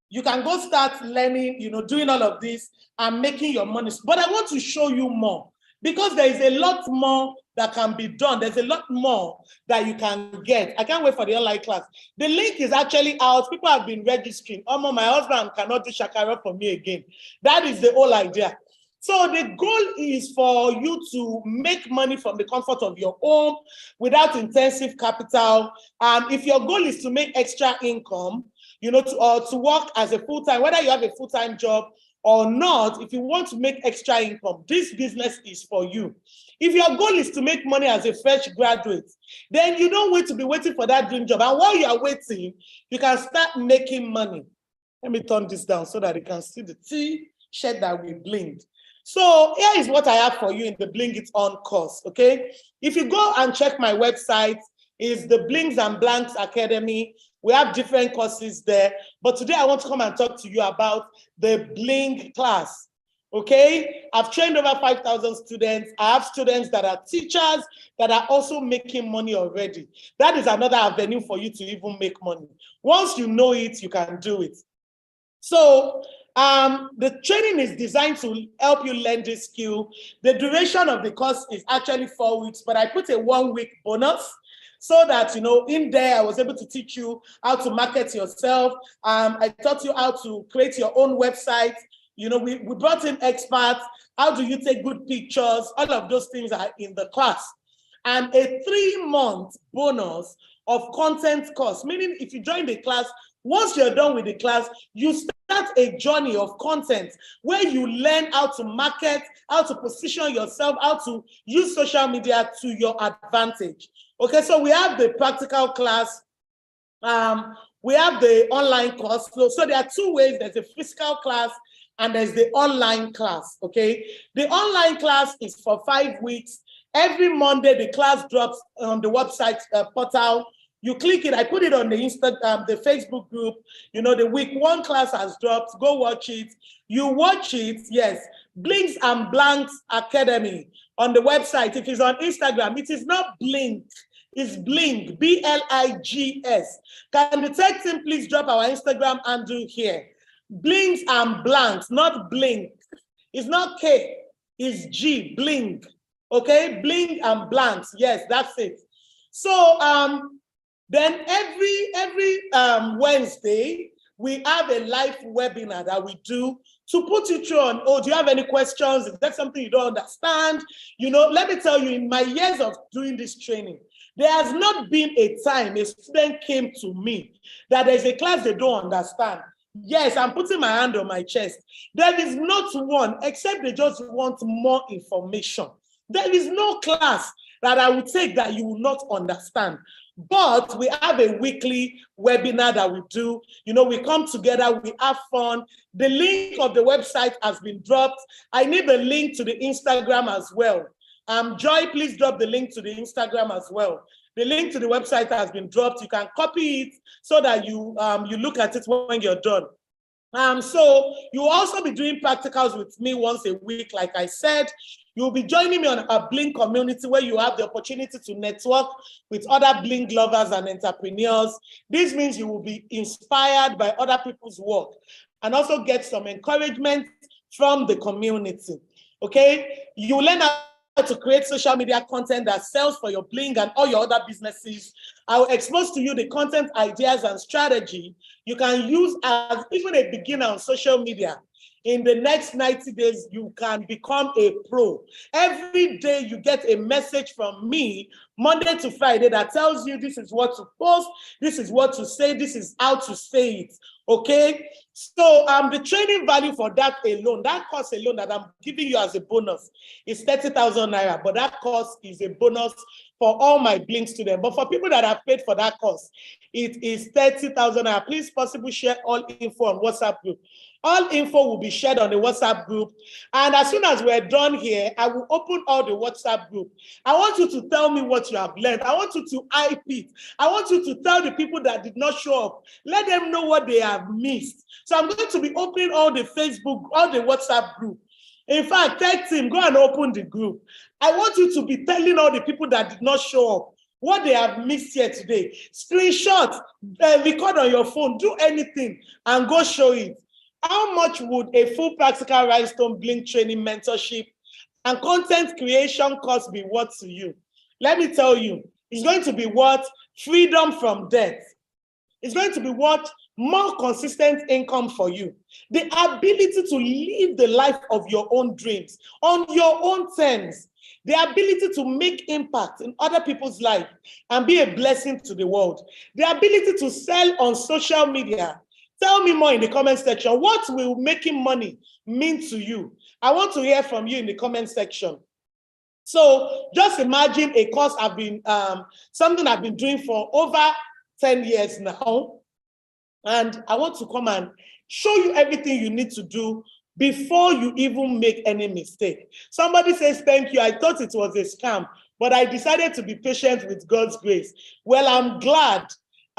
you can go start learning, you know, doing all of this and making your money. But I want to show you more because there is a lot more that can be done. There's a lot more that you can get. I can't wait for the online class. The link is actually out. People have been registering. Oh, my husband cannot do shakara for me again. That is the whole idea. So the goal is for you to make money from the comfort of your home without intensive capital. If your goal is to make extra income, you know, to work as a full-time, whether you have a full-time job or not, if you want to make extra income, this business is for you. If your goal is to make money as a fresh graduate, then you don't wait to be waiting for that dream job. And while you are waiting, you can start making money. Let me turn this down so that you can see the T-shirt that we blinged. So here is what I have for you in the Bling It On course, okay? If you go and check my website, it's the Blings and Blanks Academy. We have different courses there. But today I want to come and talk to you about the Bling class, okay? I've trained over 5,000 students. I have students that are teachers that are also making money already. That is another avenue for you to even make money. Once you know it, you can do it. So the training is designed to help you learn this skill. The duration of the course is actually 4 weeks, but I put a 1-week bonus so that, you know, in there I was able to teach you how to market yourself. I taught you how to create your own website. You know, we brought in experts. How do you take good pictures? All of those things are in the class. And a 3-month bonus of content course, meaning if you join the class, once you're done with the class, you start a journey of content where you learn how to market, how to position yourself, how to use social media to your advantage. Okay, so we have the practical class. We have the online course. So there are 2 ways. There's a physical class and there's the online class, okay? The online class is for 5 weeks. Every Monday, the class drops on the website portal. You click it. I put it on the the Facebook group. You know, the week 1 class has dropped. Go watch it. You watch it, yes. Blings and Blanks Academy on the website. If it's on Instagram, it is not Blink. It's Bling, B-L-I-G-S. Can the tech team please drop our Instagram handle here? Blings and Blanks, not Blink. It's not K, it's G, Bling. Okay, Bling and Blanks. Yes, that's it. So then every Wednesday, we have a live webinar that we do to put you through on, oh, do you have any questions? Is that something you don't understand? You know, let me tell you, in my years of doing this training, there has not been a time a student came to me that there's a class they don't understand. Yes, I'm putting my hand on my chest. There is not one, except they just want more information. There is no class that I will take that you will not understand. But we have a weekly webinar that we do. You know, we come together, we have fun. The link of the website has been dropped. I need the link to the Instagram as well. Joy, please drop the link to the Instagram as well. The link to the website has been dropped. You can copy it so that you look at it when you're done. So you'll also be doing practicals with me once a week, like I said. You'll be joining me on a Bling community where you have the opportunity to network with other Bling lovers and entrepreneurs. This means you will be inspired by other people's work and also get some encouragement from the community. Okay? You will learn how to create social media content that sells for your Bling and all your other businesses. I will expose to you the content ideas and strategy you can use as even a beginner on social media. In the next 90 days, you can become a pro. Every day you get a message from me, Monday to Friday, that tells you this is what to post, this is what to say, this is how to say it, okay? So the training value for that alone, that course alone that I'm giving you as a bonus is 30,000 naira, but that course is a bonus for all my Bling students. But for people that have paid for that course, it is 30,000 naira. Please possibly share all info on WhatsApp group. All info will be shared on the WhatsApp group. And as soon as we're done here, I will open all the WhatsApp group. I want you to tell me what you have learned. I want you to hype it. I want you to tell the people that did not show up. Let them know what they have missed. So I'm going to be opening all the Facebook, all the WhatsApp group. In fact, tag team, go and open the group. I want you to be telling all the people that did not show up what they have missed here today. Screenshot, record on your phone, do anything, and go show it. How much would a full practical rhinestone Bling training mentorship and content creation course be worth to you? Let me tell you, it's going to be worth freedom from debt. It's going to be worth more consistent income for you. The ability to live the life of your own dreams on your own terms. The ability to make impact in other people's life and be a blessing to the world. The ability to sell on social media. Tell me more in the comment section. What will making money mean to you? I want to hear from you in the comment section. So just imagine a course I've been, something I've been doing for over 10 years now. And I want to come and show you everything you need to do before you even make any mistake. Somebody says, thank you. I thought it was a scam, but I decided to be patient with God's grace. Well, I'm glad.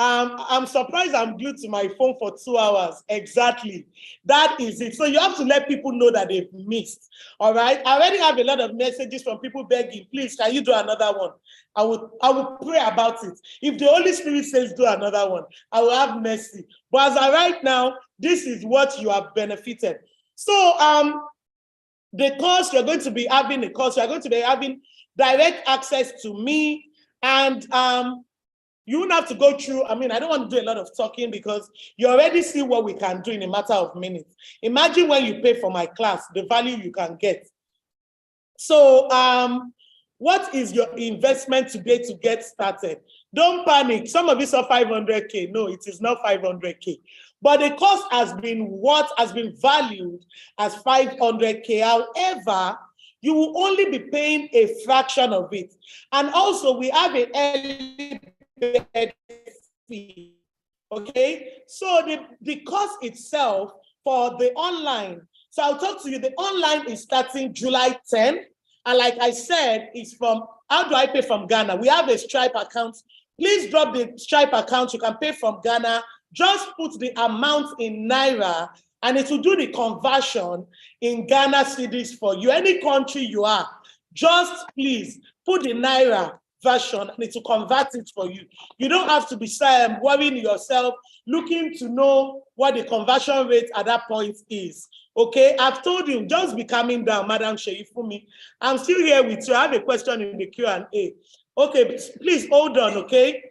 I'm surprised I'm glued to my phone for 2 hours. Exactly. That is it. So you have to let people know that they've missed. All right. I already have a lot of messages from people begging, please, can you do another one? I will pray about it. If the Holy Spirit says do another one, I will have mercy. But as of right now, this is what you have benefited. So the course, you're going to be having you're going to be having direct access to me, and you won't have to go through. I mean, I don't want to do a lot of talking because you already see what we can do in a matter of minutes. Imagine when you pay for my class, the value you can get. So what is your investment today to get started? Don't panic. Some of you saw 500K. No, it is not 500K. But the cost has been valued as 500K. However, you will only be paying a fraction of it. And also, we have an early bird fee. Okay? So the cost itself for the online, so I'll talk to you, the online is starting July 10. And like I said, it's from, how do I pay from Ghana? We have a Stripe account. Please drop the Stripe account. You can pay from Ghana. Just put the amount in Naira and it will do the conversion in Ghana cedis for you. Any country you are, just please put the Naira version and it will convert it for you. You don't have to be worrying yourself, looking to know what the conversion rate at that point is. Okay, I've told you, just be calming down, Madam Sheifumi. I'm still here with you. I have a question in the Q&A. Okay, please hold on, okay?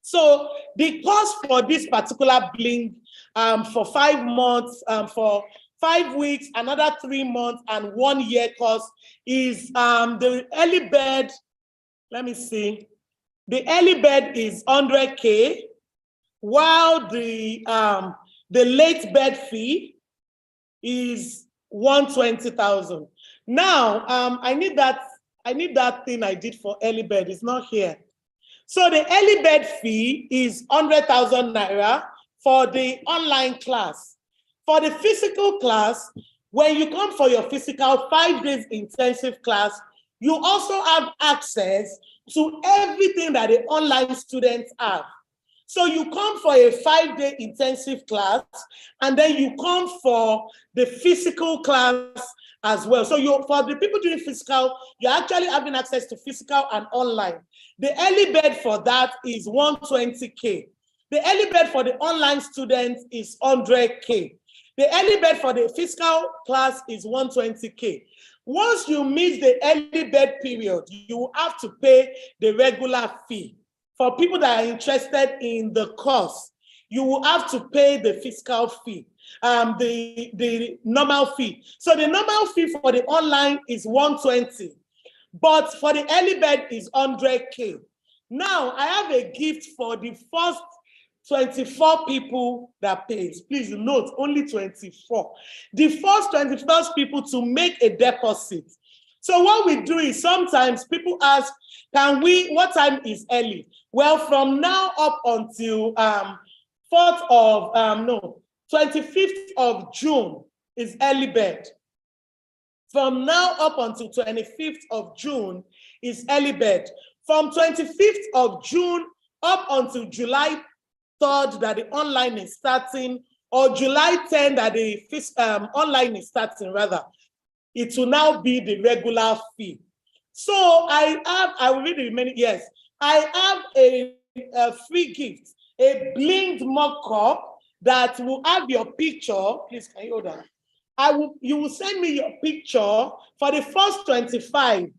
So the cost for this particular Bling for 5 months, for 5 weeks, another 3 months, and 1 year cost is the early bird. Let me see. The early bird is 100K, while the late bird fee is 120,000. Now, I need that I need that thing I did for early bird. It's not here. So the early bird fee is 100,000 naira for the online class. For the physical class, when you come for your physical 5 days intensive class, you also have access to everything that the online students have. So you come for a 5-day intensive class, and then you come for the physical class as well. So for the people doing physical, you're actually having access to physical and online. The early bird for that is 120K. The early bird for the online students is 100K. The early bird for the physical class is 120K. Once you miss the early bird period, you will have to pay the regular fee. For people that are interested in the course, you will have to pay the physical fee, the normal fee. So the normal fee for the online is 120, but for the early bird is 100K. Now, I have a gift for the first 24 people that pays. Please note, only 24. The first 21st people to make a deposit. So what we do is sometimes people ask, what time is early? Well, from now up until 25th of June is early bird. From now up until 25th of June is early bird. From 25th of June up until July 3rd that the online is starting, or July 10th that the online is starting rather, it will now be the regular fee. So I will read the remaining, yes. I have a free gift, a blinged mock-up that will have your picture. Please, can you hold on? You will send me your picture for the first 25.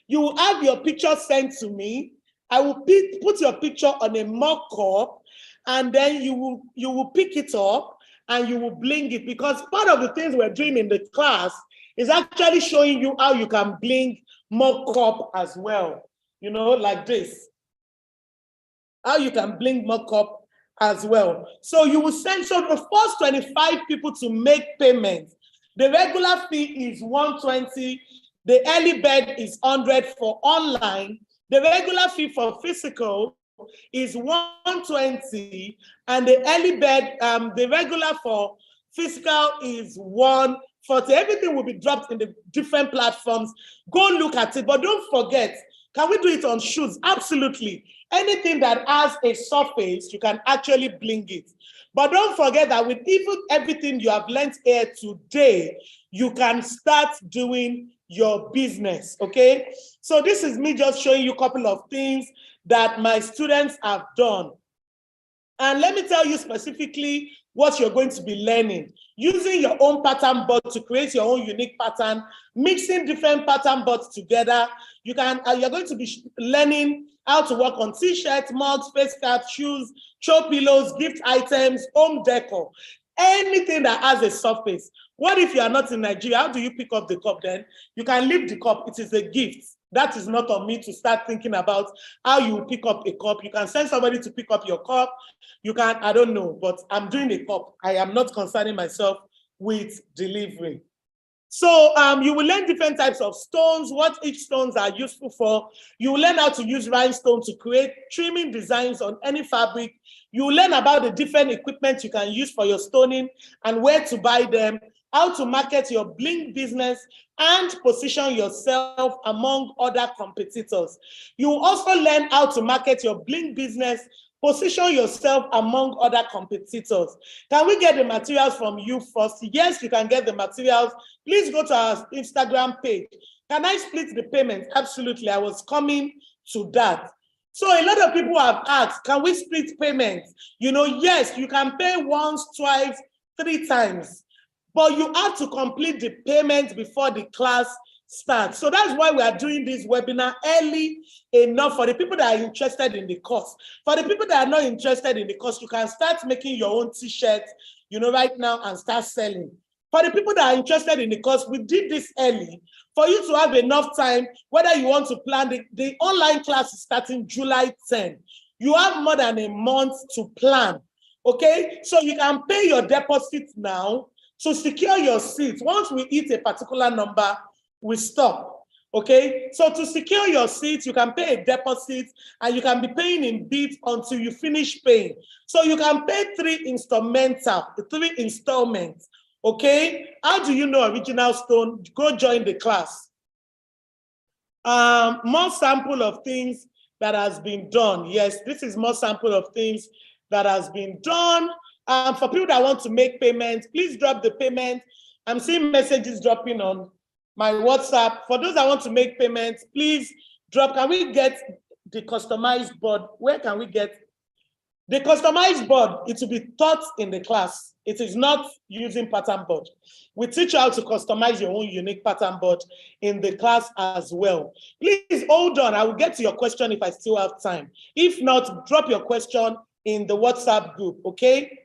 You will have your picture sent to me. I will put your picture on a mock-up, and then you will pick it up and you will bling it, because part of the things we're doing in the class is actually showing you how you can bling mock-up as well. You know, like this. How you can bling mock-up as well. So you will send, so the first 25 people to make payments, the regular fee is 120, the early bird is 100 for online, the regular fee for physical is 120, and the early bird, the regular for physical is 140. Everything will be dropped in the different platforms. Go look at it, but don't forget, can we do it on shoes? Absolutely. Anything that has a surface, you can actually bling it. But don't forget that with even everything you have learned here today, you can start doing your business, okay? So this is me just showing you a couple of things that my students have done. And let me tell you specifically what you're going to be learning. Using your own pattern board to create your own unique pattern, mixing different pattern boards together. You're going to be learning how to work on t-shirts, mugs, face caps, shoes, throw pillows, gift items, home decor, anything that has a surface. What if you are not in Nigeria? How do you pick up the cup then? You can leave the cup. It is a gift. That is not on me to start thinking about how you pick up a cup. You can send somebody to pick up your cup. You can, I don't know, but I'm doing a cup. I am not concerning myself with delivery. So you will learn different types of stones, what each stones are useful for. You will learn how to use rhinestones to create trimming designs on any fabric. You will learn about the different equipment you can use for your stoning and where to buy them, how to market your bling business, and position yourself among other competitors. You will also learn how to market your bling business, position yourself among other competitors. Can we get the materials from you first? Yes, you can get the materials. Please go to our Instagram page. Can I split the payment? Absolutely, I was coming to that. So a lot of people have asked, can we split payments? You know, yes, you can pay once, twice, 3 times, but you have to complete the payment before the class starts. So that's why we are doing this webinar early enough for the people that are interested in the course. For the people that are not interested in the course, you can start making your own t-shirts, you know, right now and start selling. For the people that are interested in the course, we did this early for you to have enough time, whether you want to plan. The online class is starting July 10. You have more than a month to plan, okay? So you can pay your deposit now to secure your seat. Once we hit a particular number, we stop. Okay, so to secure your seat, you can pay a deposit and you can be paying in bits until you finish paying. So you can pay three installments. Okay, how do you know original stone? Go join the class. More sample of things that has been done. Yes, this is more sample of things that has been done. For people that want to make payments, please drop the payment. I'm seeing messages dropping on my WhatsApp. For those that want to make payments, please drop. Can we get the customized board? Where can we get the customized board? It will be taught in the class. It is not using pattern board. We teach you how to customize your own unique pattern board in the class as well. Please hold on. I will get to your question if I still have time. If not, drop your question in the WhatsApp group, okay?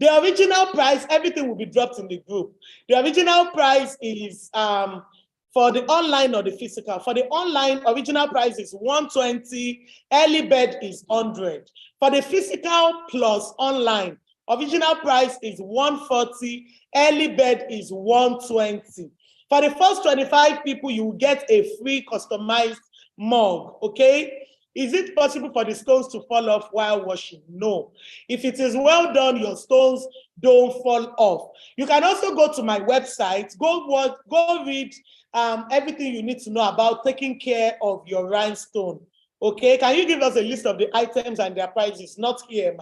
The original price, everything will be dropped in the group. The original price is for the online or the physical. For the online, original price is 120, early bird is 100. For the physical plus online, original price is 140, early bird is 120. For the first 25 people, you will get a free customized mug, okay? Is it possible for the stones to fall off while washing? No. If it is well done, your stones don't fall off. You can also go to my website, go read everything you need to know about taking care of your rhinestone. Okay, can you give us a list of the items and their prices? Not here,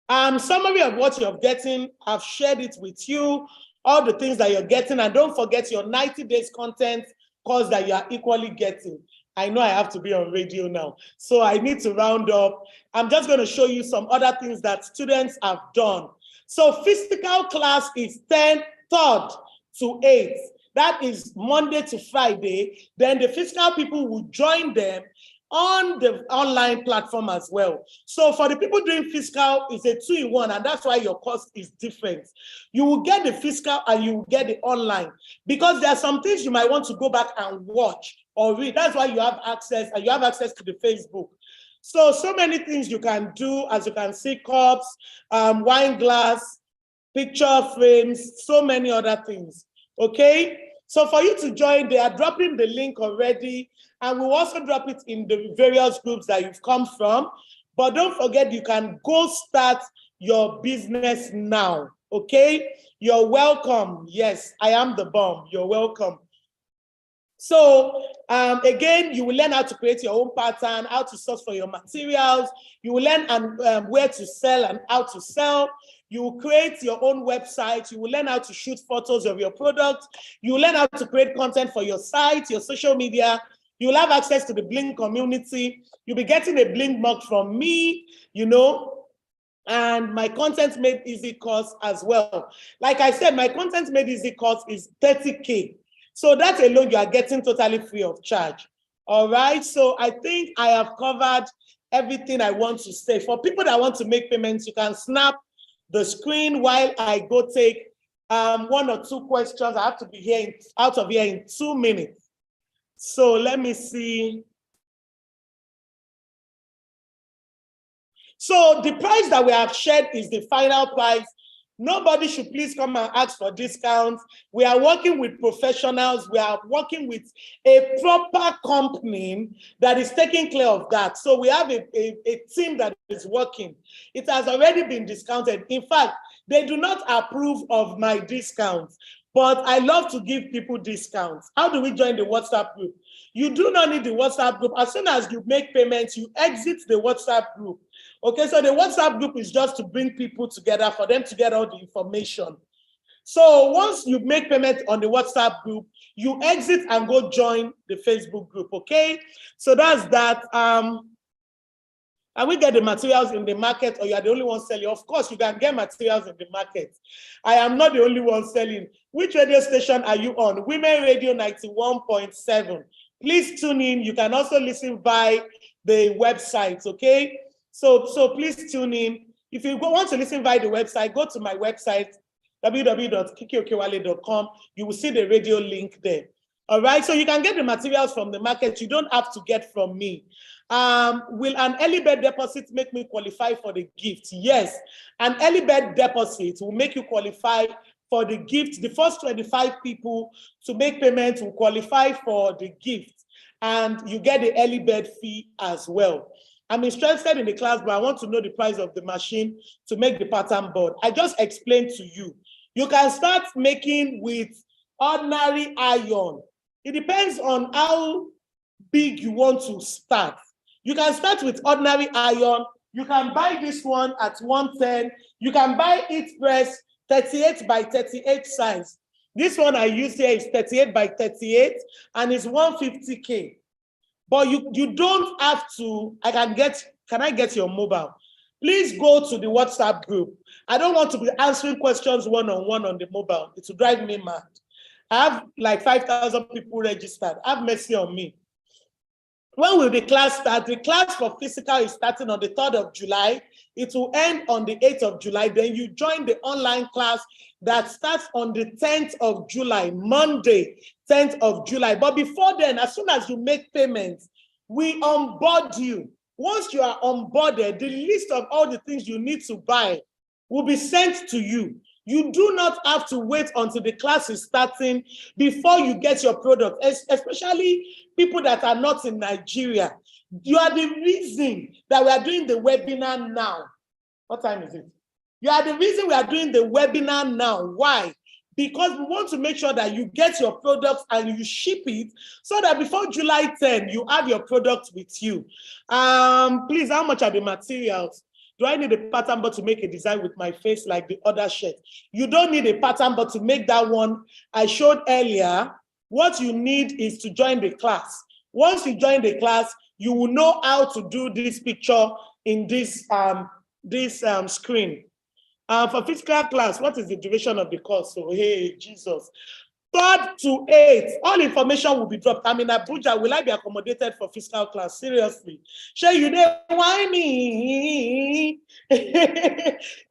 man. Summary of what you're getting, I've shared it with you, all the things that you're getting, and don't forget your 90 days content course that you are equally getting. I know I have to be on radio now, so I need to round up. I'm just going to show you some other things that students have done. So physical class is 3rd to 8th. That is Monday to Friday. Then the physical people will join them on the online platform as well. So for the people doing physical, it's a 2-in-1, and that's why your cost is different. You will get the physical and you will get the online, because there are some things you might want to go back and watch or read. That's why you have access, and you have access to the Facebook. So many things you can do, as you can see, cups, wine glass, picture frames, so many other things, okay? So for you to join, they are dropping the link already, and we'll also drop it in the various groups that you've come from. But don't forget, you can go start your business now, okay? You're welcome. Yes, I am the bomb. You're welcome. So again, you will learn how to create your own pattern, how to source for your materials. You will learn where to sell and how to sell. You will create your own website. You will learn how to shoot photos of your product. You will learn how to create content for your site, your social media. You will have access to the Bling community. You'll be getting a Bling mug from me, you know, and my Content Made Easy course as well. Like I said, my Content Made Easy course is 30K. So that alone, you are getting totally free of charge. All right, so I think I have covered everything I want to say. For people that want to make payments, you can snap the screen while I go take 1 or 2 questions. I have to be out of here in 2 minutes. So let me see. So the price that we have shared is the final price. Nobody should please come and ask for discounts. We are working with professionals. We are working with a proper company that is taking care of that. So we have a team that is working. It has already been discounted. In fact, they do not approve of my discounts, but I love to give people discounts. How do we join the WhatsApp group? You do not need the WhatsApp group. As soon as you make payments, you exit the WhatsApp group. Okay, so the WhatsApp group is just to bring people together for them to get all the information. So once you make payment on the WhatsApp group, you exit and go join the Facebook group, okay? So that's that. And we get the materials in the market, or you are the only one selling? Of course, you can get materials in the market. I am not the only one selling. Which radio station are you on? Women Radio 91.7. Please tune in. You can also listen by the website, okay? So please tune in. If you want to listen via the website, go to my website, www.kikiokewale.com. You will see the radio link there. All right, so you can get the materials from the market. You don't have to get from me. Will an early bird deposit make me qualify for the gift? Yes, an early bird deposit will make you qualify for the gift. The first 25 people to make payment will qualify for the gift, and you get the early bird fee as well. I'm interested in the class, but I want to know the price of the machine to make the pattern board. I just explained to you. You can start making with ordinary iron. It depends on how big you want to start. You can start with ordinary iron. You can buy this one at 110. You can buy it press 38 by 38 size. This one I use here is 38 by 38 and it's 150K. But you don't have to. Can I get your mobile? Please go to the WhatsApp group. I don't want to be answering questions one-on-one on the mobile. It will drive me mad. I have like 5,000 people registered. Have mercy on me. When will the class start? The class for physical is starting on the 3rd of July. It will end on the 8th of July. Then you join the online class that starts on the 10th of July, Monday, 10th of July. But before then, as soon as you make payments, we onboard you. Once you are onboarded, the list of all the things you need to buy will be sent to you. You do not have to wait until the class is starting before you get your product, especially people that are not in Nigeria. You are the reason that we are doing the webinar now. What time is it? You are the reason we are doing the webinar now. Why? Because we want to make sure that you get your products and you ship it so that before July 10, you have your product with you. Please, how much are the materials? Do I need a pattern board to make a design with my face like the other shirt? You don't need a pattern board to make that one I showed earlier. What you need is to join the class. Once you join the class, you will know how to do this picture in this screen. For physical class, what is the duration of the course? So, hey, Jesus. 3rd to 8th, all information will be dropped. I'm in Abuja. Will I be accommodated for physical class? Seriously. Shay, you know why me?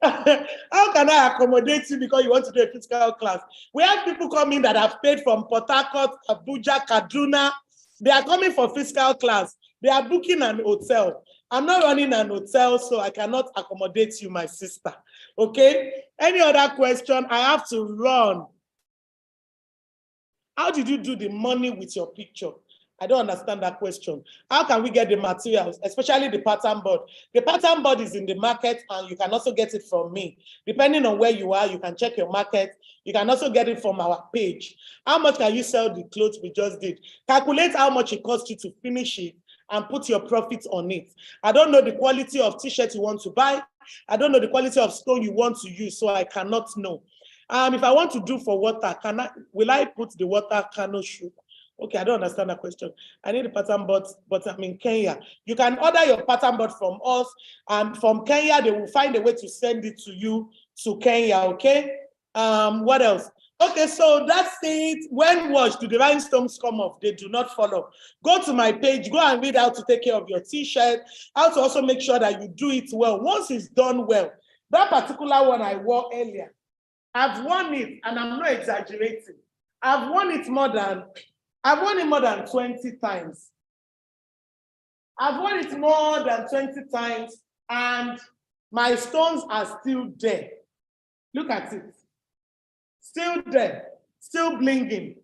How can I accommodate you because you want to do a physical class? We have people coming that have paid from Port Harcourt, Abuja, Kaduna. They are coming for physical class. They are booking an hotel. I'm not running an hotel, so I cannot accommodate you, my sister. Okay? Any other question? I have to run. How did you do the money with your picture? I don't understand that question. How can we get the materials, especially the pattern board? The pattern board is in the market and you can also get it from me. Depending on where you are, you can check your market. You can also get it from our page. How much can you sell the clothes we just did? Calculate how much it costs you to finish it and put your profits on it. I don't know the quality of t-shirt you want to buy. I don't know the quality of stone you want to use, so I cannot know. If I want to do for water, will I put the water canoe shoe? Okay, I don't understand that question. I need a pattern board, but I'm in Kenya. You can order your pattern board from us. From Kenya, they will find a way to send it to you to Kenya, okay? What else? Okay, so that's it. When do the rhinestones come off? They do not follow. Go to my page, go and read how to take care of your t-shirt, how to also make sure that you do it well. Once it's done well, that particular one I wore earlier, I've worn it, and I'm not exaggerating. I've worn it more than 20 times. I've worn it more than 20 times, and my stones are still there. Look at it. Still there, still blinging.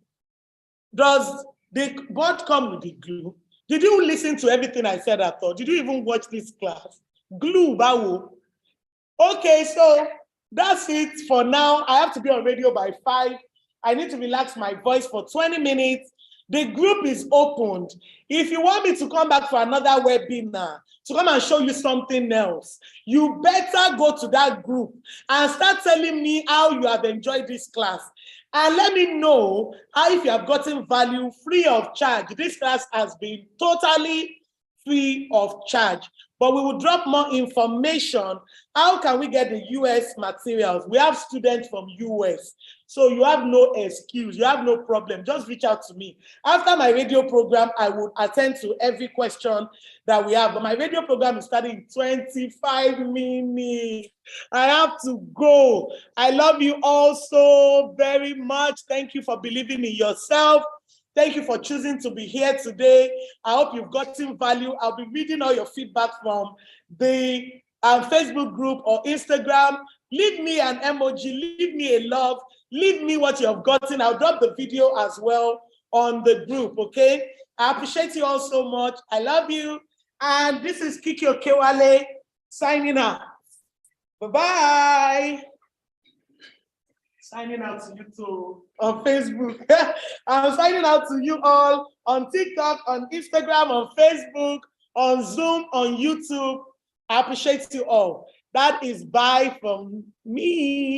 Does the board come with the glue? Did you listen to everything I said at all? Did you even watch this class? Glue, bawo. Okay, so that's it for now. I have to be on radio by 5. I need to relax my voice for 20 minutes. The group is opened. If you want me to come back for another webinar, to come and show you something else, you better go to that group and start telling me how you have enjoyed this class. And let me know how, if you have gotten value free of charge. This class has been totally free of charge. But we will drop more information. How can we get the US materials? We have students from US. So you have no excuse. You have no problem. Just reach out to me. After my radio program, I will attend to every question that we have. But my radio program is starting in 25 minutes. I have to go. I love you all so very much. Thank you for believing in yourself. Thank you for choosing to be here today. I hope you've gotten value. I'll be reading all your feedback from the Facebook group or Instagram. Leave me an emoji, leave me a love, leave me what you have gotten. I'll drop the video as well on the group, okay? I appreciate you all so much. I love you. And this is Kiki Okewale signing out. Bye-bye. Signing out to you too on Facebook. I'm signing out to you all on TikTok, on Instagram, on Facebook, on Zoom, on YouTube. I appreciate you all. That is bye from me.